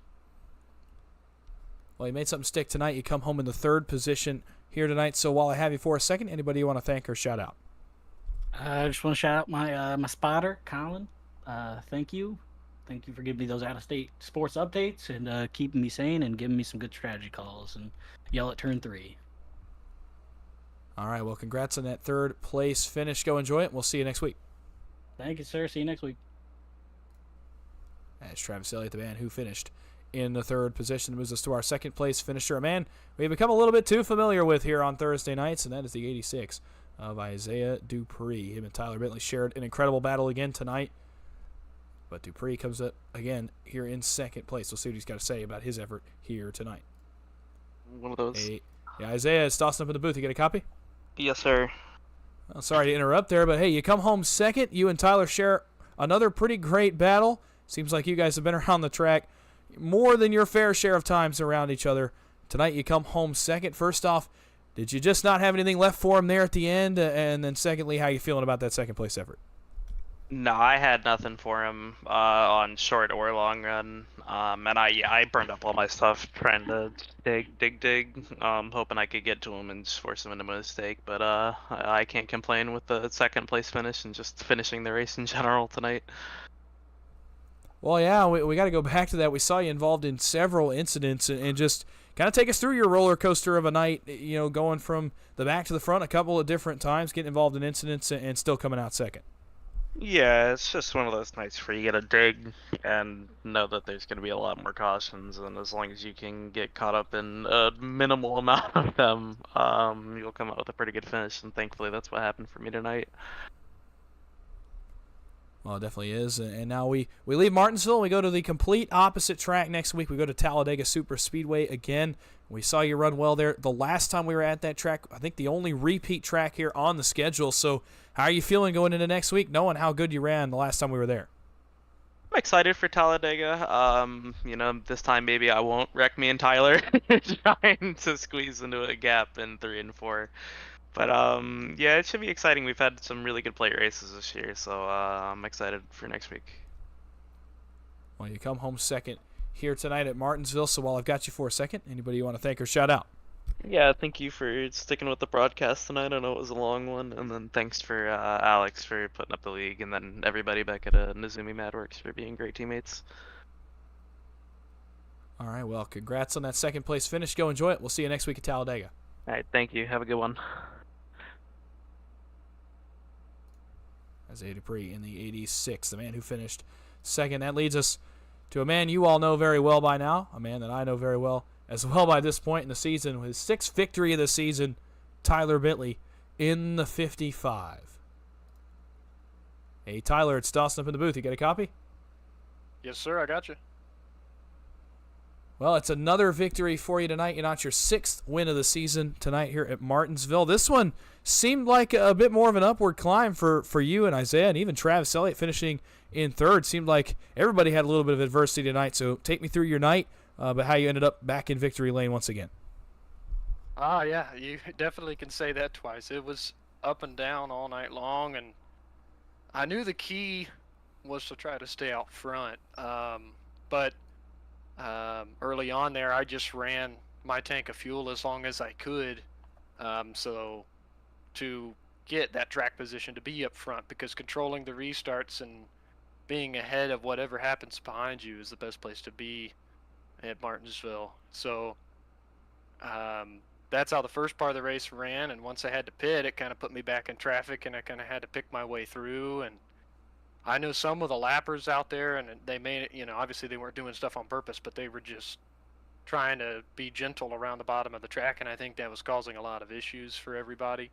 Well, you made something stick tonight. You come home in the third position here tonight. So while I have you for a second, anybody you want to thank or shout out? I just want to shout out my spotter, Colin. Thank you. Thank you for giving me those out-of-state sports updates and keeping me sane and giving me some good strategy calls and yell at turn 3. All right, well, congrats on that third place finish. Go enjoy it. We'll see you next week. Thank you, sir. See you next week. That's Travis Elliott, the man who finished in the third position. Moves us to our second place finisher, a man we've become a little bit too familiar with here on Thursday nights, and that is the 86 of Isaiah Dupree. Him and Tyler Bentley shared an incredible battle again tonight, but Dupree comes up again here in second place. We'll see what he's got to say about his effort here tonight. One of those. Hey, yeah, Isaiah, it's Dawson up in the booth. You get a copy? Yes, sir. Well, sorry to interrupt there, but hey, you come home second. You and Tyler share another pretty great battle. Seems like you guys have been around the track more than your fair share of times around each other. Tonight you come home second. First off, did you just not have anything left for him there at the end? And then secondly, how you feeling about that second place effort? No, I had nothing for him on short or long run. And I burned up all my stuff trying to dig, hoping I could get to him and just force him into a mistake. But I can't complain with the second place finish and just finishing the race in general tonight. Well, yeah, we got to go back to that. We saw you involved in several incidents, and just kind of take us through your roller coaster of a night, going from the back to the front a couple of different times, getting involved in incidents, and still coming out second. Yeah, it's just one of those nights where you gotta dig and know that there's gonna be a lot more cautions, and as long as you can get caught up in a minimal amount of them, you'll come out with a pretty good finish, and thankfully that's what happened for me tonight. Well, it definitely is. And now we leave Martinsville and we go to the complete opposite track next week. We go to Talladega Super Speedway again. We saw you run well there the last time we were at that track. I think the only repeat track here on the schedule. So how are you feeling going into next week, knowing how good you ran the last time we were there? excited for Talladega. This time maybe I won't wreck me and Tyler trying to squeeze into a gap in 3 and 4. But yeah, it should be exciting. We've had some really good plate races this year, so I'm excited for next week. Well, you come home second here tonight at Martinsville, so while I've got you for a second, anybody you want to thank or shout out? Yeah, thank you for sticking with the broadcast tonight. I know it was a long one, and then thanks for Alex for putting up the league, and then everybody back at Nizumi Madworks for being great teammates. All right, well, congrats on that second place finish. Go enjoy it. We'll see you next week at Talladega. All right, thank you. Have a good one. Isaiah Dupree in the 86, the man who finished second. That leads us to a man you all know very well by now, a man that I know very well as well by this point in the season. With his 6th victory of the season, Tyler Bentley in the 55. Hey, Tyler, it's Dawson up in the booth. You got a copy? Yes, sir. I got you. Well, it's another victory for you tonight. You're not your 6th win of the season tonight here at Martinsville. This one seemed like a bit more of an upward climb for you and Isaiah, and even Travis Elliott finishing in 3rd. Seemed like everybody had a little bit of adversity tonight. So take me through your night, but how you ended up back in victory lane once again. Yeah, you definitely can say that twice. It was up and down all night long, and I knew the key was to try to stay out front. But early on there, I just ran my tank of fuel as long as I could, so to get that track position to be up front, because controlling the restarts and being ahead of whatever happens behind you is the best place to be at Martinsville. So that's how the first part of the race ran, and once I had to pit, it kind of put me back in traffic, and I kind of had to pick my way through. And I know some of the lappers out there, and they made it, obviously they weren't doing stuff on purpose, but they were just trying to be gentle around the bottom of the track, and I think that was causing a lot of issues for everybody,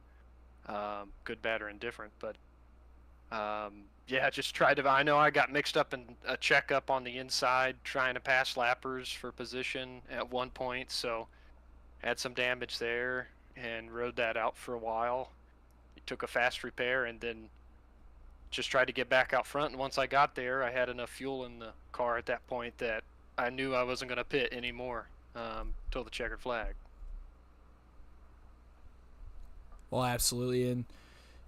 good, bad, or indifferent. But yeah, just tried to, I know I got mixed up in a checkup on the inside trying to pass lappers for position at one point, so had some damage there and rode that out for a while. Took a fast repair and then just tried to get back out front, and once I got there, I had enough fuel in the car at that point that I knew I wasn't going to pit anymore till the checkered flag. Well, absolutely, and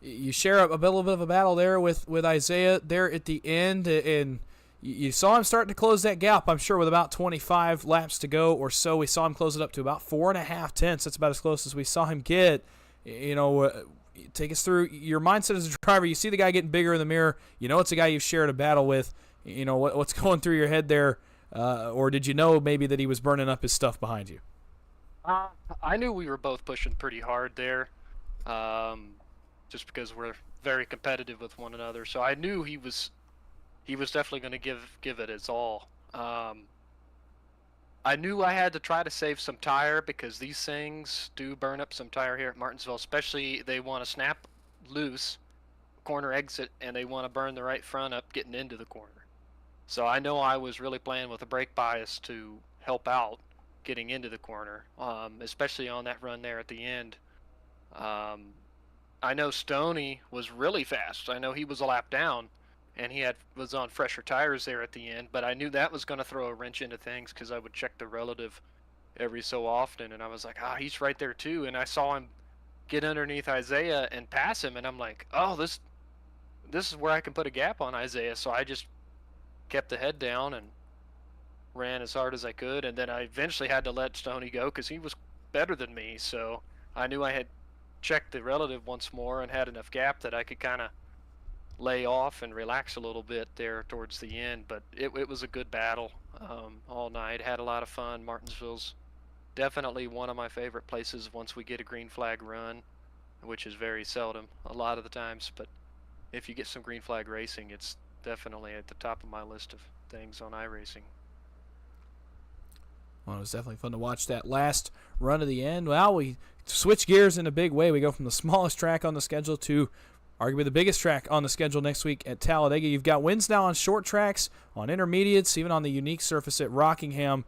you share a little bit of a battle there with Isaiah there at the end, and you saw him starting to close that gap, I'm sure, with about 25 laps to go or so. We saw him close it up to about 4.5 tenths. That's about as close as we saw him get. Take us through your mindset as a driver. You see the guy getting bigger in the mirror. You know it's a guy you've shared a battle with. What's going through your head there? Or did you know maybe that he was burning up his stuff behind you? I knew we were both pushing pretty hard there, just because we're very competitive with one another. So I knew he was definitely going to give it his all. I knew I had to try to save some tire, because these things do burn up some tire here at Martinsville, especially they want to snap loose, corner exit, and they want to burn the right front up getting into the corner. So I know I was really playing with a brake bias to help out getting into the corner, especially on that run there at the end. I know Stoney was really fast. I know he was a lap down, and he was on fresher tires there at the end, but I knew that was going to throw a wrench into things, because I would check the relative every so often, and I was like, he's right there too. And I saw him get underneath Isaiah and pass him, and I'm like, this is where I can put a gap on Isaiah. So I just kept the head down and ran as hard as I could, and then I eventually had to let Stoney go because he was better than me. So I knew I had checked the relative once more and had enough gap that I could kind of lay off and relax a little bit there towards the end. But it was a good battle all night. Had a lot of fun. Martinsville's definitely one of my favorite places once we get a green flag run, which is very seldom a lot of the times, but if you get some green flag racing, it's definitely at the top of my list of things on iRacing. Well, it was definitely fun to watch that last run of the end. Well, we switch gears in a big way. We go from the smallest track on the schedule to arguably the biggest track on the schedule next week at Talladega. You've got wins now on short tracks, on intermediates, even on the unique surface at Rockingham.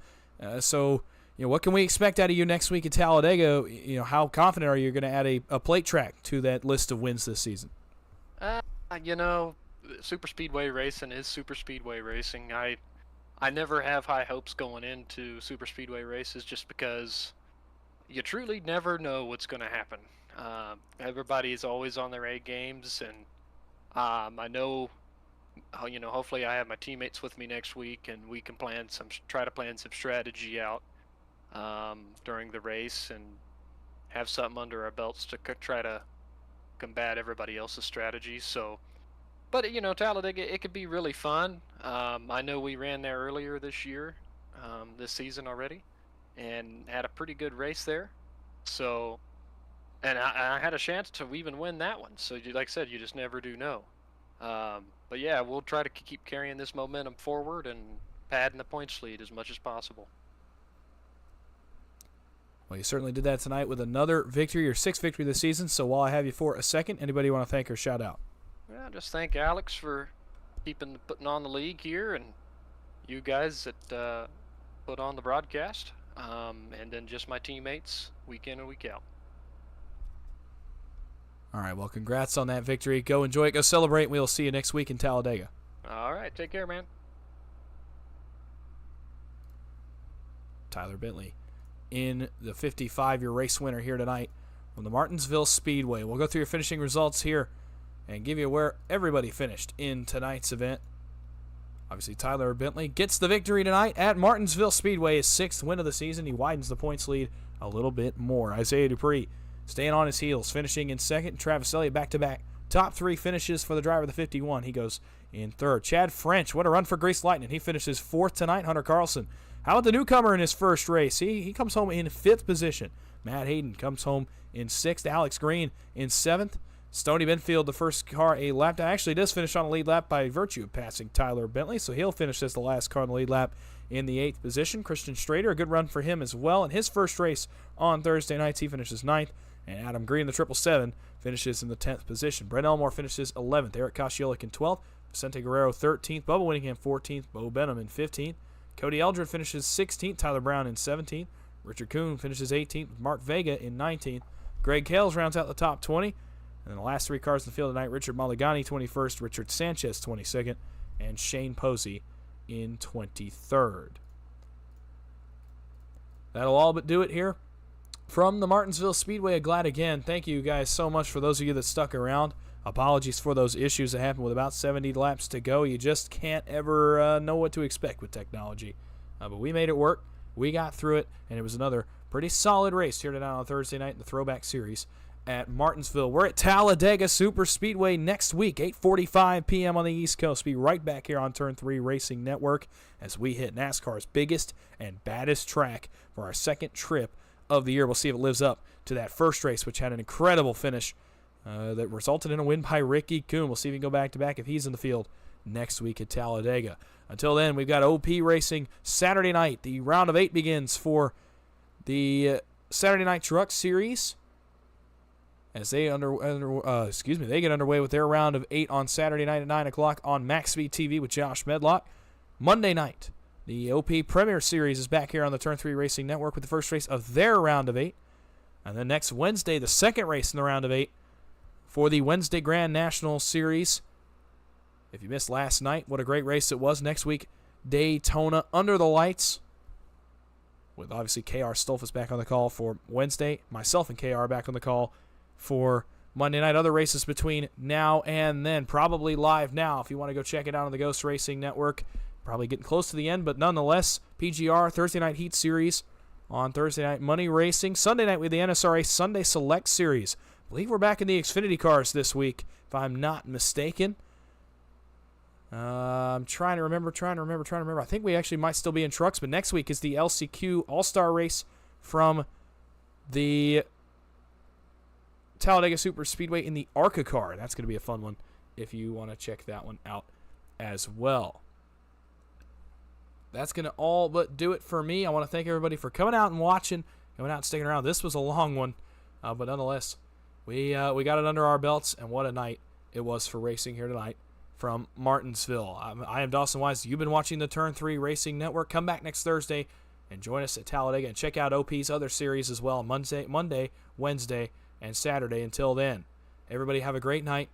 So, what can we expect out of you next week at Talladega? How confident are you you're going to add a plate track to that list of wins this season? super speedway racing is super speedway racing. I never have high hopes going into super speedway races just because you truly never know what's going to happen. Everybody is always on their A games, and I know, hopefully I have my teammates with me next week, and we can try to plan some strategy out during the race, and have something under our belts to try to combat everybody else's strategies. So, but Talladega, it could be really fun. I know we ran there earlier this year, this season already, and had a pretty good race there. So, and I had a chance to even win that one. So, like I said, you just never do know. But yeah, we'll try to keep carrying this momentum forward and padding the points lead as much as possible. Well, you certainly did that tonight with another victory, your 6th victory this season. So while I have you for a second, anybody you want to thank or shout out? Yeah, just thank Alex for putting on the league here, and you guys that put on the broadcast, and then just my teammates week in and week out. All right, well, congrats on that victory. Go enjoy it. Go celebrate, and we'll see you next week in Talladega. All right, take care, man. Tyler Bentley in the 55-year race winner here tonight from the Martinsville Speedway. We'll go through your finishing results here and give you where everybody finished in tonight's event. Obviously, Tyler Bentley gets the victory tonight at Martinsville Speedway, his 6th win of the season. He widens the points lead a little bit more. Isaiah Dupree staying on his heels, finishing in 2nd. Travis Elliott back-to-back. Top 3 finishes for the driver of the 51. He goes in 3rd. Chad French, what a run for Grease Lightning. He finishes 4th tonight. Hunter Carlson, how about the newcomer in his first race? He comes home in 5th position. Matt Hayden comes home in 6th. Alex Green in 7th. Stoney Benfield, the first car a lap, actually does finish on a lead lap by virtue of passing Tyler Bentley, so he'll finish as the last car on the lead lap in the 8th position. Christian Strader, a good run for him as well. In his first race on Thursday nights, he finishes 9th. And Adam Green, the 777, finishes in the 10th position. Brent Elmore finishes 11th. Eric Koscielik in 12th. Vicente Guerrero 13th. Bubba Winningham 14th. Bo Benham in 15th. Cody Eldred finishes 16th. Tyler Brown in 17th. Richard Kuhn finishes 18th. Mark Vega in 19th. Greg Kales rounds out the top 20. And then the last 3 cars in the field tonight, Richard Maligani 21st. Richard Sanchez 22nd. And Shane Posey in 23rd. That'll all but do it here from the Martinsville Speedway. Glad again. Thank you guys so much for those of you that stuck around. Apologies for those issues that happened with about 70 laps to go. You just can't ever know what to expect with technology. But we made it work. We got through it, and it was another pretty solid race here tonight on Thursday night in the Throwback Series at Martinsville. We're at Talladega Super Speedway next week, 8:45 p.m. on the East Coast. Be right back here on Turn 3 Racing Network as we hit NASCAR's biggest and baddest track for our 2nd trip of the year. We'll see if it lives up to that first race, which had an incredible finish that resulted in a win by Ricky Kuhn. We'll see if he can go back-to-back if he's in the field next week at Talladega. Until then, we've got OP Racing Saturday night. The round of 8 begins for the Saturday Night Truck Series as they they get underway with their round of 8 on Saturday night at 9 o'clock on MaxSpeed TV with Josh Medlock. Monday night, the OP Premier Series is back here on the Turn 3 Racing Network with the first race of their round of 8. And then next Wednesday, the second race in the round of 8 for the Wednesday Grand National Series. If you missed last night, what a great race it was. Next week, Daytona Under the Lights, with obviously KR Stolfus back on the call for Wednesday. Myself and KR back on the call for Monday night. Other races between now and then, probably live now if you want to go check it out on the Ghost Racing Network. Probably getting close to the end, but nonetheless, PGR Thursday Night Heat Series on Thursday Night Money Racing. Sunday night with the NSRA Sunday Select Series. I believe we're back in the Xfinity cars this week, if I'm not mistaken. I'm trying to remember. I think we actually might still be in trucks, but next week is the LCQ All-Star Race from the Talladega Super Speedway in the ARCA car. That's going to be a fun one if you want to check that one out as well. That's going to all but do it for me. I want to thank everybody for coming out and watching, coming out and sticking around. This was a long one, but nonetheless, we got it under our belts, and what a night it was for racing here tonight from Martinsville. I am Dawson Wise. You've been watching the Turn 3 Racing Network. Come back next Thursday and join us at Talladega and check out OP's other series as well, Monday, Wednesday, and Saturday. Until then, everybody have a great night.